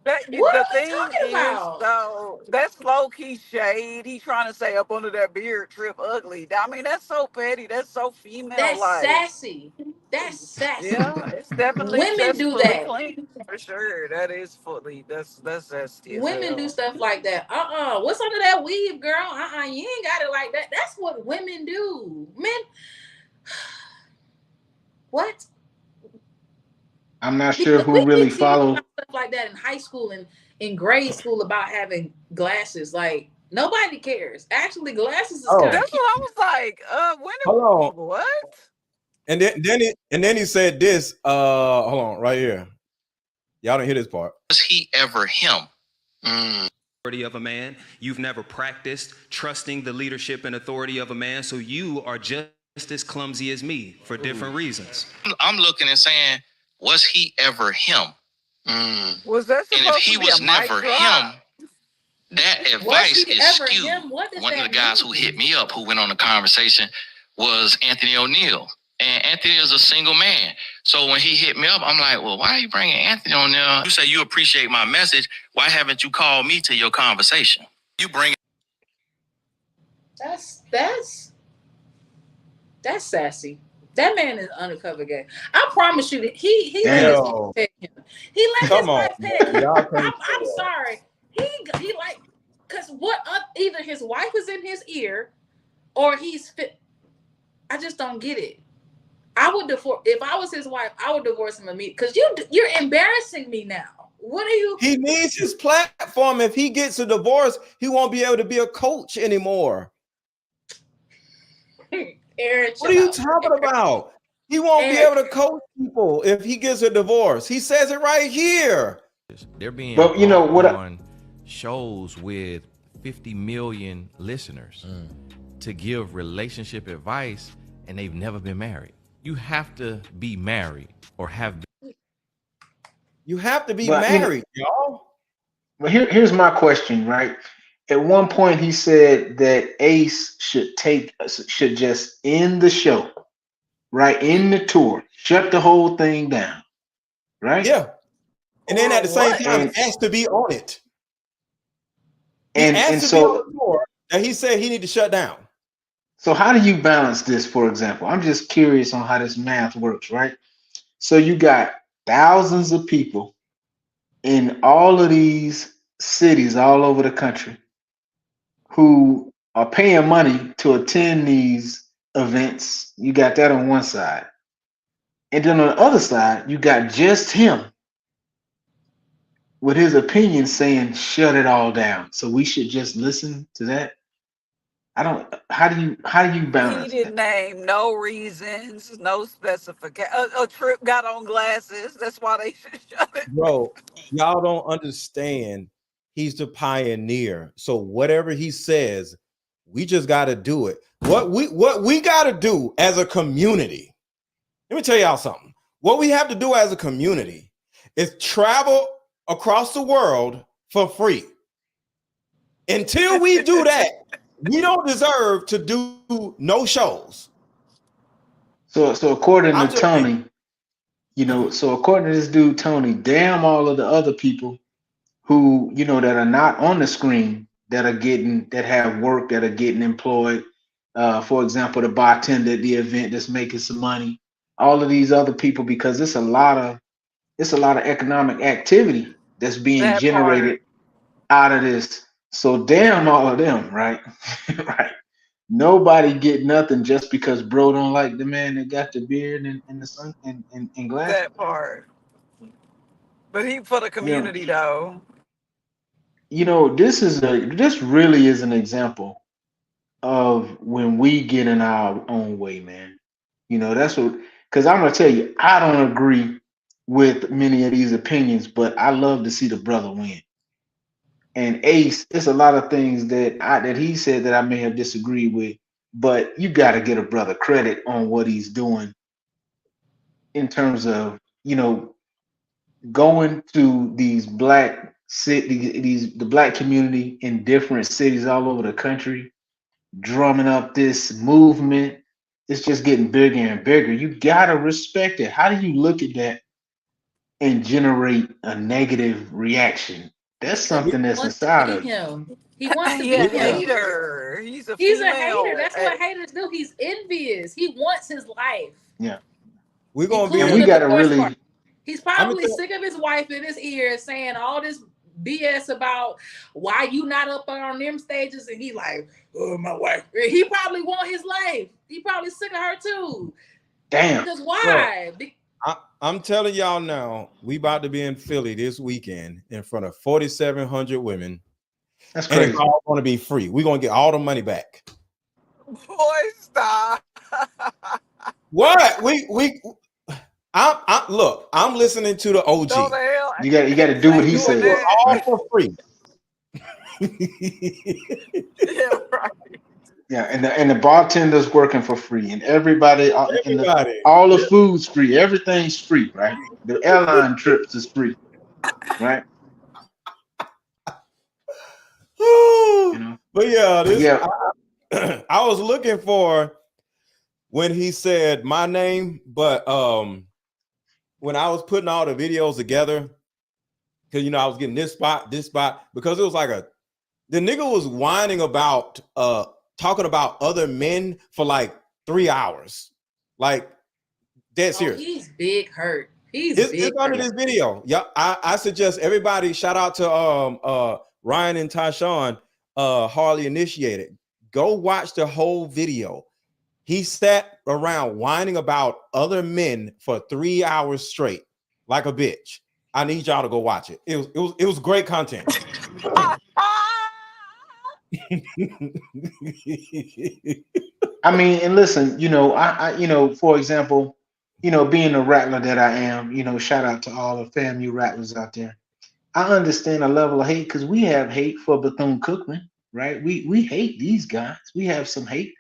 What The are we thing talking is, about? though, that's low key shade. He trying to say up under that beard, Trip ugly. I mean, that's so petty. That's so female That's like. sassy. That's sassy. Yeah, it's definitely Women just do fully that. clean for sure. That is fully. That's as Women do hell. stuff like that. What's under that weave, girl? You ain't got it like that. That's what women do. Men, what? I'm not sure Because we who really get teased follows. about stuff like that in high school and in grade school about having glasses. Like nobody cares. Actually, glasses is kind Oh, of That's cute. what I was like. When hold on. what? And then he said this. Hold on, right here. Y'all don't hear this part. Was he ever him? Of a man, you've never practiced trusting the leadership and authority of a man, so you are just as clumsy as me for different reasons. I'm looking and saying, was he ever him? Was that And if supposed he to be was a mic never drop? him, that Was advice he is ever skewed. him? What does One of that the guys who mean? hit me up, who went on the conversation, was Anthony O'Neill. And Anthony is a single man. So when he hit me up, I'm like, well, why are you bringing Anthony on there? You say you appreciate my message. Why haven't you called me to your conversation? You bring That's sassy. That man is undercover gay. I promise you that he let his wife peg him. He let his wife peg him. I'm sorry. He like, because what either his wife is in his ear or he's fit. I just don't get it. I would divorce if I was his wife. I would divorce him immediately because you're embarrassing me now. What are you? He needs his platform. If he gets a divorce, he won't be able to be a coach anymore. Aaron, what are you talking about? He won't be able to coach people if he gets a divorce. He says it right here. They're being But you know what? on shows with 50 million listeners to give relationship advice, and they've never been married. You have to be married or have. You have to be But, married, y'all. But here's my question, right? At one point, he said that Ace should just end the show, right? End the tour, shut the whole thing down, right? Yeah. And then at the same time, asked to be on it. And so, be on the tour that he said he need to shut down. So how do you balance this, for example? I'm just curious on how this math works, right? So you got thousands of people in all of these cities all over the country who are paying money to attend these events. You got that on one side. And then on the other side, you got just him with his opinion saying, shut it all down. So we should just listen to that. How do you balance He didn't name no reasons, no specification. A Trip got on glasses. That's why they should shut it. Bro, y'all don't understand. He's the pioneer. So whatever he says, we just got to do it. What we got to do as a community. Let me tell y'all something. What we have to do as a community is travel across the world for free. Until we do that, we don't deserve to do no shows. So according to Tony, so according to this dude Tony, damn all of the other people who, that are not on the screen that have work, that are getting employed. For example, the bartender at the event that's making some money. All of these other people, because it's a lot of economic activity that's being generated out of this. So damn all of them, right? Right. Nobody get nothing just because bro don't like the man that got the beard and the sun and glass. That part. But he for the community though. This really is an example of when we get in our own way, man. That's what, because I'm gonna tell you, I don't agree with many of these opinions, but I love to see the brother win. And Ace, there's a lot of things that he said that I may have disagreed with, but you got to get a brother credit on what he's doing in terms of, going to these black cities, the black community in different cities all over the country, drumming up this movement. It's just getting bigger and bigger. You got to respect it. How do you look at that and generate a negative reaction. That's something that's Wants to inside be of you. him. He wants to He be a him. hater. He's a He's a female. hater. That's what haters do. He's envious. He wants his life. Yeah. We're gonna be. And we got to really. He's probably sick of his wife in his ear saying all this BS about why you not up on them stages, and he like, oh, my wife. He probably want his life. He probably sick of her too. Damn. Because why? I'm telling y'all now, we about to be in Philly this weekend in front of 4,700 women. That's crazy. And it's all going to be free. We're going to get all the money back. Boy, stop. What? Look, I'm listening to the OG. No, the hell. You got to do what he said. All for free. Yeah, right. Yeah, and the bartender's working for free, and everybody. All the food's free, everything's free, right? The airline trips is free, right? But I was looking for when he said my name, but when I was putting all the videos together, because I was getting this spot, because it was like the nigga was whining about talking about other men for like 3 hours, like dead serious. He's big hurt. It's under this video. Yeah, I suggest everybody shout out to Ryan and Tyshawn, Harley Initiated. Go watch the whole video. He sat around whining about other men for 3 hours straight, like a bitch. I need y'all to go watch it. It was great content. I mean, and listen, I for example, being a rattler that I am, shout out to all the FAMU rattlers out there. I understand a level of hate because we have hate for Bethune-Cookman, right? We hate these guys. We have some hate,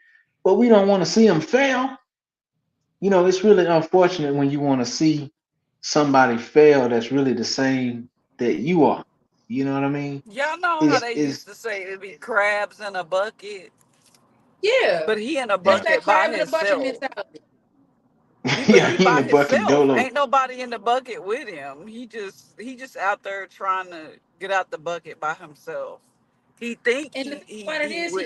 but we don't want to see them fail. It's really unfortunate when you want to see somebody fail that's really the same that you are. You know what I mean? Y'all know how they used to say it'd be crabs in a bucket. Yeah, but he in a bucket by himself. Yeah, he in the bucket dolo. Ain't nobody in the bucket with him. He just out there trying to get out the bucket by himself. He thinks he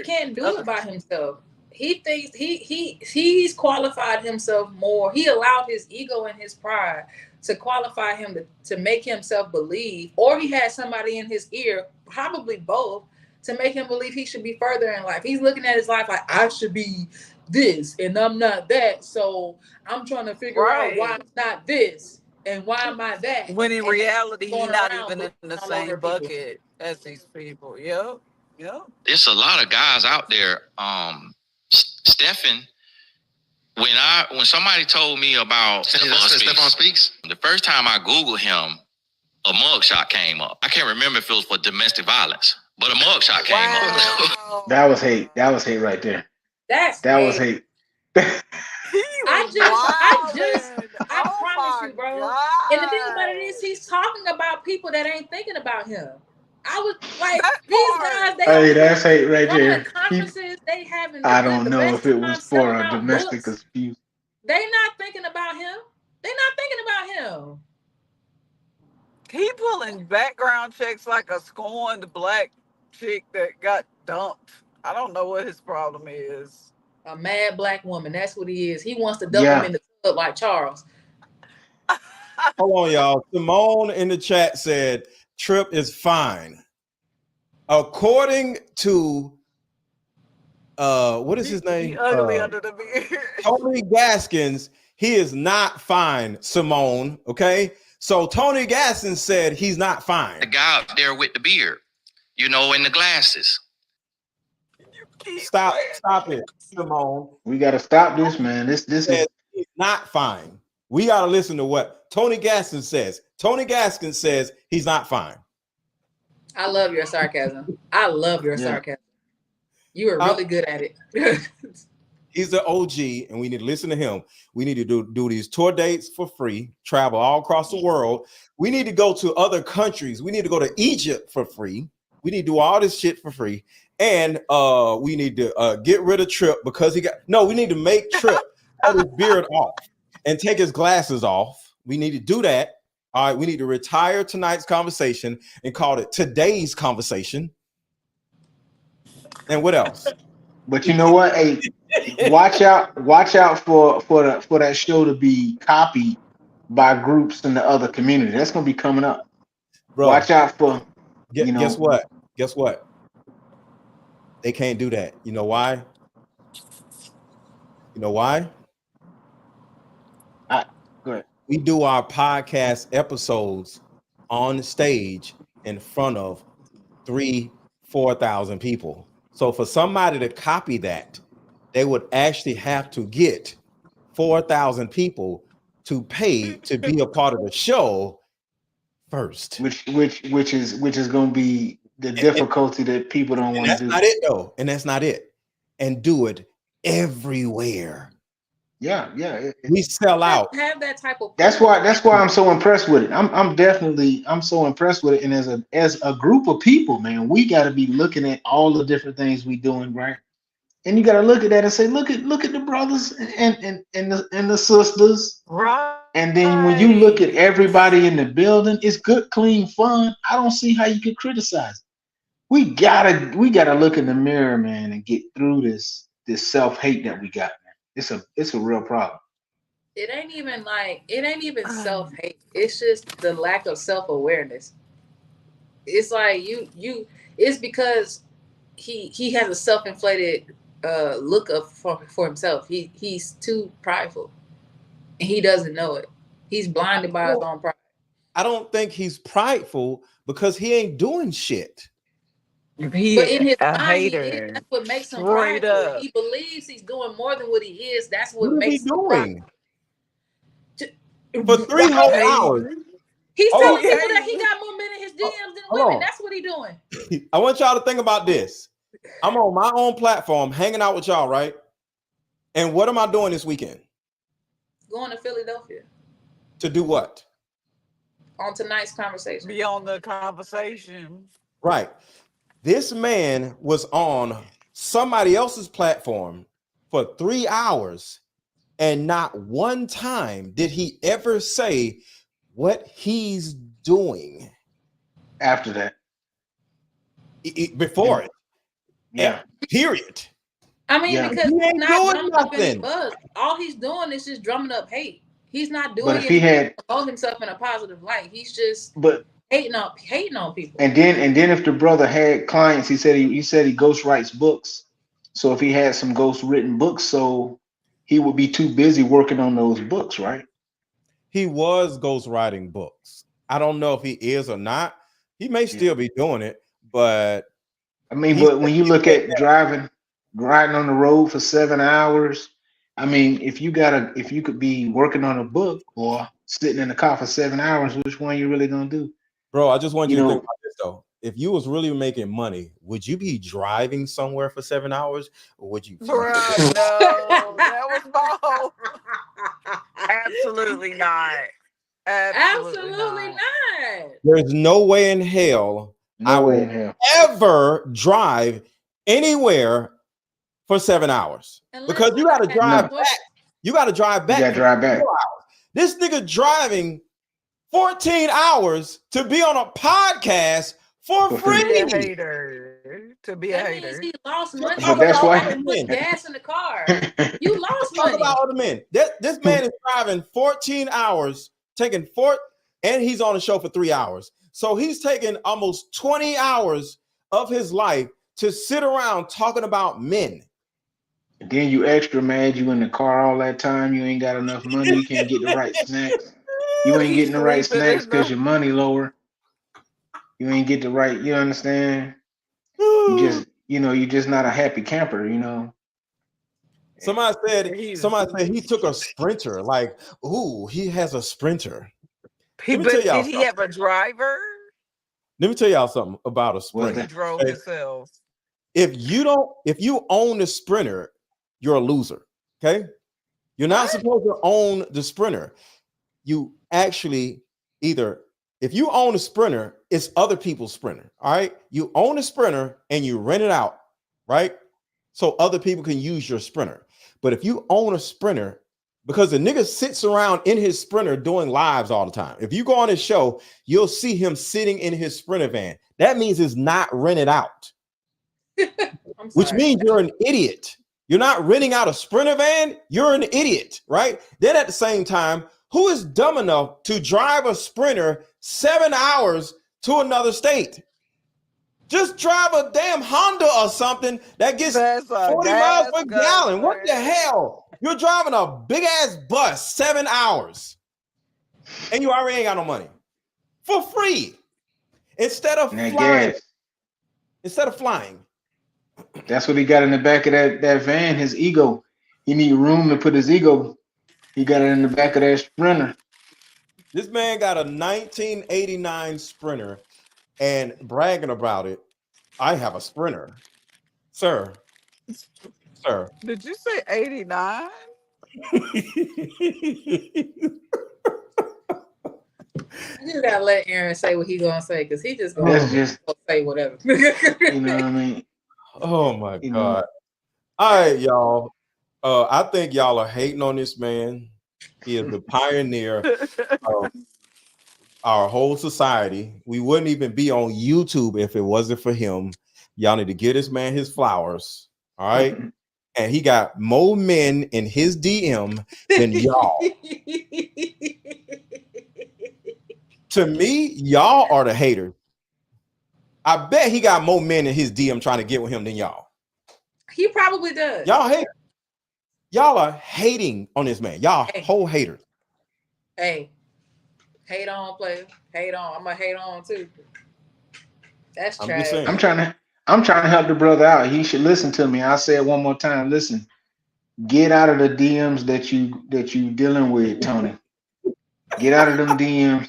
can't do it by himself. He thinks he's qualified himself more. He allowed his ego and his pride to qualify him to make himself believe, or he had somebody in his ear, probably both, to make him believe he should be further in life. He's looking at his life like, I should be this and I'm not that. So I'm trying to figure out why I'm not this and why am I that. When in reality, he's not even in the same bucket as these people. Yep. There's a lot of guys out there. Stephen, when somebody told me about Stephon Speaks, the first time I Googled him, a mugshot came up. I can't remember if it was for domestic violence, but a mugshot came up. That was hate. That was hate right there. That was hate. I promise you, bro. God. And the thing about it is, he's talking about people that ain't thinking about him. I was like, these guys, that's hate right there. Conferences they having. I don't know if it was for a domestic dispute. They not thinking about him. They not thinking about him. He pulling background checks like a scorned black chick that got dumped. I don't know what his problem is. A mad black woman. That's what he is. He wants to dump him in the tub like Charles. Hold on, y'all. Simone in the chat said Trip is fine. According to what is his name? Ugly under the beard. Tony Gaskins, he is not fine, Simone. Okay. So Tony Gaskins said he's not fine. The guy up there with the beard, and the glasses. Stop it, Simone. We gotta stop this, man. This is he's not fine. We gotta listen to what Tony Gaskins says. Tony Gaskins says he's not fine. I love your sarcasm. Sarcasm. You are really good at it. He's the OG, and we need to listen to him. We need to do these tour dates for free, travel all across the world. We need to go to other countries. We need to go to Egypt for free. We need to do all this shit for free. And we need to get rid of Trip because we need to make Trip cut his beard off and take his glasses off. We need to do that. All right, we need to retire tonight's conversation and call it today's conversation. And what else? But you know what? Hey, watch out for that show to be copied by groups in the other community. That's gonna be coming up. Bro, watch out for guess what? Guess what? They can't do that. You know why? You know why? Go ahead. We do our podcast episodes on stage in front of 3,000-4,000 people. So for somebody to copy that, they would actually have to get 4,000 people to pay to be a part of the show first. Which is going to be the difficulty that people don't want to do. That's not it though, and that's not it. And do it everywhere. Yeah. We sell out. Have that type of. That's why I'm so impressed with it. I'm so impressed with it. And as a group of people, man, we got to be looking at all the different things we doing, right? And you got to look at that and say, look at the brothers and the sisters. Right. And then when you look at everybody in the building, it's good, clean fun. I don't see how you could criticize it. We gotta look in the mirror, man, and get through this self-hate that we got, man. It's a real problem. It ain't even self-hate. It's just the lack of self-awareness. It's like it's because he has a self-inflated look up for himself. He's too prideful. And he doesn't know it. He's blinded by his own pride. I don't think he's prideful because he ain't doing shit. But in his mind, hater. that's what makes him Straight prideful. up. He believes he's doing more than what he is. That's what What is he makes him doing? prideful. For 3 whole hours. He's Oh, telling yeah. people that he got more men in his DMs than Hold women. on. That's what he's doing. I want y'all to think about this. I'm on my own platform hanging out with y'all, right? And what am I doing this weekend? Going to Philadelphia To do what? on tonight's conversation. Be on the conversation. Right. This man was on somebody else's platform for 3 hours, and not one time did he ever say what he's doing After that. Before it. Yeah. Period. I mean, Yeah. because He he's ain't not doing drumming up any nothing. buzz. All he's doing is just drumming up hate. He's not doing But if he had to promote himself in a positive light. He's just but hating on people. and then if the brother had clients, he said he ghost writes books. So if he had some ghost written books, so he would be too busy working on those books, right? He was ghostwriting books. I don't know if he is or not. He may still be doing it, but I mean, but when you look at riding on the road for 7 hours, I mean, if you could be working on a book or sitting in the car for 7 hours, which one you really gonna do? bro, I just want you to think about this though. If you was really making money, would you be driving somewhere for 7 hours, or would you? Bro, no, that was bold. Absolutely not. Absolutely not. There's no way in hell I will ever drive anywhere for 7 hours because you got to drive back. You got to drive back. You got to drive back. This nigga driving 14 hours to be on a podcast for free. To be a hater. To be a hater. He lost money. But that's why he put gas in the car. You lost money. Talk about other men. This man is driving 14 hours, and he's on the show for 3 hours. So he's taking almost 20 hours of his life to sit around talking about men. And then you extra mad you in the car all that time. You ain't got enough money. You can't get the right snacks. You ain't getting the right snacks because your money lower. You ain't get the right, you understand? You're just not a happy camper, you know. Somebody said he took a sprinter. Like, ooh, he has a sprinter. Did he have a driver? Let me tell y'all something about a sprinter. He drove himself. If you own the sprinter, you're a loser. Okay? You're not supposed to own the sprinter. You actually if you own a sprinter, it's other people's sprinter. All right. You own a sprinter and you rent it out, right? So other people can use your sprinter. But if you own a sprinter, because the nigga sits around in his Sprinter doing lives all the time. If you go on his show, you'll see him sitting in his Sprinter van. That means it's not rented out, which means you're an idiot. You're not renting out a Sprinter van. You're an idiot, right? Then at the same time, who is dumb enough to drive a Sprinter 7 hours to another state? Just drive a damn Honda or something that gets 40 miles per gallon. What the hell? You're driving a big ass bus 7 hours and you already ain't got no money for free. Instead of flying. Instead of flying. That's what he got in the back of that van, his ego. He need room to put his ego. He got it in the back of that Sprinter. This man got a 1989 Sprinter and bragging about it. I have a Sprinter. Sir. Did you say 89? You gotta let Aaron say what he gonna say, because he just gonna say whatever. You know what I mean? Oh my God. All right, y'all. I think y'all are hating on this man. He is the pioneer of our whole society. We wouldn't even be on YouTube if it wasn't for him. Y'all need to give this man his flowers. All right. And he got more men in his DM than y'all. To me, y'all are the haters. I bet he got more men in his DM trying to get with him than y'all. He probably does. Y'all hate. Y'all are hating on this man. Y'all whole haters. Hey, hate on, player. Hate on. I'm gonna hate on too. That's trash. I'm trying to help the brother out. He should listen to me. I'll say it one more time. Listen, get out of the DMs that you dealing with, Tony. Get out of them DMs.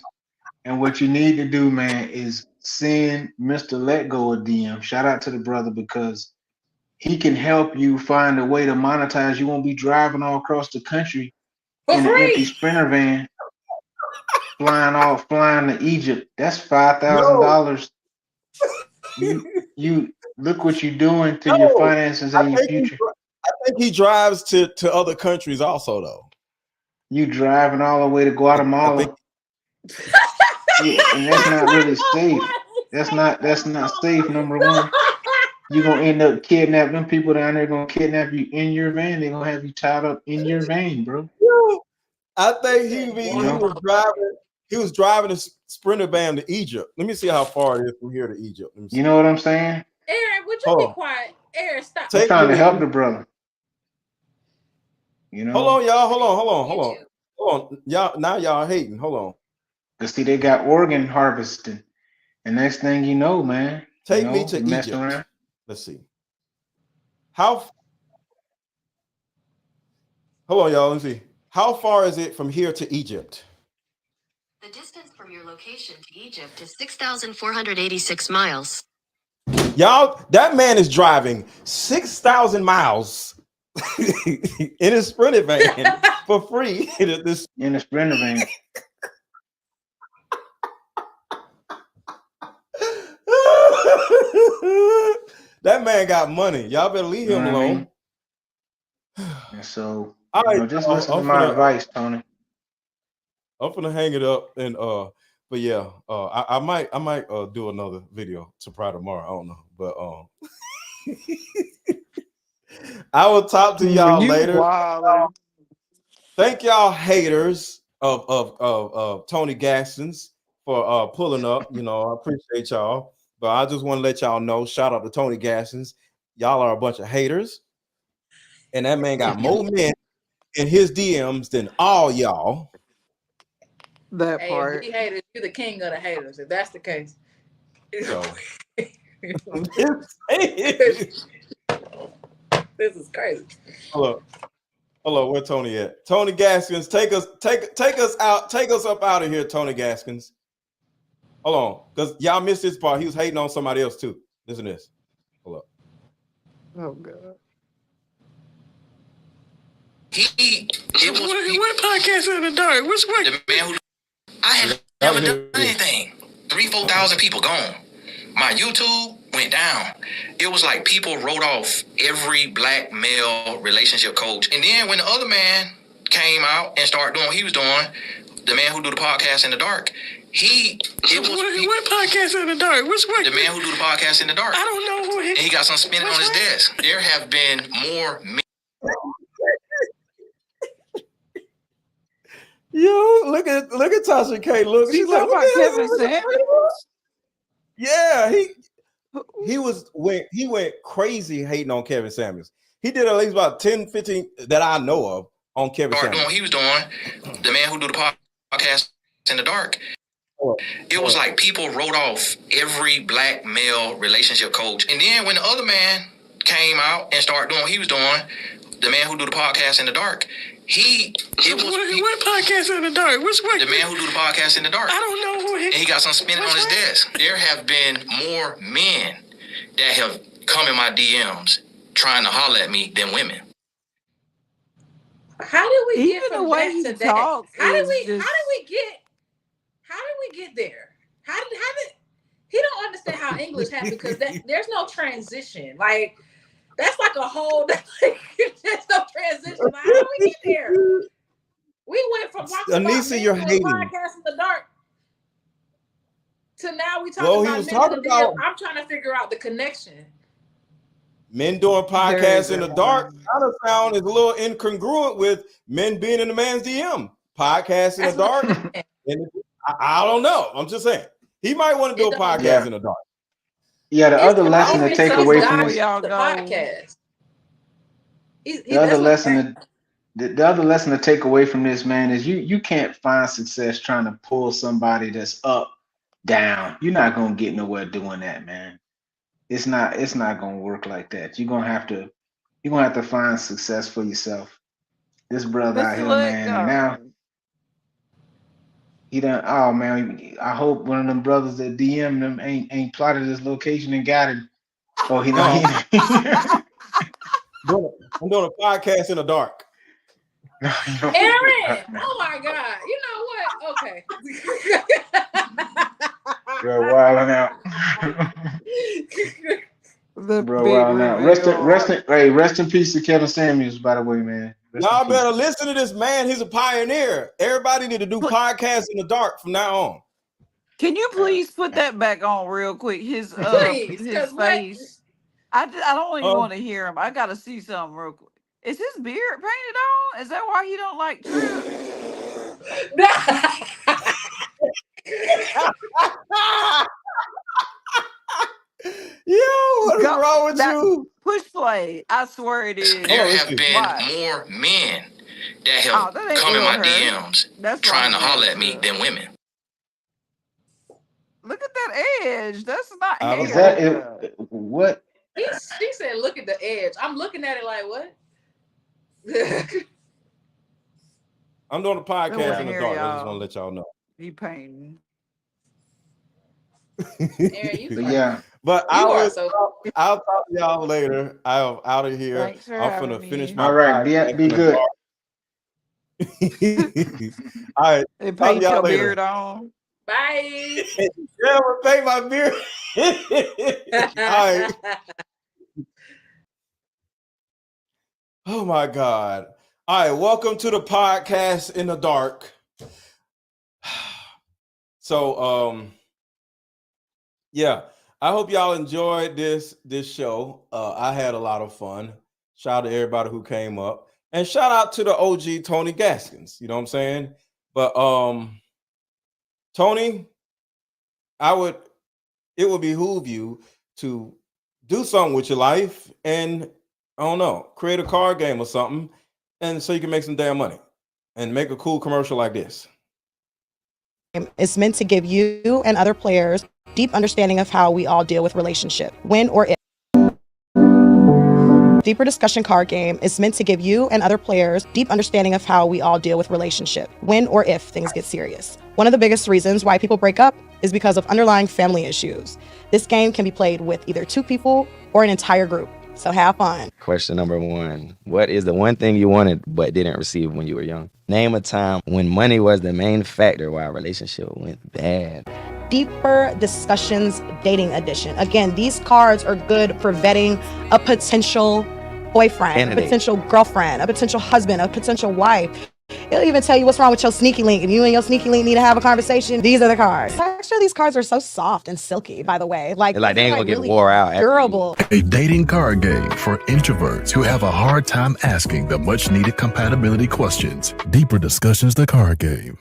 And what you need to do, man, is send Mr. Let Go a DM. Shout out to the brother, because he can help you find a way to monetize. You won't be driving all across the country in an empty Sprinter van, flying to Egypt. That's $5,000. You look what you're doing to your finances and your future. I think he drives to other countries also, though. You driving all the way to Guatemala. Yeah, and that's not really safe. That's not safe, number one. You're gonna end up kidnapping them people down there, gonna kidnap you in your van. They're gonna have you tied up in your van, bro. I think he was driving a Sprinter van to Egypt. Let me see how far it is from here to Egypt. You know what I'm saying? Aaron, would you be quiet? Aaron, stop. I'm trying to help the brother. You know. Hold on, y'all. Hold on. Y'all now y'all hating. Hold on. Cause see, they got organ harvesting, and next thing you know, man, take me to Egypt. Around. Let's see. Hold on, y'all. Let's see. How far is it from here to Egypt? The distance from your location to Egypt is 6,486 miles. Y'all, that man is driving 6,000 miles in a Sprinter van for free. In a Sprinter van. That man got money. Y'all better leave him alone. And so, just listen to my advice, Tony. I'm gonna hang it up, and but yeah, I might do another video to probably tomorrow. I don't know, but I will talk to y'all later. Thank y'all haters of Tony Gaskins for pulling up. You know, I appreciate y'all. But I just want to let y'all know, shout out to Tony Gaskins. Y'all are a bunch of haters. And that man got more men in his DMs than all y'all. That part. If we haters, you're the king of the haters, if that's the case. So. This is crazy. Hello, where Tony at? Tony Gaskins, take us up out of here, Tony Gaskins. Hold on, because y'all missed this part. He was hating on somebody else too. Listen to this. Hold up. Oh God. What podcast in the dark? Which one? The man who I had never done anything. 3,000-4,000 people gone. My YouTube went down. It was like people wrote off every black male relationship coach. And then when the other man came out and started doing what he was doing, the man who do the podcast in the dark, what podcast in the dark? Which one? The man who do the podcast in the dark. I don't know who he got some spinning on his desk. There have been more men. Yo, look at Tasha K. Look, she's like, about Kevin Samuels? Yeah, he went crazy hating on Kevin Samuels. He did at least about 10, 15 that I know of on Kevin Samuels. Doing what he was doing, the man who do the podcast in the dark. It was like people wrote off every black male relationship coach. And then when the other man came out and started doing what he was doing, the man who do the podcast in the dark, what podcast in the dark? Which one? The man who do the podcast in the dark. I don't know who he. And he got some spinning on his desk. There have been more men that have come in my DMs trying to holler at me than women. How did we Even get from the way that he to talks that? How did is we just- get there? How did he don't understand how English happened because there's no transition. Like that's like a whole there's no transition. Like, how did we get there? We went from talking Anissa, you're hating. podcast in the dark to now we talking Well, he about was men talking in the about- DM. I'm trying to figure out the connection. Men doing podcasts in the dark kind of sound is a little incongruent with men being in the man's DM. Podcasts in the dark. And I don't know. I'm just saying. He might want to do a podcast in the dark. Yeah, the other lesson to take away from this, the podcast. the other lesson to take away from this, man, is you can't find success trying to pull somebody that's up down. You're not gonna get nowhere doing that, man. It's not gonna work like that. You're gonna have to find success for yourself. This brother out here, man, and now he done. Oh man, I hope one of them brothers that DM them ain't plotted his location and got him. Oh, he know. I'm doing a podcast in the dark. Aaron, oh my God! You know what? Okay. You're wilding out. Bro, wilding out. Rest in peace to Kevin Samuels, by the way, man. Y'all better listen to this man. He's a pioneer. Everybody need to do podcasts in the dark from now on. Can you please put that back on real quick? His Please, his face. I don't even want to hear him. I gotta see something real quick. Is his beard painted on? Is that why he don't like Trip? Yo, what is wrong with you? Push play. I swear it is. There have been more men that have come in my DMs trying to holler at me than women. Look at that edge. That's not hair. Is that it? What? She said, "Look at the edge." I'm looking at it like, what? I'm doing a podcast in the dark. I just want to let y'all know. He painting. Aaron, yeah. But I'll talk to y'all later. I'm out of here. Thanks for I'm gonna having finish me. my All right, be good. All right. They Talk paint to y'all your later. beard on. Bye. Yeah, I'm gonna paint my beard. All right. Oh my God. All right, welcome to the podcast in the dark. So yeah, I hope y'all enjoyed this show. I had a lot of fun. Shout out to everybody who came up. And shout out to the OG Tony Gaskins. You know what I'm saying? But Tony, it would behoove you to do something with your life and I don't know, create a card game or something, and so you can make some damn money and make a cool commercial like this. It's meant to give you and other players deep understanding of how we all deal with relationship, when or if. Deeper discussion card game is meant to give you and other players deep understanding of how we all deal with relationship, when or if things get serious. One of the biggest reasons why people break up is because of underlying family issues. This game can be played with either 2 people or an entire group. So have fun. Question number 1. What is the one thing you wanted but didn't receive when you were young? Name a time when money was the main factor why a relationship went bad. Deeper discussions dating edition. Again, these cards are good for vetting a potential boyfriend, Candidate. a potential girlfriend, a potential husband, a potential wife. He'll even tell you what's wrong with your sneaky link. If you and your sneaky link need to have a conversation, these are the cards. Actually, these cards are so soft and silky, by the way. Like they ain't gonna really get wore out. Durable. A dating card game for introverts who have a hard time asking the much needed compatibility questions. Deeper Discussions, the card game.